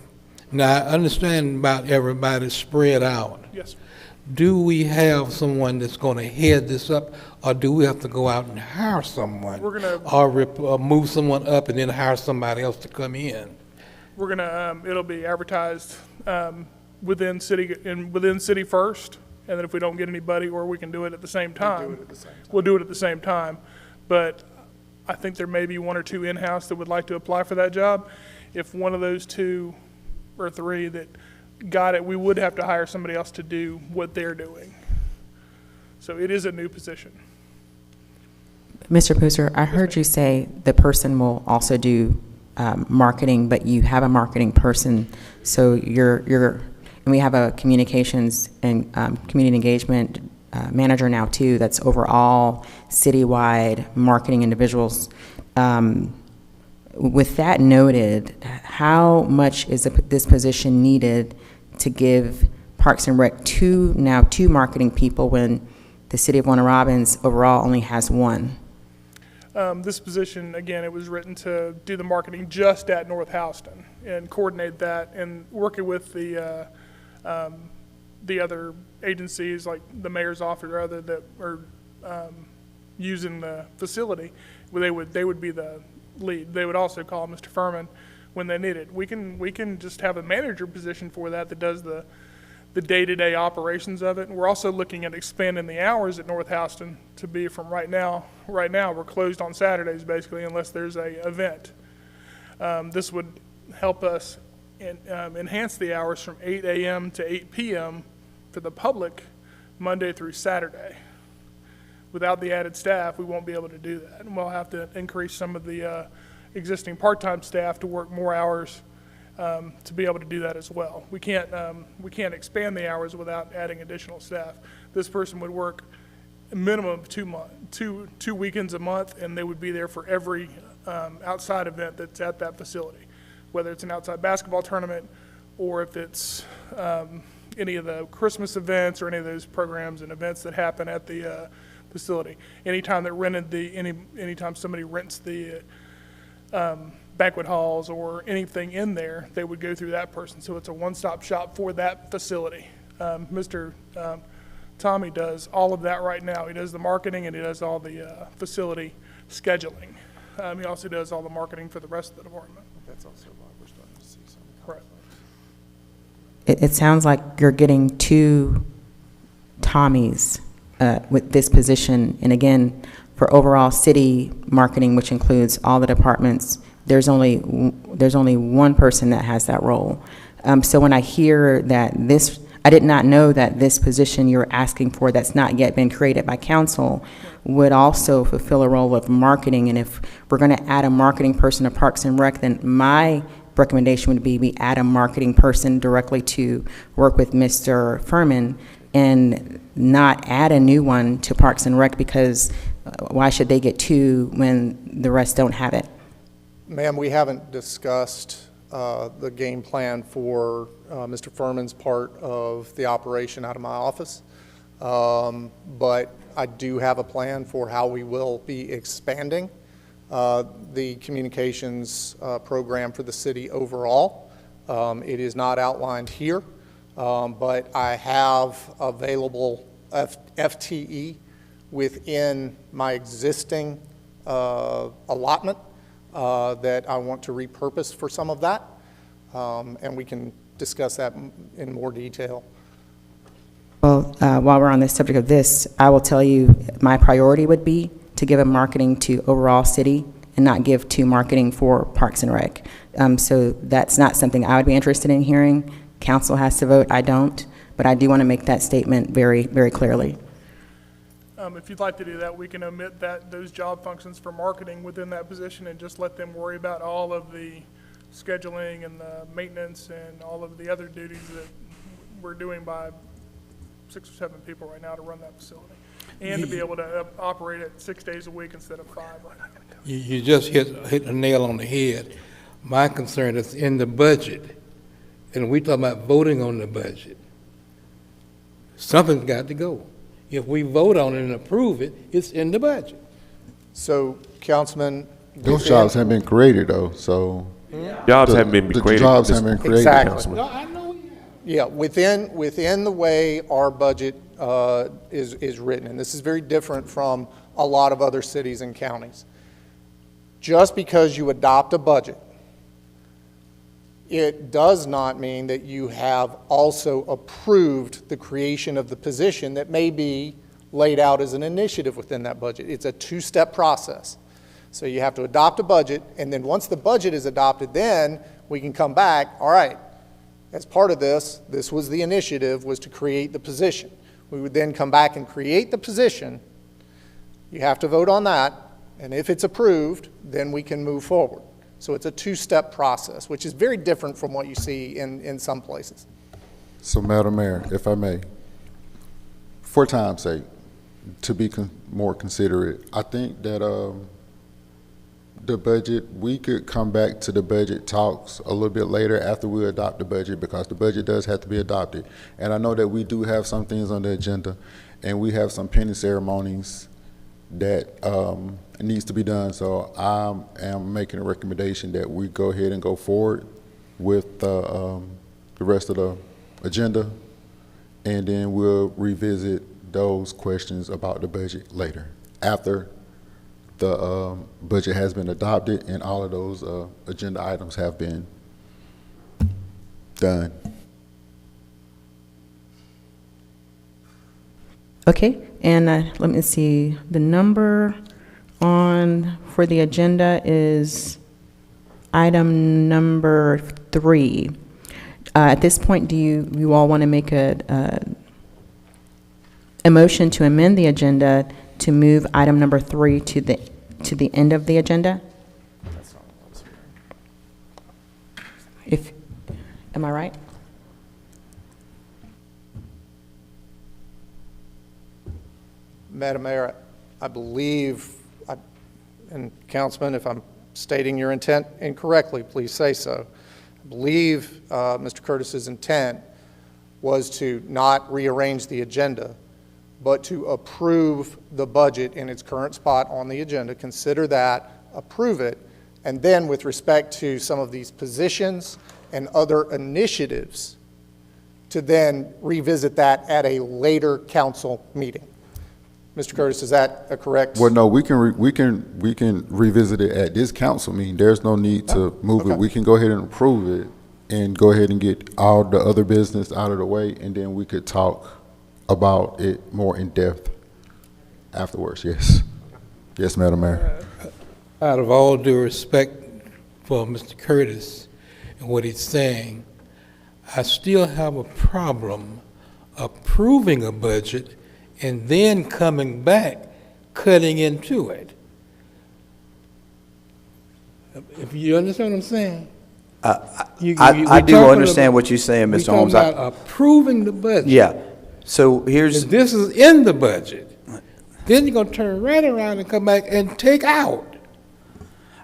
now I understand about everybody spread out. Yes, sir. Do we have someone that's going to head this up, or do we have to go out and hire someone? We're gonna or move someone up and then hire somebody else to come in? We're gonna it'll be advertised within city first, and then if we don't get anybody, or we can do it at the same time, we'll do it at the same time. But I think there may be one or two in-house that would like to apply for that job. If one of those two or three that got it, we would have to hire somebody else to do what they're doing. So it is a new position. Mr. Pooser, I heard you say the person will also do marketing, but you have a marketing person, so and we have a communications and community engagement manager now too, that's overall citywide marketing individuals. With that noted, how much is this position needed to give Parks and Rec two marketing people when the city of Warner Robins overall only has one? This position, again, it was written to do the marketing just at North Houston and coordinate that, and working with the other agencies like the mayor's office or other that are using the facility. They would be the lead. They would also call Mr. Furman when they need it. We can just have a manager position for that does the day-to-day operations of it. And we're also looking at expanding the hours at North Houston to be from right now we're closed on Saturdays basically unless there's a event. This would help us enhance the hours from 8 a.m. to 8 p.m. for the public Monday through Saturday. Without the added staff, we won't be able to do that. And we'll have to increase some of the existing part-time staff to work more hours to be able to do that as well. We can't expand the hours without adding additional staff. This person would work a minimum of two weekends a month, and they would be there for every outside event that's at that facility, whether it's an outside basketball tournament or if it's any of the Christmas events or any of those programs and events that happen at the facility. Anytime somebody rents the banquet halls or anything in there, they would go through that person. So it's a one-stop shop for that facility. Mr. Tommy does all of that right now. He does the marketing and he does all the facility scheduling. He also does all the marketing for the rest of the department. That's also why we're starting to see some. Correct. It sounds like you're getting two Tommies with this position. And again, for overall city marketing, which includes all the departments, there's only one person that has that role. So when I hear that I did not know that this position you're asking for that's not yet been created by council would also fulfill a role of marketing. And if we're going to add a marketing person to Parks and Rec, then my recommendation would be we add a marketing person directly to work with Mr. Furman and not add a new one to Parks and Rec, because why should they get two when the rest don't have it? Ma'am, we haven't discussed the game plan for Mr. Furman's part of the operation out of my office, but I do have a plan for how we will be expanding the communications program for the city overall. It is not outlined here, but I have available FTE within my existing allotment that I want to repurpose for some of that, and we can discuss that in more detail. Well, while we're on the subject of this, I will tell you my priority would be to give a marketing to overall city and not give to marketing for Parks and Rec. So that's not something I would be interested in hearing. Council has to vote, I don't, but I do want to make that statement very, very clearly. If you'd like to do that, we can omit those job functions for marketing within that position and just let them worry about all of the scheduling and the maintenance and all of the other duties that we're doing by 6 or 7 people right now to run that facility, and to be able to operate it 6 days a week instead of 5. You just hit a nail on the head. My concern is in the budget, and we talking about voting on the budget. Something's got to go. If we vote on it and approve it, it's in the budget. So, Councilman, Those jobs haven't been created though, so. Jobs haven't been created. The jobs haven't been created, Exactly. Councilman. No, I know. Yeah, within the way our budget is written, and this is very different from a lot of other cities and counties. Just because you adopt a budget, it does not mean that you have also approved the creation of the position that may be laid out as an initiative within that budget. It's a two-step process. So you have to adopt a budget, and then once the budget is adopted, then we can come back, all right, as part of this was the initiative, was to create the position. We would then come back and create the position. You have to vote on that, and if it's approved, then we can move forward. So it's a two-step process, which is very different from what you see in some places. So, Madam Mayor, if I may, for time's sake, to be more considerate, I think that the budget, we could come back to the budget talks a little bit later after we adopt the budget, because the budget does have to be adopted. And I know that we do have some things on the agenda, and we have some pending ceremonies that needs to be done. So I am making a recommendation that we go ahead and go forward with the rest of the agenda, and then we'll revisit those questions about the budget later, after the budget has been adopted and all of those agenda items have been done. Okay, and let me see, the number for the agenda is item number 3. At this point, do you all want to make a motion to amend the agenda to move item number 3 to the end of the agenda? Am I right? Madam Mayor, I believe, and Councilman, if I'm stating your intent incorrectly, please say so. I believe Mr. Curtis's intent was to not rearrange the agenda, but to approve the budget in its current spot on the agenda, consider that, approve it, and then with respect to some of these positions and other initiatives, to then revisit that at a later council meeting. Mr. Curtis, is that a correct? Well, no, we can revisit it at this council meeting. There's no need to move it. We can go ahead and approve it and go ahead and get all the other business out of the way, and then we could talk about it more in depth afterwards. Yes. Yes, Madam Mayor. Out of all due respect for Mr. Curtis and what he's saying, I still have a problem approving a budget and then coming back, cutting into it. If you understand what I'm saying? I do understand what you're saying, Mr. Holmes. We're talking about approving the budget. Yeah. So here's... And this is in the budget. Then you're gonna turn right around and come back and take out.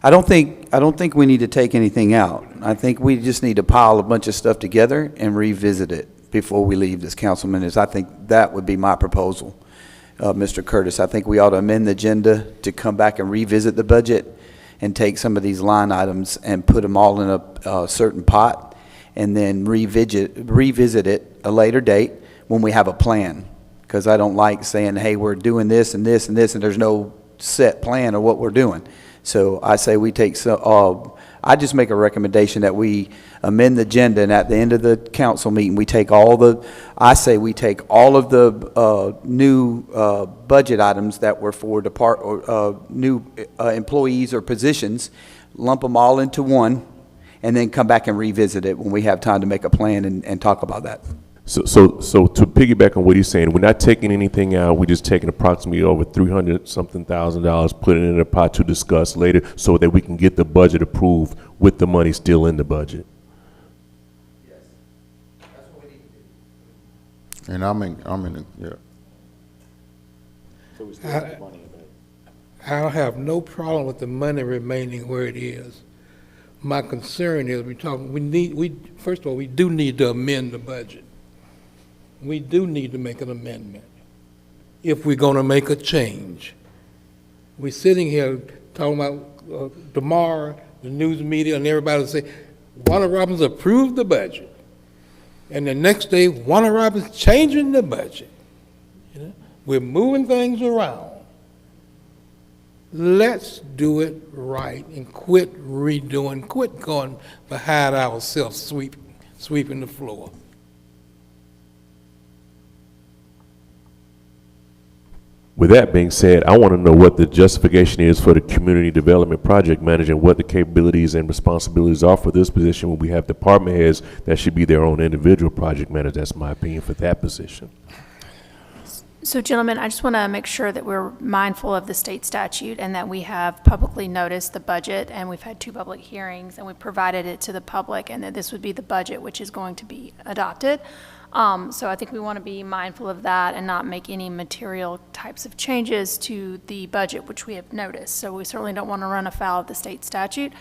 I don't think we need to take anything out. I think we just need to pile a bunch of stuff together and revisit it before we leave this council minutes. I think that would be my proposal, Mr. Curtis. I think we ought to amend the agenda to come back and revisit the budget and take some of these line items and put them all in a certain pot and then revisit it a later date when we have a plan. Because I don't like saying, hey, we're doing this and this and this, and there's no set plan of what we're doing. So I say we take I just make a recommendation that we amend the agenda, and at the end of the council meeting, we take all the new budget items that were for new employees or positions, lump them all into one, and then come back and revisit it when we have time to make a plan and talk about that. So to piggyback on what he's saying, we're not taking anything out. We're just taking approximately over $300-something thousand, putting it in a pot to discuss later, so that we can get the budget approved with the money still in the budget. Yes, that's what we need to do. And I'm in, yeah. So we still have the money in the budget. I don't have no problem with the money remaining where it is. My concern is first of all, we do need to amend the budget. We do need to make an amendment if we're going to make a change. We're sitting here talking about tomorrow, the news media and everybody will say, Warner Robins approved the budget. And the next day, Warner Robins changing the budget. You know? We're moving things around. Let's do it right and quit redoing, quit going behind ourselves, sweeping the floor. With that being said, I want to know what the justification is for the community development project manager and what the capabilities and responsibilities are for this position when we have department heads that should be their own individual project manager. That's my opinion for that position. So gentlemen, I just want to make sure that we're mindful of the state statute and that we have publicly noticed the budget, and we've had 2 public hearings and we provided it to the public, and that this would be the budget which is going to be adopted. So I think we want to be mindful of that and not make any material types of changes to the budget which we have noticed. So we certainly don't want to run afoul of the state statute.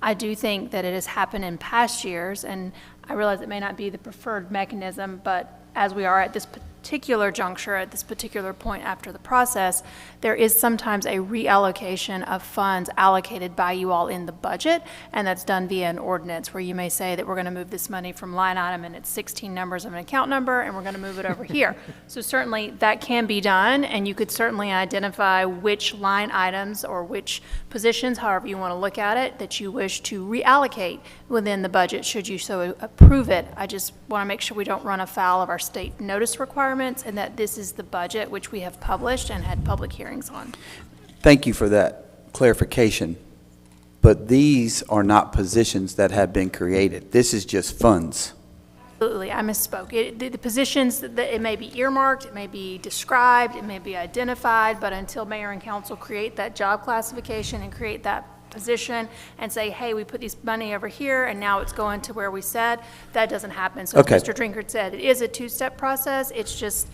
I do think that it has happened in past years, and I realize it may not be the preferred mechanism, but as we are at this particular juncture, at this particular point after the process, there is sometimes a reallocation of funds allocated by you all in the budget, and that's done via an ordinance where you may say that we're going to move this money from line item and it's 16 numbers of an account number, and we're going to move it over here. So certainly that can be done, and you could certainly identify which line items or which positions, however you want to look at it, that you wish to reallocate within the budget should you so approve it. I just want to make sure we don't run afoul of our state notice requirements, and that this is the budget which we have published and had public hearings on. Thank you for that clarification. But these are not positions that have been created. This is just funds. Absolutely, I misspoke. The positions, it may be earmarked, it may be described, it may be identified, but until mayor and council create that job classification and create that position and say, hey, we put this money over here and now it's going to where we said, that doesn't happen. So Okay. as Mr. Drinkard said, it is a two-step process. It's just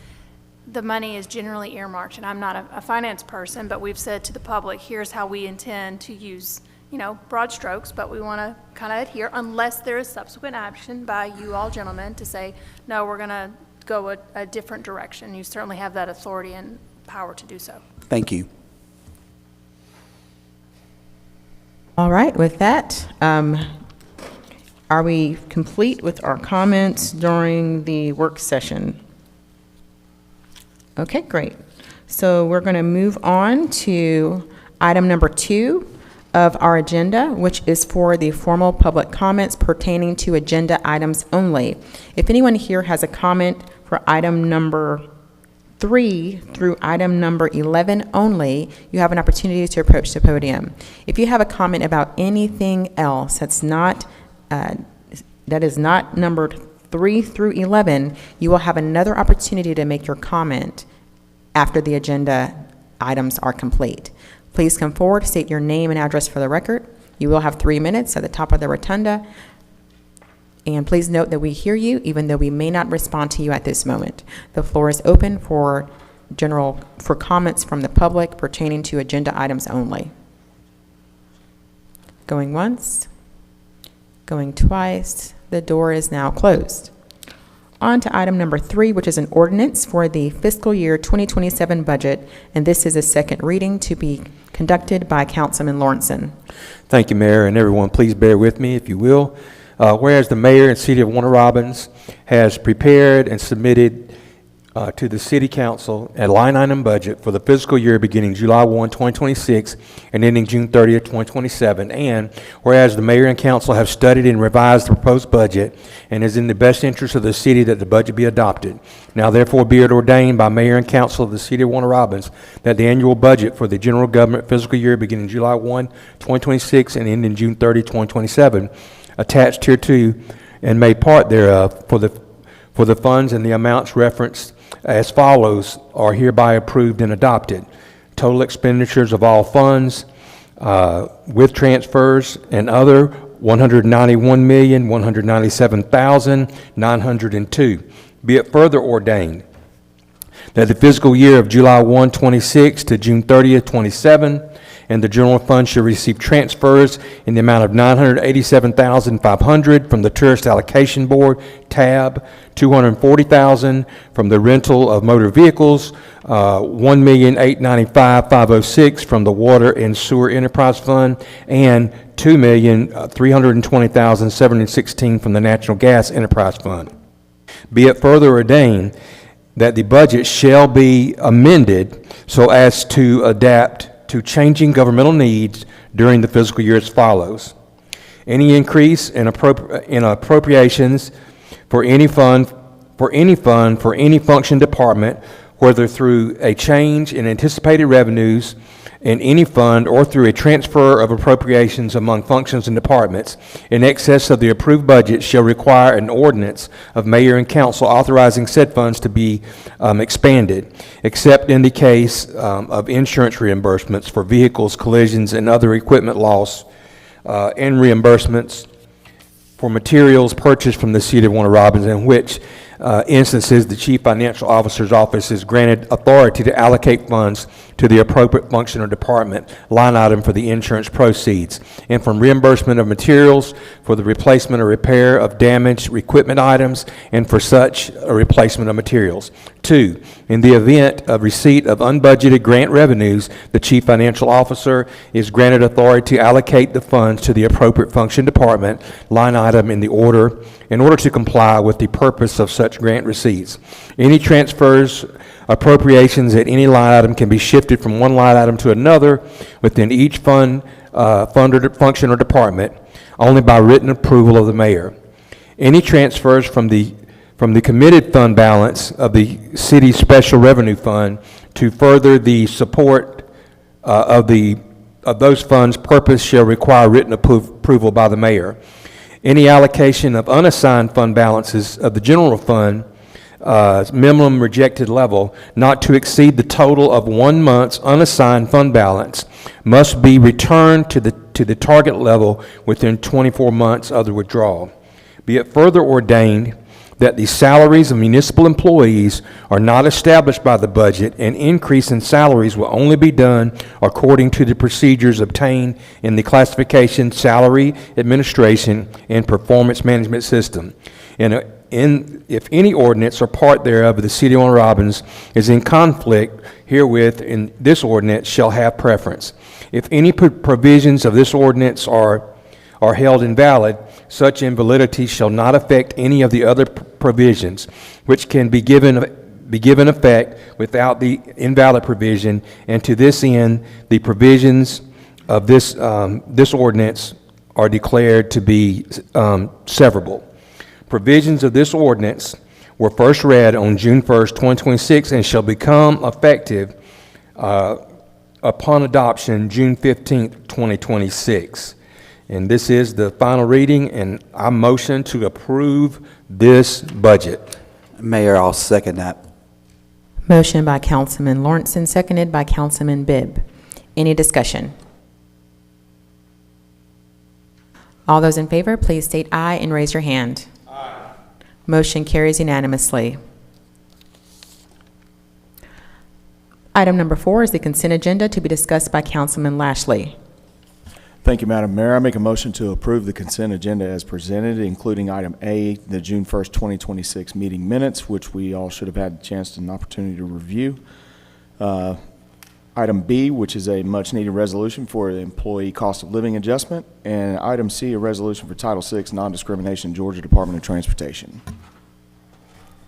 the money is generally earmarked, and I'm not a finance person, but we've said to the public, here's how we intend to use, you know, broad strokes, but we want to kind of adhere unless there is subsequent action by you all gentlemen to say, no, we're going to go a different direction. You certainly have that authority and power to do so. Thank you. All right, with that, are we complete with our comments during the work session? Okay, great. So we're going to move on to item number 2 of our agenda, which is for the formal public comments pertaining to agenda items only. If anyone here has a comment for item number 3 through item number 11 only, you have an opportunity to approach the podium. If you have a comment about anything else that is not numbered 3 through 11, you will have another opportunity to make your comment after the agenda items are complete. Please come forward, state your name and address for the record. You will have 3 minutes at the top of the rotunda. And please note that we hear you, even though we may not respond to you at this moment. The floor is open for comments from the public pertaining to agenda items only. Going once, going twice. The door is now closed. On to item number 3, which is an ordinance for the fiscal year 2027 budget, and this is a second reading to be conducted by Councilman Lawrenson. Thank you, Mayor, and everyone, please bear with me if you will. Whereas the mayor and city of Warner Robins has prepared and submitted to the city council a line item budget for the fiscal year beginning July 1, 2026 and ending June 30th, 2027. And whereas the mayor and council have studied and revised the proposed budget and is in the best interest of the city that the budget be adopted. Now therefore be it ordained by mayor and council of the city of Warner Robins that the annual budget for the general government fiscal year beginning July 1, 2026 and ending June 30, 2027 attached hereto and made part thereof for the funds and the amounts referenced as follows are hereby approved and adopted. Total expenditures of all funds with transfers and other $191,197,902. Be it further ordained that the fiscal year of July 1, 26 to June 30th, 27 and the general fund shall receive transfers in the amount of $987,500 from the Tourist Allocation Board, tab, $240,000 from the rental of motor vehicles, $1,895,506 from the Water and Sewer Enterprise Fund, and $2,320,716 from the Natural Gas Enterprise Fund. Be it further ordained that the budget shall be amended so as to adapt to changing governmental needs during the fiscal year as follows. Any increase in appropriations for any fund, for any function department, whether through a change in anticipated revenues in any fund or through a transfer of appropriations among functions and departments in excess of the approved budget shall require an ordinance of mayor and council authorizing said funds to be expanded, except in the case of insurance reimbursements for vehicles, collisions, and other equipment loss, and reimbursements for materials purchased from the city of Warner Robins, in which instances the chief financial officer's office is granted authority to allocate funds to the appropriate function or department line item for the insurance proceeds, and from reimbursement of materials for the replacement or repair of damaged equipment items and for such a replacement of materials. 2, in the event of receipt of unbudgeted grant revenues, the Chief Financial Officer is granted authority to allocate the funds to the appropriate function department line item in order to comply with the purpose of such grant receipts. Any transfers, appropriations at any line item can be shifted from one line item to another within each fund, function or department only by written approval of the mayor. Any transfers from the committed fund balance of the city's special revenue fund to further the support of those funds' purpose shall require written approval by the mayor. Any allocation of unassigned fund balances of the general fund minimum rejected level not to exceed the total of 1 month's unassigned fund balance must be returned to the target level within 24 months of the withdrawal. Be it further ordained that the salaries of municipal employees are not established by the budget, and increase in salaries will only be done according to the procedures obtained in the classification, salary, administration, and performance management system. If any ordinance or part thereof of the City of Warner Robins is in conflict herewith, in this ordinance shall have preference. If any provisions of this ordinance are held invalid, such invalidity shall not affect any of the other provisions, which can be given effect without the invalid provision, and to this end, the provisions of this ordinance are declared to be severable. Provisions of this ordinance were first read on June 1st, 2026, and shall become effective upon adoption June 15th, 2026. And this is the final reading, and I motion to approve this budget. Mayor, I'll second that. Motion by Councilman Lawrenson, seconded by Councilman Bibb. Any discussion? All those in favor, please state aye and raise your hand. Aye. Motion carries unanimously. Item number 4 is the consent agenda to be discussed by Councilman Lashley. Thank you, Madam Mayor. I make a motion to approve the consent agenda as presented, including item A, the June 1st, 2026 meeting minutes, which we all should have had a chance and opportunity to review. Item B, which is a much-needed resolution for the employee cost of living adjustment. And item C, a resolution for Title VI non-discrimination, Georgia Department of Transportation.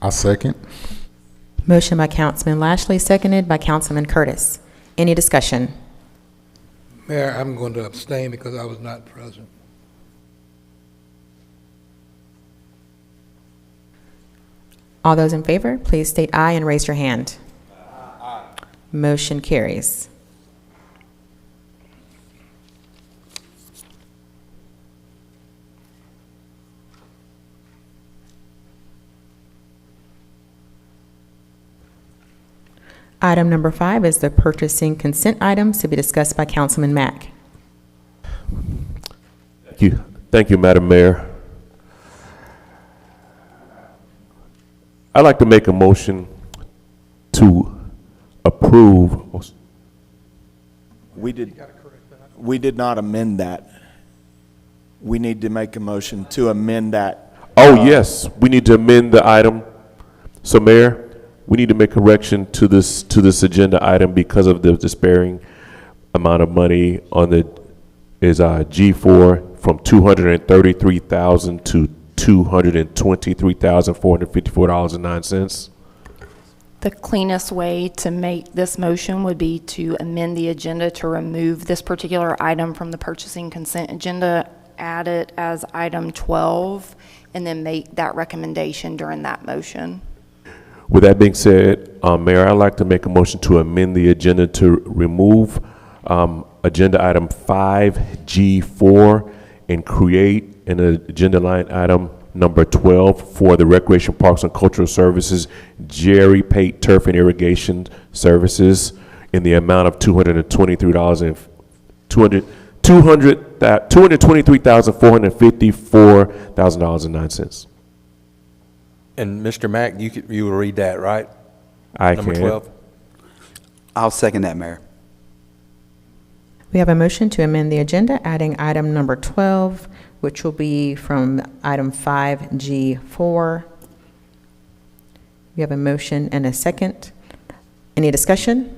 I second. Motion by Councilman Lashley, seconded by Councilman Curtis. Any discussion? Mayor, I'm going to abstain because I was not present. All those in favor, please state aye and raise your hand. Aye. Motion carries. Item number 5 is the purchasing consent items to be discussed by Councilman Mack. Thank you, Madam Mayor. I'd like to make a motion to approve. We did not amend that. We need to make a motion to amend that. Oh, yes, we need to amend the item. So, Mayor, we need to make correction to this agenda item because of the despairing amount of money on the G4 from $233,000 to $223,454.09. The cleanest way to make this motion would be to amend the agenda to remove this particular item from the purchasing consent agenda, add it as item 12, and then make that recommendation during that motion. With that being said, Mayor, I'd like to make a motion to amend the agenda to remove agenda item 5G4 and create an agenda line item number 12 for the Recreation Parks and Cultural Services, Jerry Pate Turf and Irrigation Services in the amount of $223,454.09. And Mr. Mack, you will read that, right? I Number can. 12. I'll second that, Mayor. We have a motion to amend the agenda, adding item number 12, which will be from item 5G4. We have a motion and a second. Any discussion?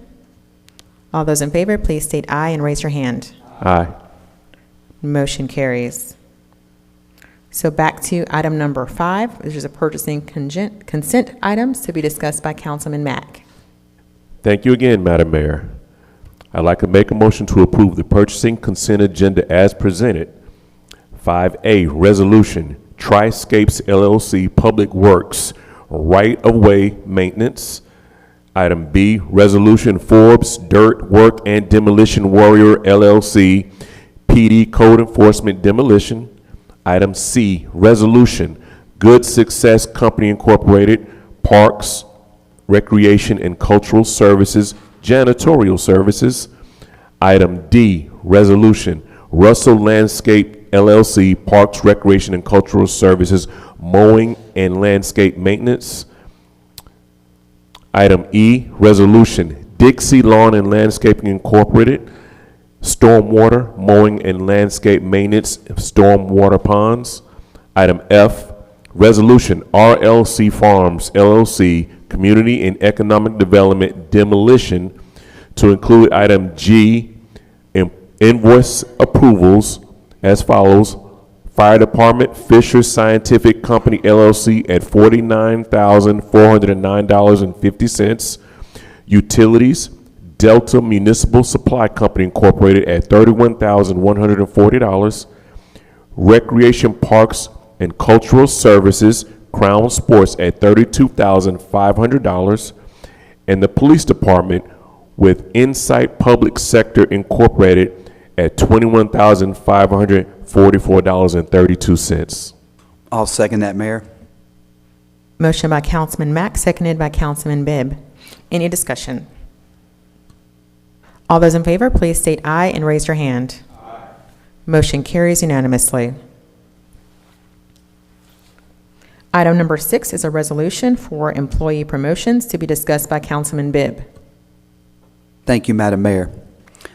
All those in favor, please state aye and raise your hand. Aye. Motion carries. So back to item number 5, which is a purchasing consent items to be discussed by Councilman Mack. Thank you again, Madam Mayor. I'd like to make a motion to approve the purchasing consent agenda as presented. 5A, resolution, Triscapes LLC Public Works, right-of-way maintenance. Item B, resolution, Forbes Dirt Work and Demolition Warrior LLC, PD Code Enforcement Demolition. Item C, resolution, Good Success Company Incorporated, Parks, Recreation and Cultural Services, Janitorial Services. Item D, resolution, Russell Landscape LLC, Parks, Recreation and Cultural Services, Mowing and Landscape Maintenance. Item E, resolution, Dixie Lawn and Landscaping Incorporated, Stormwater, Mowing and Landscape Maintenance, Stormwater Ponds. Item F, resolution, RLC Farms LLC, Community and Economic Development Demolition, to include item G, invoice approvals as follows. Fire Department, Fisher Scientific Company LLC at $49,409.50. Utilities, Delta Municipal Supply Company Incorporated at $31,140. Recreation Parks and Cultural Services, Crown Sports at $32,500. And the Police Department with Insight Public Sector Incorporated at $21,544.32. I'll second that, Mayor. Motion by Councilman Mack, seconded by Councilman Bibb. Any discussion? All those in favor, please state aye and raise your hand. Aye. Motion carries unanimously. Item number 6 is a resolution for employee promotions to be discussed by Councilman Bibb. Thank you, Madam Mayor.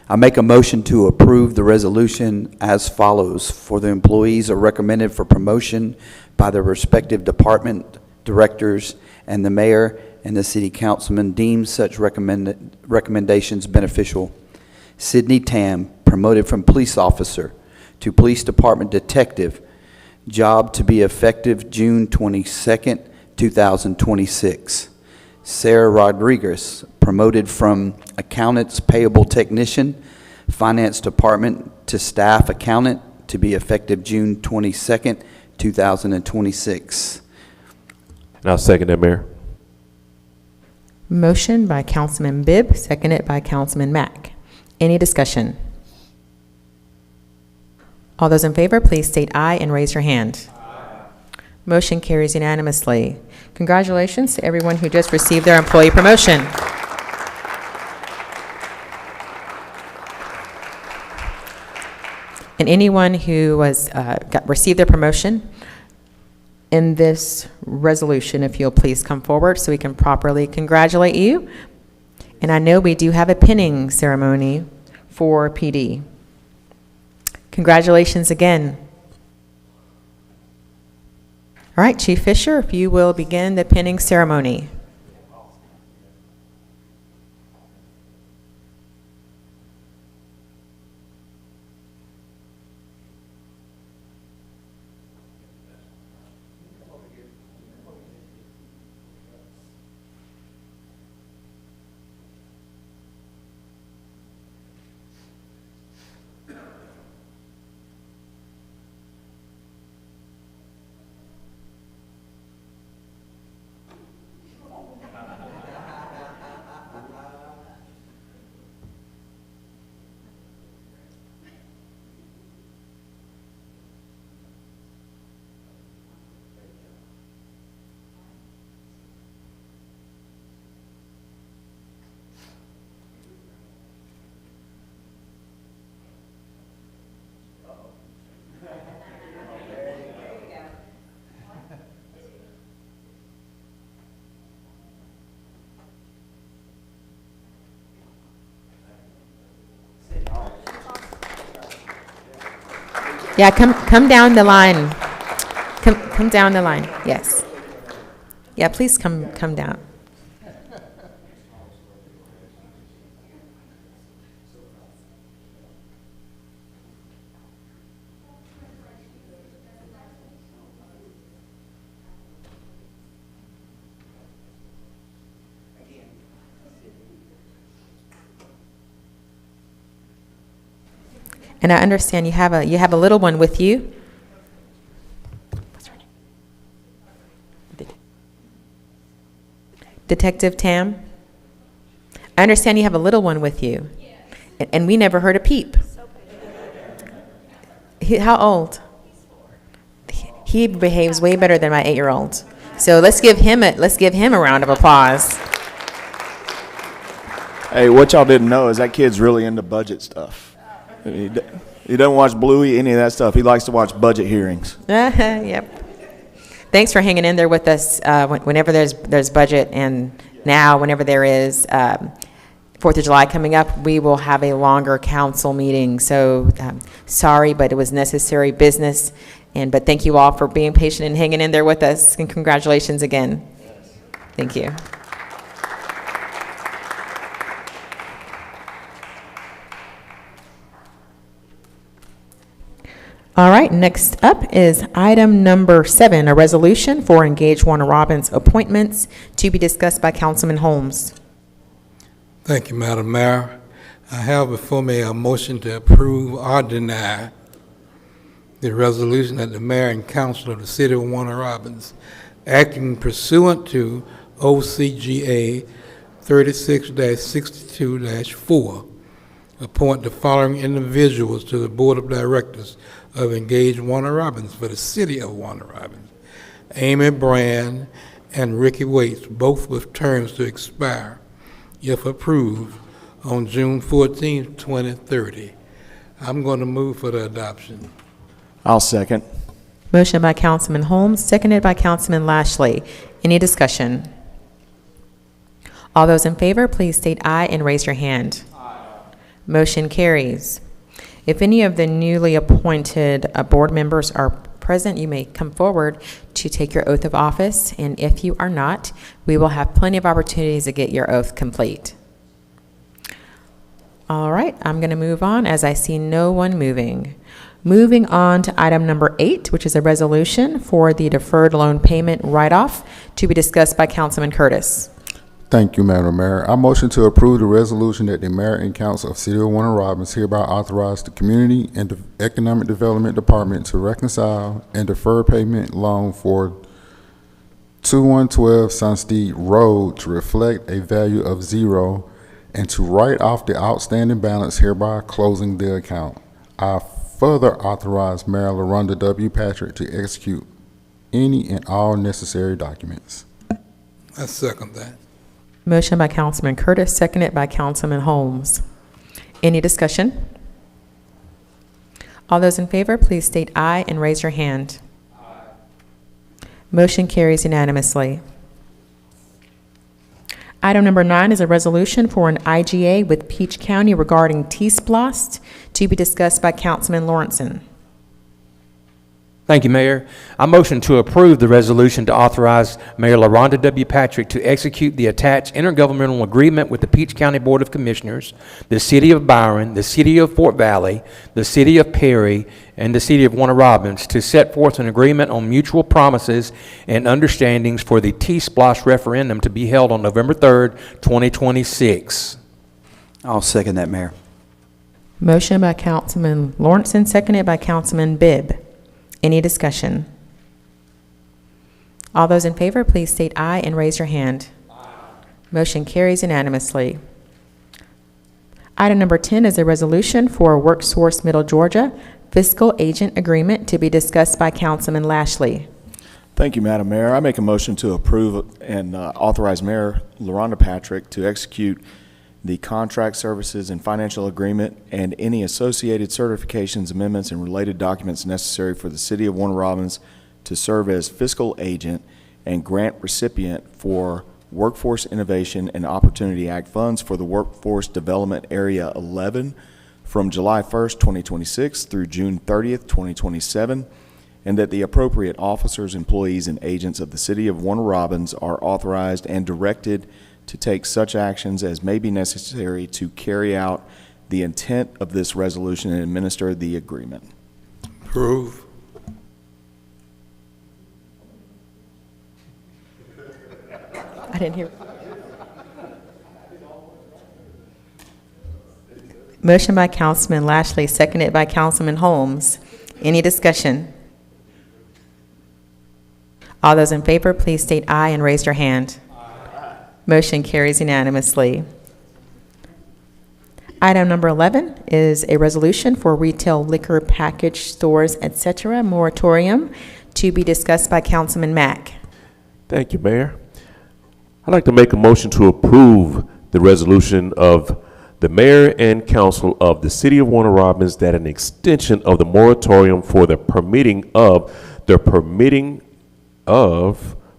I make a motion to approve the resolution as follows. For the employees are recommended for promotion by their respective department directors, and the mayor and the city councilman deem such recommendations beneficial. Sydney Tam, promoted from police officer to police department detective, job to be effective June 22nd, 2026. Sarah Rodriguez, promoted from accountants payable technician, finance department to staff accountant, to be effective June 22nd, 2026. And I'll second that, Mayor. Motion by Councilman Bibb, seconded by Councilman Mack. Any discussion? All those in favor, please state aye and raise your hand. Aye. Motion carries unanimously. Congratulations to everyone who just received their employee promotion. And anyone who received their promotion in this resolution, if you'll please come forward so we can properly congratulate you. And I know we do have a pinning ceremony for PD. Congratulations again. All right, Chief Fisher, if you will begin the pinning ceremony. Yeah, come down the line. Come down the line. Yes. Yeah, please come down. And I understand you have a little one with you. What's her name? Detective Tam. I understand you have a little one with you. And we never heard a peep. How old? He behaves way better than my 8-year-old. So let's give him a round of applause. Hey, what y'all didn't know is that kid's really into budget stuff. He doesn't watch Bluey, any of that stuff. He likes to watch budget hearings. Yep. Thanks for hanging in there with us whenever there's budget, and now whenever there is 4th of July coming up, we will have a longer council meeting. So sorry, but it was necessary business. But thank you all for being patient and hanging in there with us. And congratulations again. Thank you. All right, next up is item number 7, a resolution for Engage Warner Robins appointments to be discussed by Councilman Holmes. Thank you, Madam Mayor. I have before me a motion to approve or deny the resolution that the mayor and council of the city of Warner Robins, acting pursuant to OCGA 36-62-4, appoint the following individuals to the Board of Directors of Engage Warner Robins for the city of Warner Robins: Amy Brand and Ricky Waits, both with terms to expire, if approved, on June 14, 2030. I'm going to move for the adoption. I'll second. Motion by Councilman Holmes, seconded by Councilman Lashley. Any discussion? All those in favor, please state aye and raise your hand. Aye. Motion carries. If any of the newly appointed board members are present, you may come forward to take your oath of office. And if you are not, we will have plenty of opportunities to get your oath complete. All right, I'm going to move on as I see no one moving. Moving on to item number 8, which is a resolution for the deferred loan payment write-off to be discussed by Councilman Curtis. Thank you, Madam Mayor. I motion to approve the resolution that the mayor and council of City of Warner Robins hereby authorize the Community and Economic Development Department to reconcile and defer payment loan for 2112 Sunsteed Road to reflect a value of 0 and to write off the outstanding balance, hereby closing the account. I further authorize Mayor LaRonda W. Patrick to execute any and all necessary documents. I second that. Motion by Councilman Curtis, seconded by Councilman Holmes. Any discussion? All those in favor, please state aye and raise your hand. Aye. Motion carries unanimously. Item number 9 is a resolution for an IGA with Peach County regarding T-Splost to be discussed by Councilman Lawrenson. Thank you, Mayor. I motion to approve the resolution to authorize Mayor LaRonda W. Patrick to execute the attached intergovernmental agreement with the Peach County Board of Commissioners, the City of Byron, the City of Fort Valley, the City of Perry, and the City of Warner Robins to set forth an agreement on mutual promises and understandings for the T-Splosh referendum to be held on November 3rd, 2026. I'll second that, Mayor. Motion by Councilman Lawrenson, seconded by Councilman Bibb. Any discussion? All those in favor, please state aye and raise your hand. Aye. Motion carries unanimously. Item number 10 is a resolution for WorkSource Middle Georgia fiscal agent agreement to be discussed by Councilman Lashley. Thank you, Madam Mayor. I make a motion to approve and authorize Mayor LaRonda Patrick to execute the contract services and financial agreement and any associated certifications, amendments, and related documents necessary for the City of Warner Robins to serve as fiscal agent and grant recipient for Workforce Innovation and Opportunity Act funds for the Workforce Development Area 11 from July 1st, 2026 through June 30th, 2027, and that the appropriate officers, employees, and agents of the City of Warner Robins are authorized and directed to take such actions as may be necessary to carry out the intent of this resolution and administer the agreement. Approve. I didn't hear. Motion by Councilman Lashley, seconded by Councilman Holmes. Any discussion? All those in favor, please state aye and raise your hand. Motion carries unanimously. Item number 11 is a resolution for retail liquor package stores, etc. moratorium to be discussed by Councilman Mack. Thank you, Mayor. I'd like to make a motion to approve the resolution of the mayor and council of the City of Warner Robins that an extension of the moratorium for the permitting of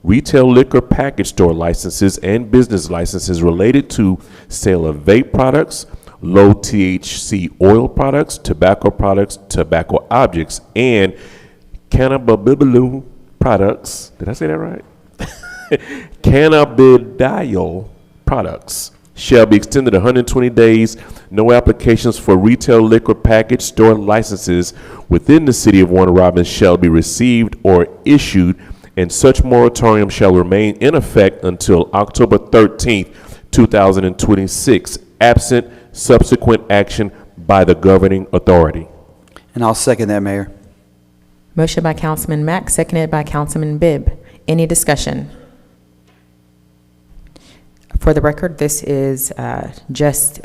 retail liquor package store licenses and business licenses related to sale of vape products, low THC oil products, tobacco objects, and cannabidiol products. Did I say that right? Cannabidiol products shall be extended 120 days. No applications for retail liquor package store licenses within the City of Warner Robins shall be received or issued, and such moratorium shall remain in effect until October 13th, 2026, absent subsequent action by the governing authority. And I'll second that, Mayor. Motion by Councilman Mack, seconded by Councilman Bibb. Any discussion? For the record, this is just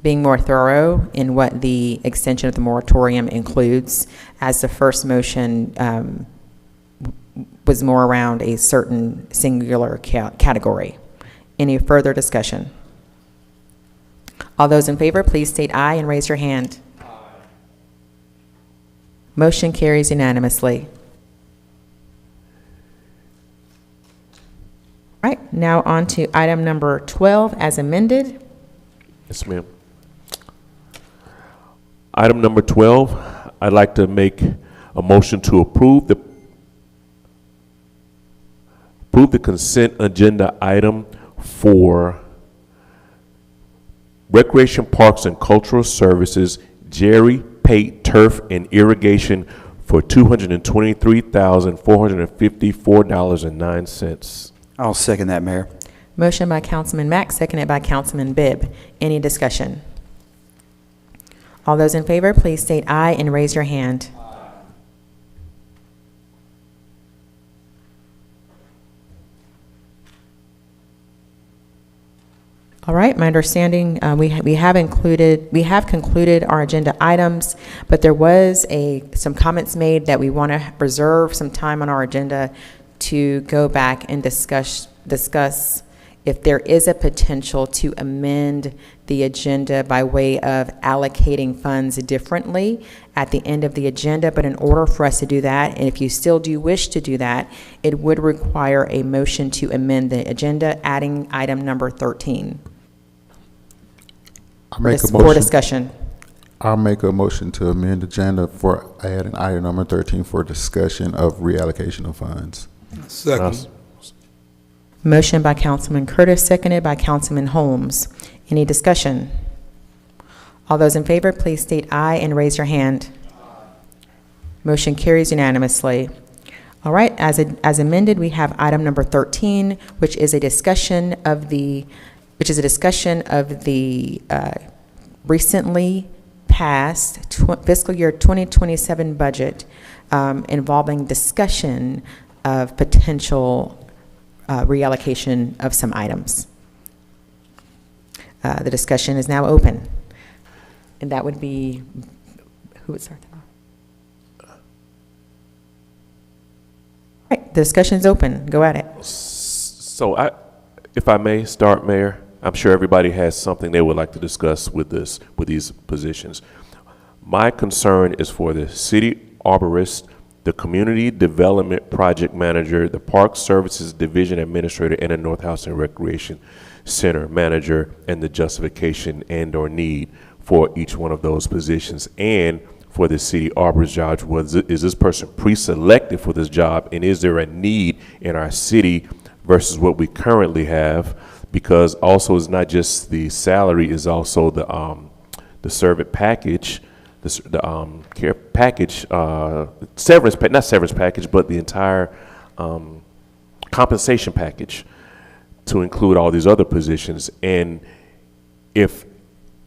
being more thorough in what the extension of the moratorium includes, as the first motion was more around a certain singular category. Any further discussion? All those in favor, please state aye and raise your hand. Aye. Motion carries unanimously. All right, now on to item number 12 as amended. Yes, ma'am. Item number 12, I'd like to make a motion to approve the consent agenda item for Recreation, Parks, and Cultural Services, Jerry Pate Turf and Irrigation for $223,454.09. I'll second that, Mayor. Motion by Councilman Mack, seconded by Councilman Bibb. Any discussion? All those in favor, please state aye and raise your hand. All right, my understanding, we have concluded our agenda items, but there was some comments made that we want to reserve some time on our agenda to go back and discuss if there is a potential to amend the agenda by way of allocating funds differently at the end of the agenda. But in order for us to do that, and if you still do wish to do that, it would require a motion to amend the agenda, adding item number 13. For discussion. I'll make a motion to amend the agenda for adding item number 13 for discussion of reallocation of funds. Second. Motion by Councilman Curtis, seconded by Councilman Holmes. Any discussion? All those in favor, please state aye and raise your hand. Motion carries unanimously. All right, as amended, we have item number 13, which is a discussion of the recently passed fiscal year 2027 budget involving discussion of potential reallocation of some items. The discussion is now open. And that would be, who would start that off? All right, the discussion is open. Go at it. So if I may start, Mayor, I'm sure everybody has something they would like to discuss with these positions. My concern is for the city arborist, the community development project manager, the park services division administrator, and the North House and Recreation Center manager, and the justification and or need for each one of those positions, and for the city arborist job? Is this person pre-selected for this job, and is there a need in our city versus what we currently have? Because also it's not just the salary, is also the servant package, the care package, severance, not severance package, but the entire compensation package to include all these other positions. And if,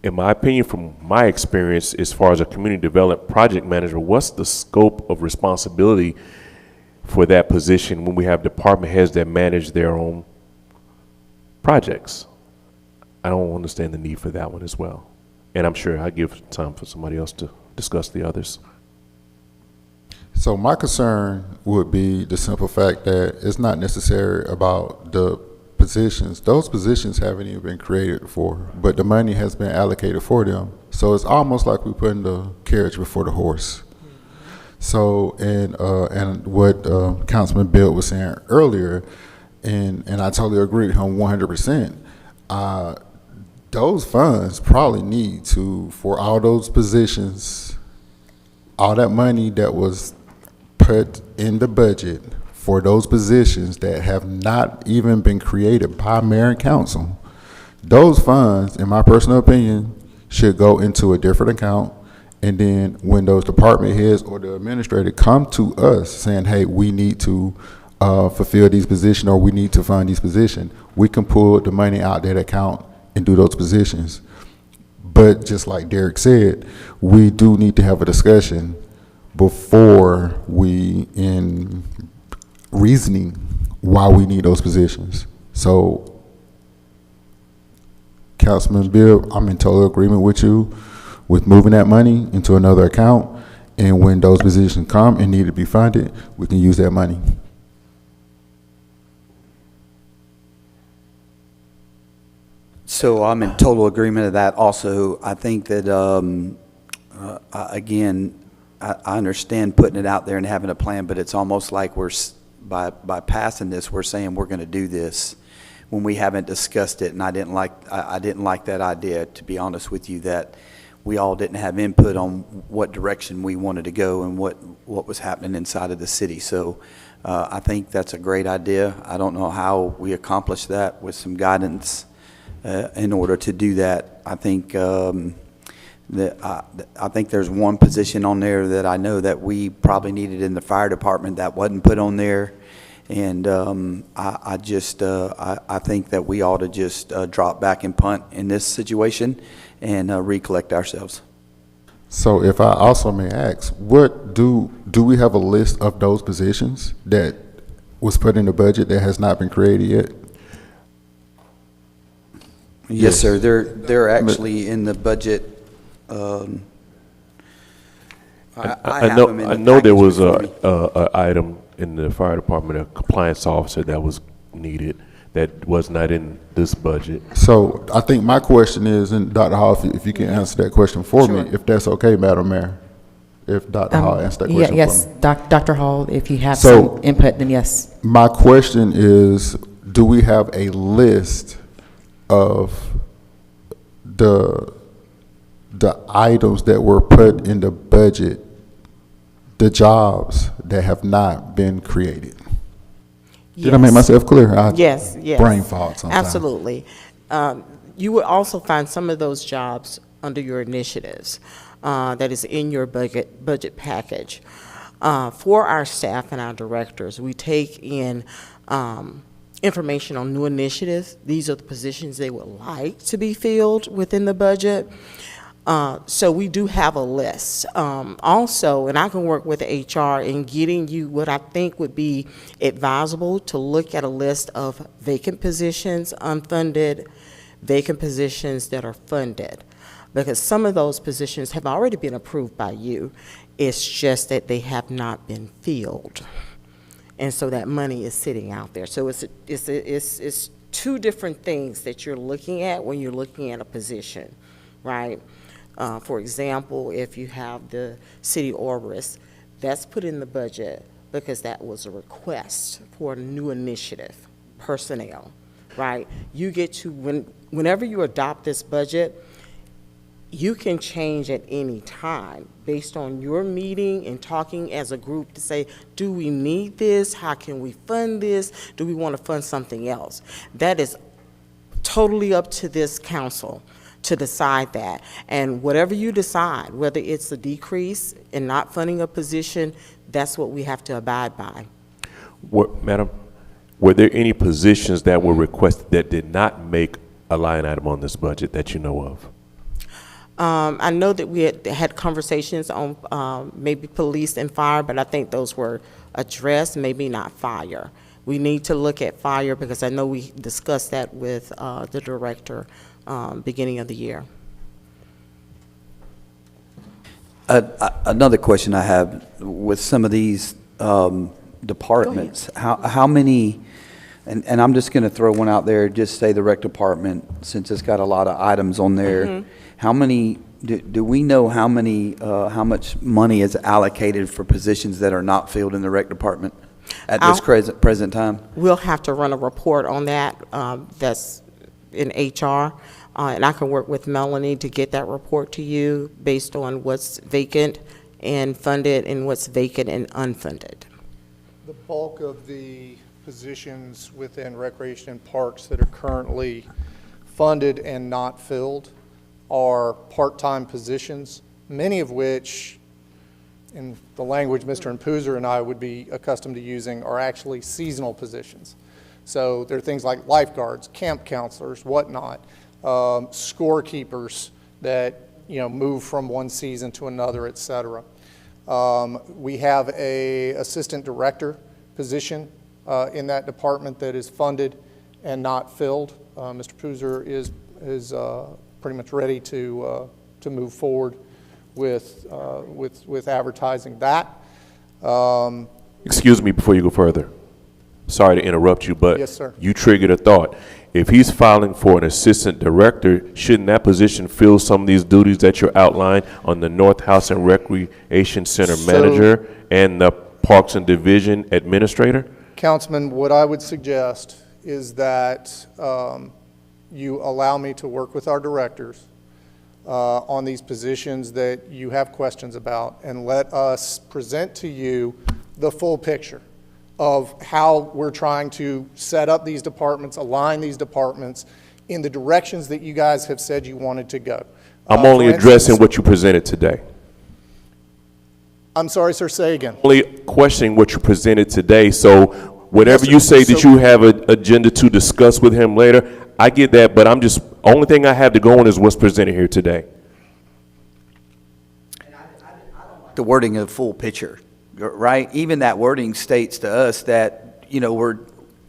in my opinion, from my experience, as far as a community development project manager, what's the scope of responsibility for that position when we have department heads that manage their own projects? I don't understand the need for that one as well. And I'm sure I give time for somebody else to discuss the others. So my concern would be the simple fact that it's not necessary about the positions. Those positions haven't even been created for, but the money has been allocated for them. So it's almost like we're putting the carriage before the horse. So, and what Councilman Bill was saying earlier, and I totally agree with him 100%. Those funds probably need to, for all those positions, all that money that was put in the budget for those positions that have not even been created by mayor and council, those funds, in my personal opinion, should go into a different account. And then when those department heads or the administrator come to us saying, hey, we need to fulfill these positions, or we need to fund these positions, we can pull the money out that account and do those positions. But just like Derek said, we do need to have a discussion before we in reasoning why we need those positions. So, Councilman Bill, I'm in total agreement with you with moving that money into another account, and when those positions come and need to be funded, we can use that money. So I'm in total agreement of that also. I think that, again, I understand putting it out there and having a plan, but it's almost like by passing this, we're saying we're going to do this when we haven't discussed it. And I didn't like that idea, to be honest with you, that we all didn't have input on what direction we wanted to go and what was happening inside of the city. So I think that's a great idea. I don't know how we accomplish that with some guidance in order to do that. I think I think there's one position on there that I know that we probably needed in the fire department that wasn't put on there. And I think that we ought to just drop back and punt in this situation and recollect ourselves. So if I also may ask, what do we have a list of those positions that was put in the budget that has not been created yet? Yes, sir. They're actually in the budget. I know there was a item in the fire department, a compliance officer that was needed that was not in this budget. So I think my question is, and Dr. Hall, if you can answer that question for me, if that's okay, Madam Mayor, if Dr. Hall answers that question yes, for me. Dr. Hall, if you have some input, then yes. My question is, do we have a list of the items that were put in the budget, the jobs that have not been created? Did I make myself clear? Yes. Brain fog sometimes. Absolutely. You will also find some of those jobs under your initiatives that is in your budget package. For our staff and our directors, we take in information on new initiatives. These are the positions they would like to be filled within the budget. So we do have a list. Also, and I can work with HR in getting you what I think would be advisable to look at a list of vacant positions, unfunded, vacant positions that are funded. Because some of those positions have already been approved by you. It's just that they have not been filled. And so that money is sitting out there. So it's two different things that you're looking at when you're looking at a position, right? For example, if you have the city arborist, that's put in the budget because that was a request for a new initiative, personnel, right? You get to, whenever you adopt this budget, you can change at any time based on your meeting and talking as a group to say, do we need this? How can we fund this? Do we want to fund something else? That is totally up to this council to decide that. And whatever you decide, whether it's a decrease in not funding a position, that's what we have to abide by. Madam, were there any positions that were requested that did not make a line item on this budget that you know of? I know that we had conversations on maybe police and fire, but I think those were addressed, maybe not fire. We need to look at fire because I know we discussed that with the director beginning of the year. Another question I have with some of these departments, how many, and I'm just going to throw one out there, just say the rec department, since it's got a lot of items on there. How many, do we know how many, how much money is allocated for positions that are not filled in the rec department at this present time? We'll have to run a report on that. That's in HR. And I can work with Melanie to get that report to you based on what's vacant and funded and what's vacant and unfunded. The bulk of the positions within Recreation and Parks that are currently funded and not filled are part-time positions, many of which, in the language Mr. Impuser and I would be accustomed to using, are actually seasonal positions. So there are things like lifeguards, camp counselors, whatnot, scorekeepers that move from one season to another, et cetera. We have a assistant director position in that department that is funded and not filled. Mr. Puser is pretty much ready to move forward with advertising that. Excuse me before you go further. Sorry to interrupt you, but yes, sir. You triggered a thought. If he's filing for an assistant director, shouldn't that position fill some of these duties that you outlined on the North House and Recreation Center manager and the Parks and Division administrator? Councilman, what I would suggest is that you allow me to work with our directors on these positions that you have questions about, and let us present to you the full picture of how we're trying to set up these departments, align these departments in the directions that you guys have said you wanted to go. I'm only addressing what you presented today. I'm sorry, sir, say again. Only questioning what you presented today. So whatever you say that you have an agenda to discuss with him later, I get that, but I'm just, only thing I have to go on is what's presented here today. The wording of full picture, right? Even that wording states to us that,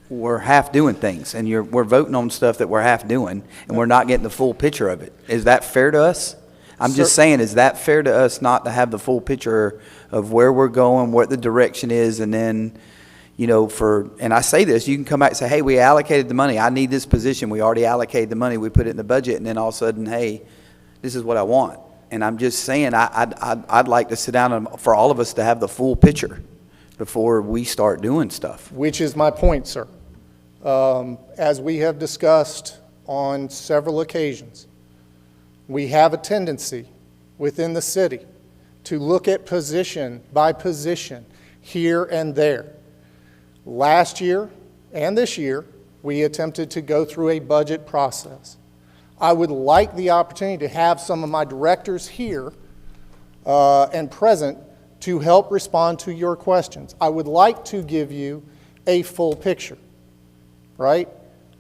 we're half doing things, and we're voting on stuff that we're half doing, and we're not getting the full picture of it. Is that fair to us? I'm just saying, is that fair to us not to have the full picture of where we're going, what the direction is, and then, and I say this, you can come back and say, hey, we allocated the money. I need this position. We already allocated the money. We put it in the budget, and then all of a sudden, hey, this is what I want. And I'm just saying, I'd like to sit down and for all of us to have the full picture before we start doing stuff. Which is my point, sir. As we have discussed on several occasions, we have a tendency within the city to look at position by position here and there. Last year and this year, we attempted to go through a budget process. I would like the opportunity to have some of my directors here and present to help respond to your questions. I would like to give you a full picture, right?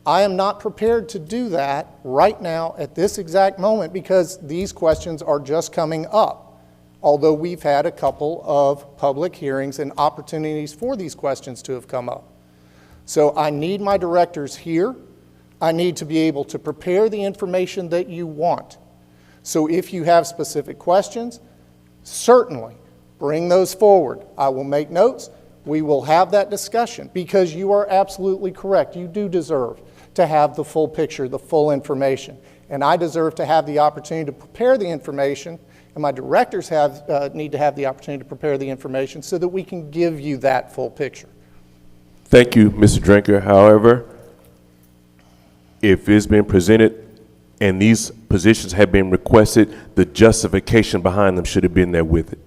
I am not prepared to do that right now at this exact moment because these questions are just coming up, although we've had a couple of public hearings and opportunities for these questions to have come up. So I need my directors here. I need to be able to prepare the information that you want. So if you have specific questions, certainly bring those forward. I will make notes. We will have that discussion because you are absolutely correct. You do deserve to have the full picture, the full information. And I deserve to have the opportunity to prepare the information, and my directors need to have the opportunity to prepare the information so that we can give you that full picture. Thank you, Mr. Drinker. However, if it's been presented and these positions have been requested, the justification behind them should have been there with it.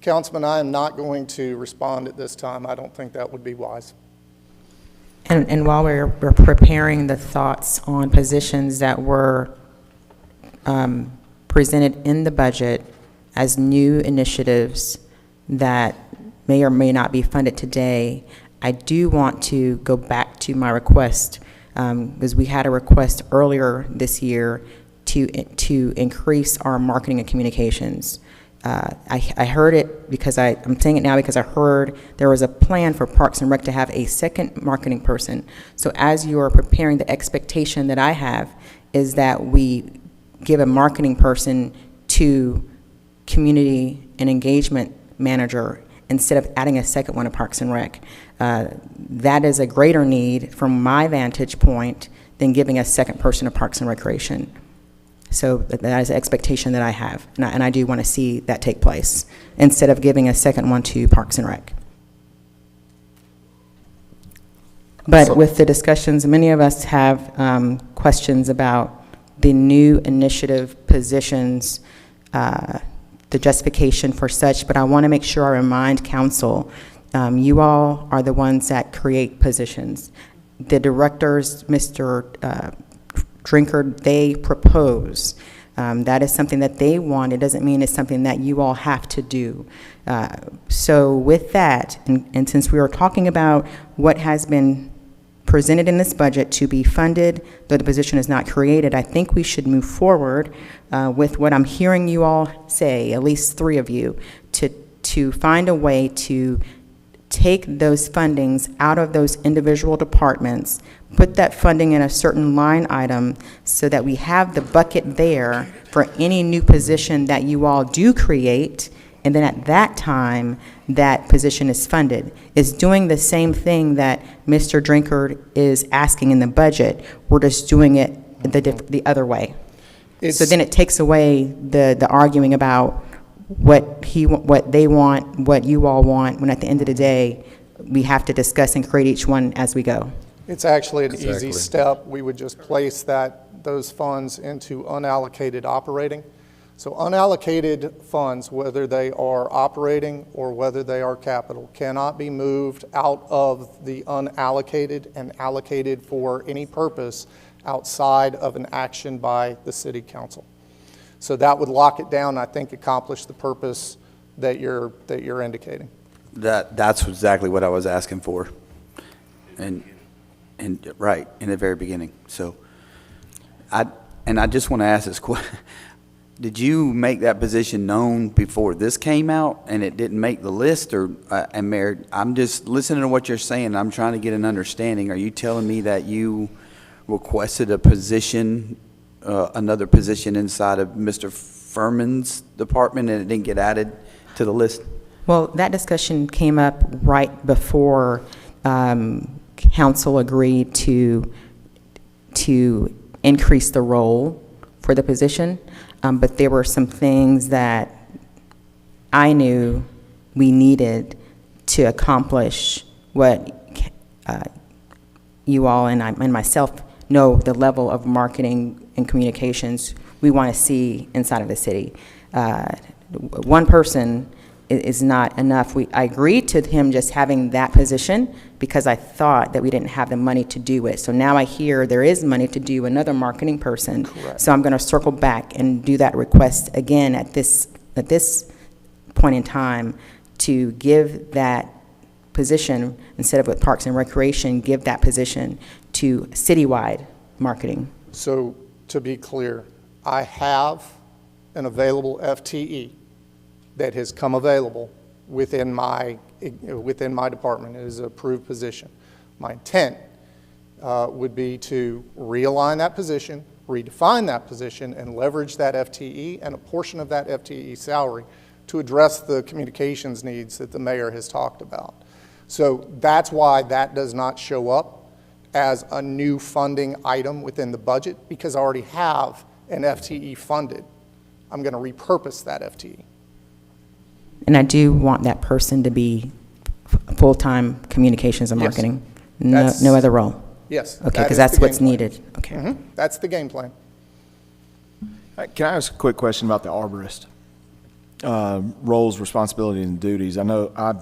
Councilman, I am not going to respond at this time. I don't think that would be wise. And while we're preparing the thoughts on positions that were presented in the budget as new initiatives that may or may not be funded today, I do want to go back to my request, because we had a request earlier this year to increase our marketing and communications. I heard it because I'm saying it now because I heard there was a plan for Parks and Rec to have a second marketing person. So as you are preparing, the expectation that I have is that we give a marketing person to community and engagement manager instead of adding a second one to Parks and Rec. That is a greater need from my vantage point than giving a second person to Parks and Recreation. So that is the expectation that I have, and I do want to see that take place, instead of giving a second one to Parks and Rec. But with the discussions, many of us have questions about the new initiative positions, the justification for such, but I want to make sure I remind council, you all are the ones that create positions. The directors, Mr. Drinkard, they propose. That is something that they want. It doesn't mean it's something that you all have to do. So with that, and since we are talking about what has been presented in this budget to be funded, though the position is not created, I think we should move forward with what I'm hearing you all say, at least three of you, to find a way to take those fundings out of those individual departments, put that funding in a certain line item so that we have the bucket there for any new position that you all do create, and then at that time, that position is funded. It's doing the same thing that Mr. Drinkard is asking in the budget. We're just doing it the other way. So then it takes away the arguing about what they want, what you all want, when at the end of the day, we have to discuss and create each one as we go. It's actually an easy step. We would just place those funds into unallocated operating. So unallocated funds, whether they are operating or whether they are capital, cannot be moved out of the unallocated and allocated for any purpose outside of an action by the city council. So that would lock it down, and I think accomplish the purpose that you're indicating. That's exactly what I was asking for. And right, in the very beginning. So I just want to ask this question. Did you make that position known before this came out and it didn't make the list? Or, and Mayor, I'm just listening to what you're saying. I'm trying to get an understanding. Are you telling me that you requested a position, another position inside of Mr. Furman's department, and it didn't get added to the list? Well, that discussion came up right before council agreed to increase the role for the position, but there were some things that I knew we needed to accomplish what you all and myself know the level of marketing and communications we want to see inside of the city. One person is not enough. I agreed to him just having that position because I thought that we didn't have the money to do it. So now I hear there is money to do another marketing person. Correct. So I'm going to circle back and do that request again at this point in time to give that position, instead of with Parks and Recreation, give that position to citywide marketing. So to be clear, I have an available FTE that has come available within my department. It is an approved position. My intent would be to realign that position, redefine that position, and leverage that FTE and a portion of that FTE salary to address the communications needs that the mayor has talked about. So that's why that does not show up as a new funding item within the budget, because I already have an FTE funded. I'm going to repurpose that FTE. And I do want that person to be full-time communications and marketing. No other role. Yes. Okay, that because is that's the what's game plan. needed. Okay. Mhm. That's the game plan. Can I ask a quick question about the arborist? Roles, responsibilities, and duties. I know I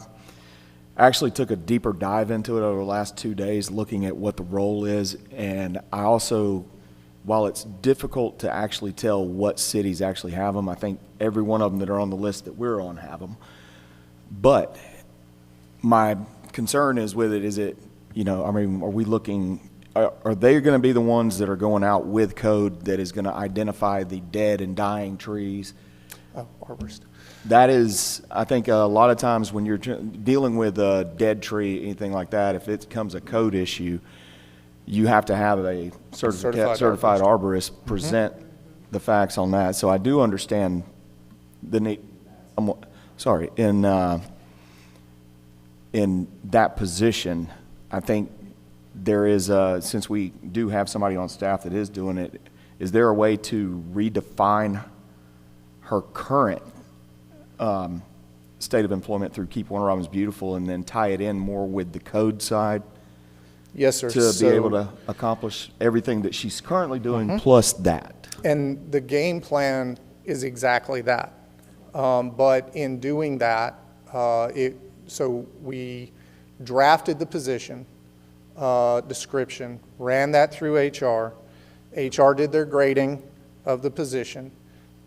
actually took a deeper dive into it over the last 2 days, looking at what the role is, and I also, while it's difficult to actually tell what cities actually have them, I think every one of them that are on the list that we're on have them. But my concern is with it, is it, are we looking, are they going to be the ones that are going out with code that is going to identify the dead and dying trees? Oh, arborist. That is, I think a lot of times when you're dealing with a dead tree, anything like that, if it becomes a code issue, you have to have a certified arborist present the facts on that. So I do understand the need, in that position, I think there is, since we do have somebody on staff that is doing it, is there a way to redefine her current state of employment through Keep Warner Robins Beautiful and then tie it in more with the code side? Yes, sir. To be able to accomplish everything that she's currently doing plus that. And the game plan is exactly that. But in doing that, so we drafted the position description, ran that through HR. HR did their grading of the position,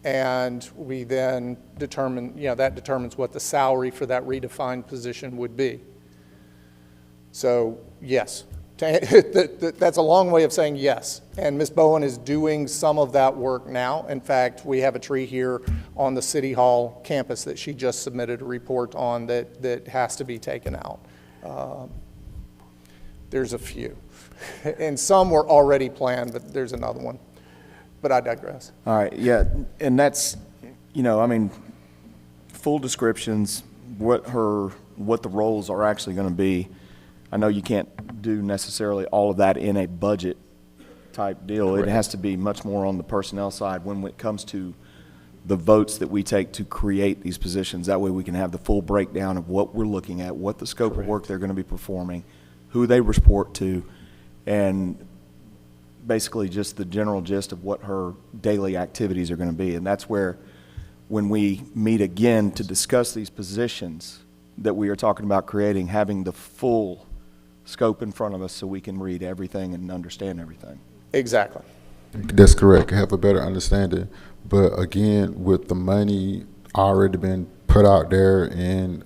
and we then determined, that determines what the salary for that redefined position would be. So, yes. That's a long way of saying yes. And Ms. Bowen is doing some of that work now. In fact, we have a tree here on the City Hall campus that she just submitted a report on that has to be taken out. There's a few. And some were already planned, but there's another one. But I digress. All right, yeah, and that's, full descriptions, what the roles are actually going to be. I know you can't do necessarily all of that in a budget type deal. Correct. It has to be much more on the personnel side when it comes to the votes that we take to create these positions. That way we can have the full breakdown of what we're looking at, what the scope of work they're going to be performing, who they report to, and basically just the general gist of what her daily activities are going to be. And that's where, when we meet again to discuss these positions that we are talking about creating, having the full scope in front of us so we can read everything and understand everything. Exactly. That's correct. Have a better understanding. But again, with the money already been put out there and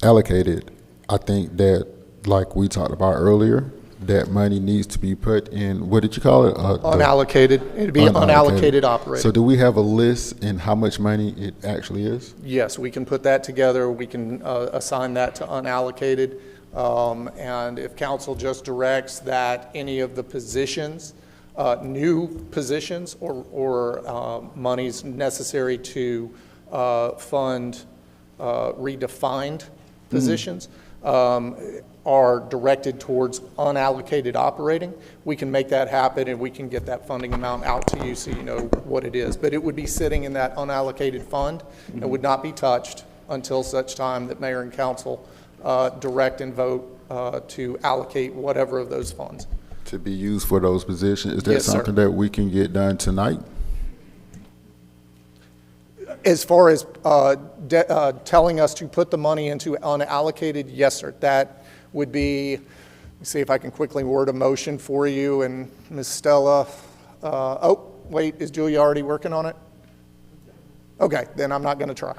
allocated, I think that, like we talked about earlier, that money needs to be put in, what did you call it? Unallocated. It'd be unallocated operating. So do we have a list in how much money it actually is? Yes, we can put that together. We can assign that to unallocated. And if council just directs that any of the positions, new positions or monies necessary to fund redefined positions, are directed towards unallocated operating, we can make that happen and we can get that funding amount out to you so you know what it is. But it would be sitting in that unallocated fund and would not be touched until such time that mayor and council direct and vote to allocate whatever of those funds. To be used for those positions. Is that Yes, something sir. that we can get done tonight? As far as telling us to put the money into unallocated, yes, sir. That would be, let me see if I can quickly word a motion for you. And Ms. Stella, oh, wait, is Julia already working on it? Okay, then I'm not going to try.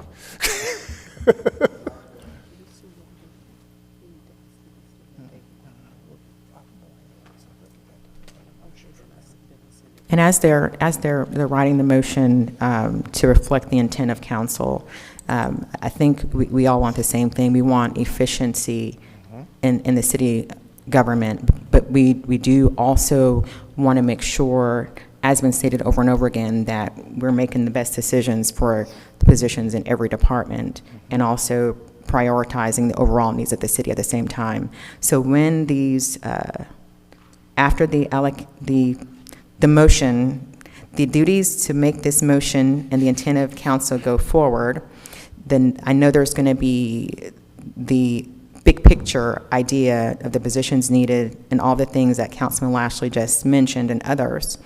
And as they're writing the motion to reflect the intent of council, I think we all want the same thing. We want efficiency in the city government, but we do also want to make sure, as been stated over and over again, that we're making the best decisions for the positions in every department, and also prioritizing the overall needs of the city at the same time. So when these, after the motion, the duties to make this motion and the intent of council go forward, then I know there's going to be the big picture idea of the positions needed and all the things that Councilman Lashley just mentioned and others,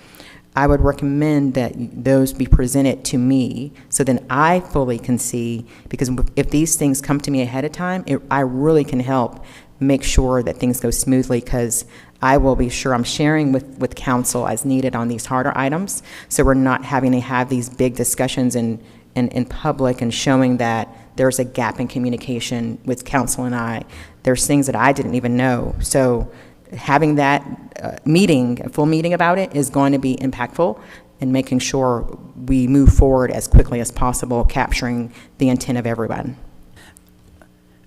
I would recommend that those be presented to me so then I fully can see, because if these things come to me ahead of time, I really can help make sure that things go smoothly, because I will be sure I'm sharing with council as needed on these harder items, so we're not having to have these big discussions in public and showing that there's a gap in communication with council and I. There's things that I didn't even know. So having that meeting, a full meeting about it, is going to be impactful in making sure we move forward as quickly as possible, capturing the intent of everyone.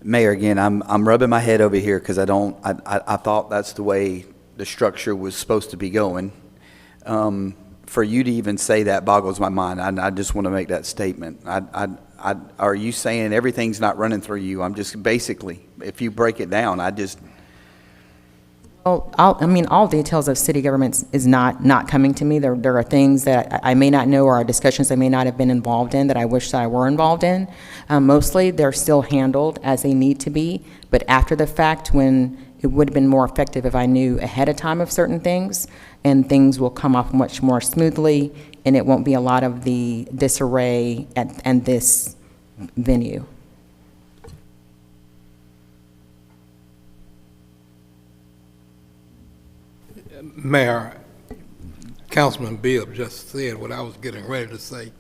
Mayor, again, I'm rubbing my head over here because I thought that's the way the structure was supposed to be going. For you to even say that boggles my mind. I just want to make that statement. Are you saying everything's not running through you? I'm just basically, if you break it down, Well, all details of city government is not coming to me. There are things that I may not know, or are discussions I may not have been involved in that I wish that I were involved in. Mostly, they're still handled as they need to be, but after the fact, when it would have been more effective if I knew ahead of time of certain things, and things will come off much more smoothly, and it won't be a lot of the disarray at this venue. Mayor, Councilman Bibb just said what I was getting ready to say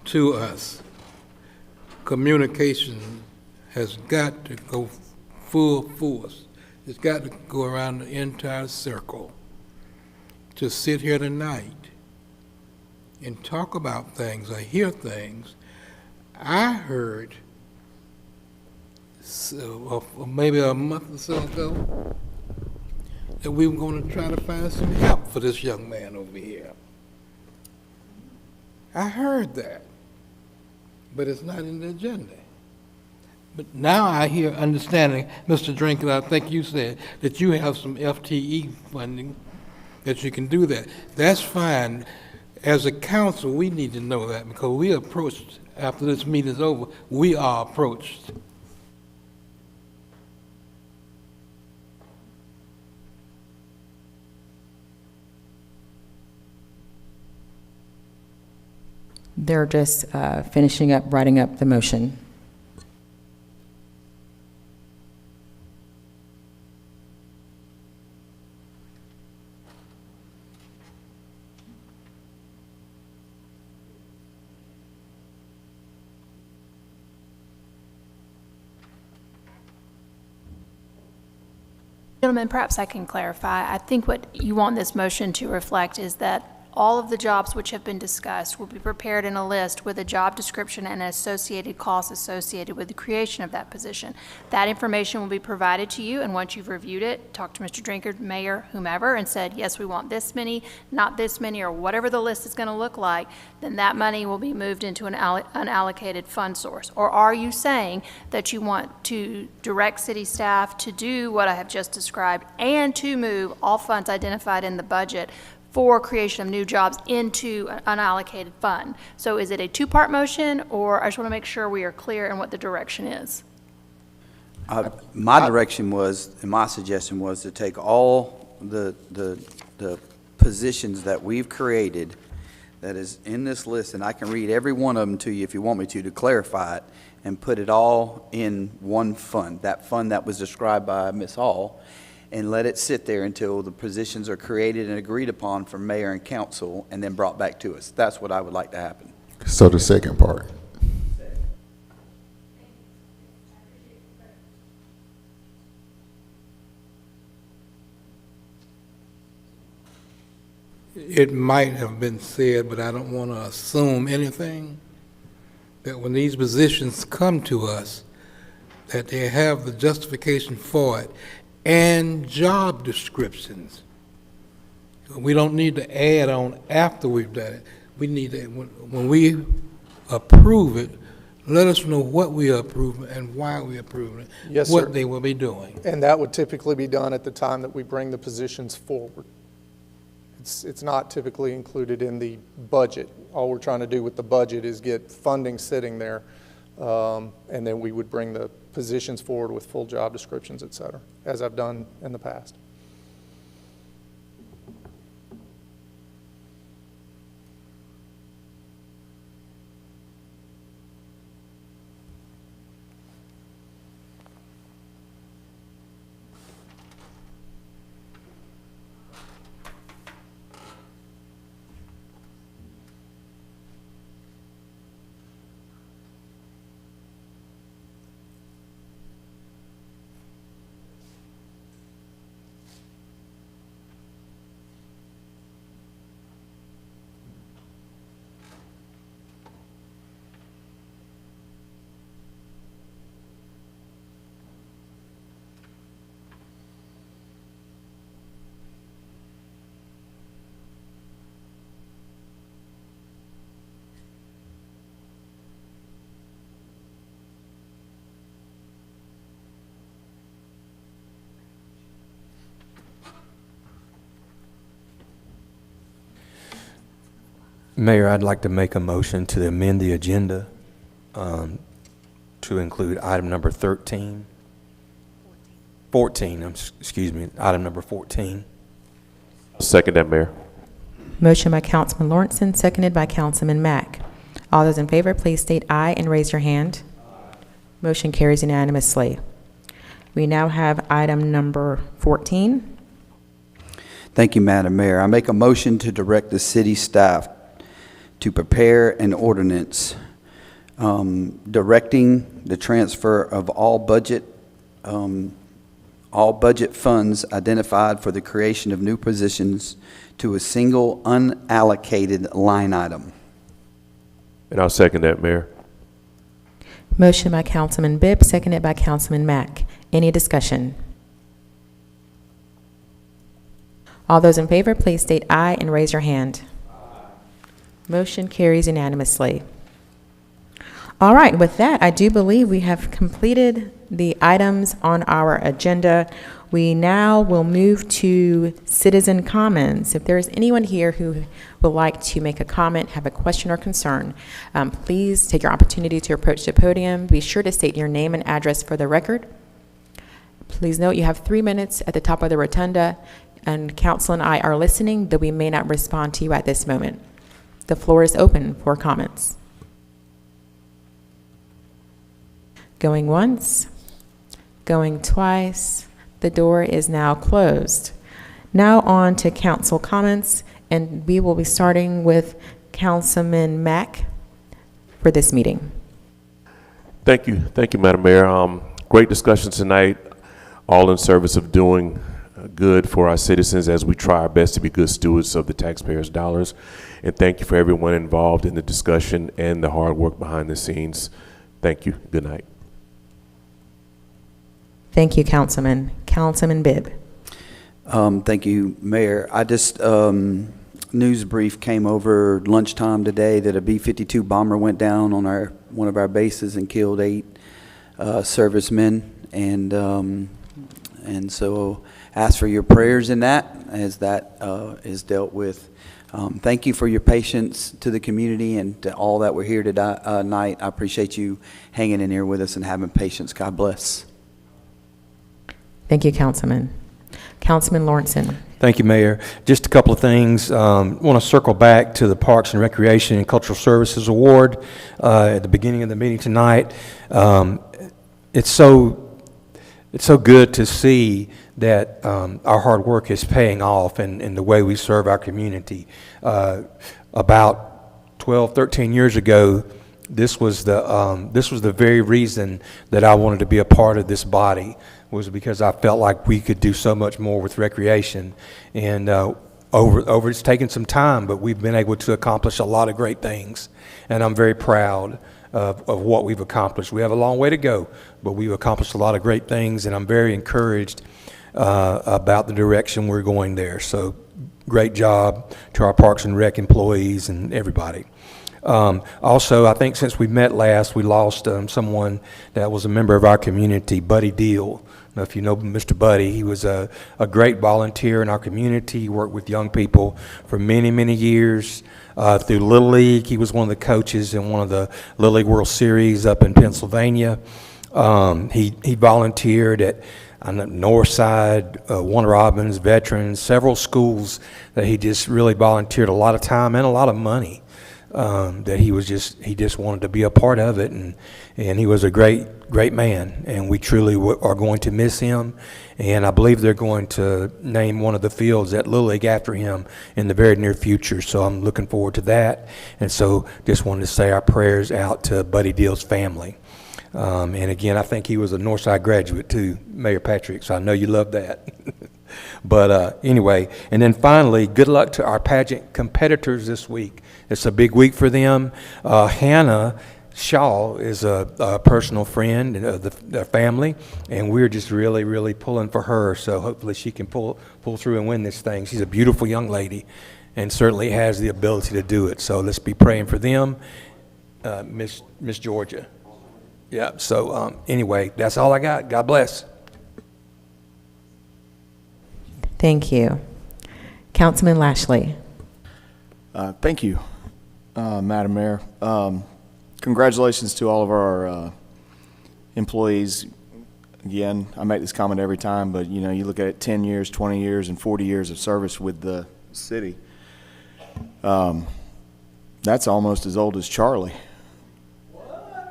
to us. Communication has got to go full force. It's got to go around the entire circle. To sit here tonight and talk about things or hear things, I heard maybe a month or so ago that we were going to try to find some help for this young man over here. I heard that, but it's not in the agenda. But now I hear understanding, Mr. Drinker, I think you said that you have some FTE funding that you can do that. That's fine. As a council, we need to know that, because we approached, after this meeting is over, we are approached. They're just finishing up, writing up the motion. Gentlemen, perhaps I can clarify. I think what you want this motion to reflect is that all of the jobs which have been discussed will be prepared in a list with a job description and associated costs associated with the creation of that position. That information will be provided to you, and once you've reviewed it, talk to Mr. Drinker, Mayor, whomever, and said, yes, we want this many, not this many, or whatever the list is going to look like, then that money will be moved into an unallocated fund source. Or are you saying that you want to direct city staff to do what I have just described and to move all funds identified in the budget for creation of new jobs into an unallocated fund? So is it a two-part motion, or I just want to make sure we are clear in what the direction is? My direction was, and my suggestion was, to take all the positions that we've created that is in this list, and I can read every one of them to you if you want me to clarify it, and put it all in one fund, that fund that was described by Ms. Hall, and let it sit there until the positions are created and agreed upon from mayor and council, and then brought back to us. That's what I would like to happen. So the second part. It might have been said, but I don't want to assume anything, that when these positions come to us, that they have the justification for it and job descriptions. We don't need to add on after we've done it. We need to, when we approve it, let us know what we are approving and why we are approving it, Yes, what sir. they will be doing. And that would typically be done at the time that we bring the positions forward. It's not typically included in the budget. All we're trying to do with the budget is get funding sitting there and then we would bring the positions forward with full job descriptions, et cetera, as I've done in the past. Mayor, I'd like to make a motion to amend the agenda to include item number 13. 14, excuse me, item number 14. Second that, Mayor. Motion by Councilman Lawrenson, seconded by Councilman Mack. All those in favor, please state aye and raise your hand. Motion carries unanimously. We now have item number 14. Thank you, Madam Mayor. I make a motion to direct the city staff to prepare an ordinance directing the transfer of all budget funds identified for the creation of new positions to a single unallocated line item. And I'll second that, Mayor. Motion by Councilman Bibb, seconded by Councilman Mack. Any discussion? All those in favor, please state aye and raise your hand. Motion carries unanimously. All right, with that, I do believe we have completed the items on our agenda. We now will move to citizen comments. If there is anyone here who would like to make a comment, have a question or concern, please take your opportunity to approach the podium. Be sure to state your name and address for the record. Please note you have 3 minutes at the top of the rotunda, and council and I are listening, though we may not respond to you at this moment. The floor is open for comments. Going once, going twice. The door is now closed. Now on to council comments, and we will be starting with Councilman Mack for this meeting. Thank you, Madam Mayor. Great discussion tonight, all in service of doing good for our citizens as we try our best to be good stewards of the taxpayers' dollars. And thank you for everyone involved in the discussion and the hard work behind the scenes. Thank you. Good night. Thank you, Councilman. Councilman Bibb. Thank you, Mayor. I just, news brief came over lunchtime today that a B-52 bomber went down on one of our bases and killed 8 servicemen. And so ask for your prayers in that as that is dealt with. Thank you for your patience to the community and to all that were here tonight. I appreciate you hanging in here with us and having patience. God bless. Thank you, Councilman. Councilman Lawrenson. Thank you, Mayor. Just a couple of things. Want to circle back to the Parks and Recreation and Cultural Services Award at the beginning of the meeting tonight. It's so good to see that our hard work is paying off in the way we serve our community. About 12, 13 years ago, this was the very reason that I wanted to be a part of this body, was because I felt like we could do so much more with recreation. And it's taken some time, but we've been able to accomplish a lot of great things. And I'm very proud of what we've accomplished. We have a long way to go, but we've accomplished a lot of great things, and I'm very encouraged about the direction we're going there. So great job to our Parks and Rec employees and everybody. Also, I think since we met last, we lost someone that was a member of our community, Buddy Deal. Now, if you know Mr. Buddy, he was a great volunteer in our community. He worked with young people for many, many years. Through Little League, he was one of the coaches in one of the Little League World Series up in Pennsylvania. He volunteered at Northside, Warner Robins, Veterans, several schools that he just really volunteered a lot of time and a lot of money. That he just wanted to be a part of it, and he was a great man, and we truly are going to miss him, and I believe they're going to name one of the fields at Little League after him in the very near future, so I'm looking forward to that, and so just wanted to say our prayers out to Buddy Deal's family. And again, I think he was a Northside graduate too, Mayor Patrick, so I know you love that. But anyway, and then finally, good luck to our pageant competitors this week. It's a big week for them. Hannah Shaw is a personal friend of the family, and we're just really, really pulling for her. So hopefully she can pull through and win this thing. She's a beautiful young lady and certainly has the ability to do it. So let's be praying for them. Miss Georgia. Yeah, so anyway, that's all I got. God bless. Thank you. Councilman Lashley. Thank you, Madam Mayor. Congratulations to all of our employees. Again, I make this comment every time, but you know, you look at it, 10 years, 20 years, and 40 years of service with the city. That's almost as old as Charlie.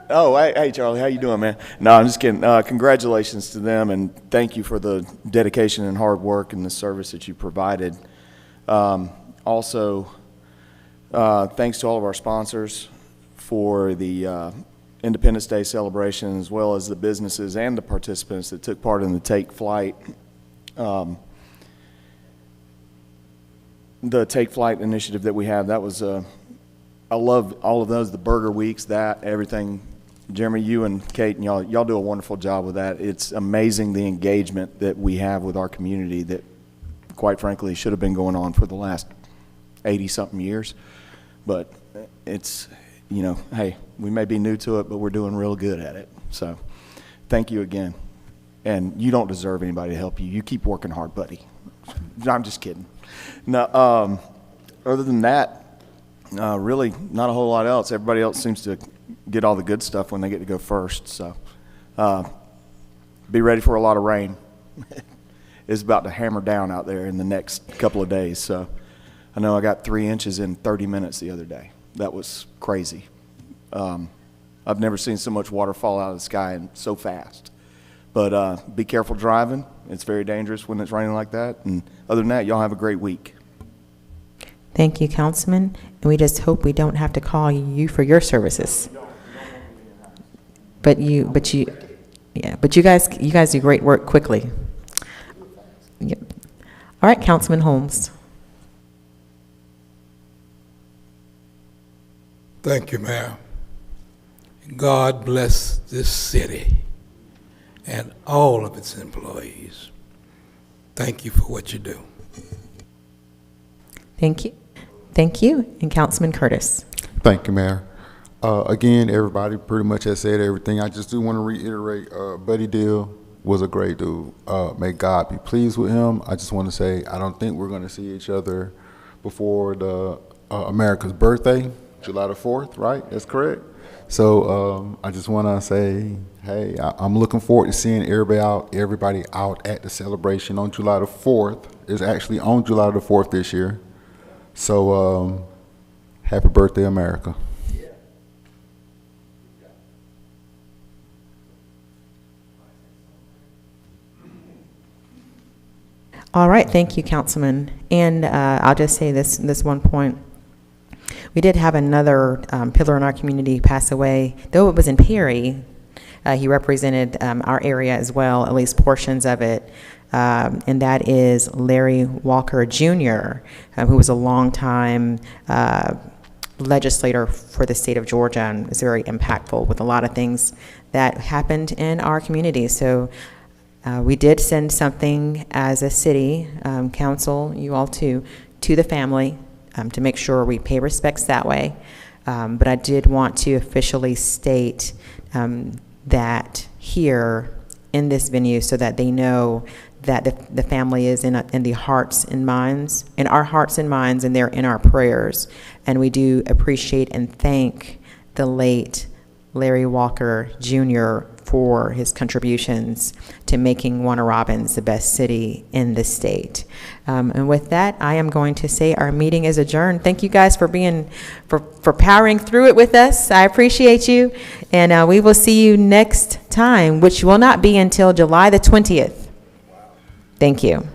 Oh, hey, Charlie, how you doing, man? No, I'm just kidding. Congratulations to them, and thank you for the dedication and hard work and the service that you provided. Also, thanks to all of our sponsors for the Independence Day celebration, as well as the businesses and the participants that took part in the Take Flight. The Take Flight initiative that we have, that was, I love all of those, the Burger Weeks, that, everything. Jeremy, you and Kate, and y'all do a wonderful job with that. It's amazing the engagement that we have with our community that, quite frankly, should have been going on for the last 80-something years. But it's, you know, hey, we may be new to it, but we're doing real good at it. So thank you again. And you don't deserve anybody to help you. You keep working hard, buddy. I'm just kidding. No, other than that, really not a whole lot else. Everybody else seems to get all the good stuff when they get to go first. So be ready for a lot of rain. It's about to hammer down out there in the next couple of days. So I know I got 3 inches in 30 minutes the other day. That was crazy. I've never seen so much water fall out of the sky and so fast. But be careful driving. It's very dangerous when it's raining like that. And other than that, y'all have a great week. Thank you, Councilman. And we just hope we don't have to call you for your services. But you guys do great work quickly. Yep. All right, Councilman Holmes. Thank you, Mayor. God bless this city and all of its employees. Thank you for what you do. Thank you. Thank you. And Councilman Curtis. Thank you, Mayor. Again, everybody pretty much has said everything. I just do want to reiterate, Buddy Deal was a great dude. May God be pleased with him. I just want to say I don't think we're going to see each other before the America's birthday, July the 4th, right? That's correct. So I just want to say, hey, I'm looking forward to seeing everybody out at the celebration on July the 4th. It's actually on July the 4th this year. So happy birthday, America. All right, thank you, Councilman. And I'll just say this one point. We did have another pillar in our community pass away, though it was in Perry. He represented our area as well, at least portions of it, and that is Larry Walker Jr., who was a longtime legislator for the state of Georgia and was very impactful with a lot of things that happened in our community. So we did send something as a city council, you all too, to the family to make sure we pay respects that way. But I did want to officially state that here in this venue so that they know that the family is in the hearts and minds, in our hearts and minds, and they're in our prayers. And we do appreciate and thank the late Larry Walker Jr. for his contributions to making Warner Robins the best city in the state. And with that, I am going to say our meeting is adjourned. Thank you guys for for powering through it with us. I appreciate you. And we will see you next time, which will not be until July the 20th. Thank you.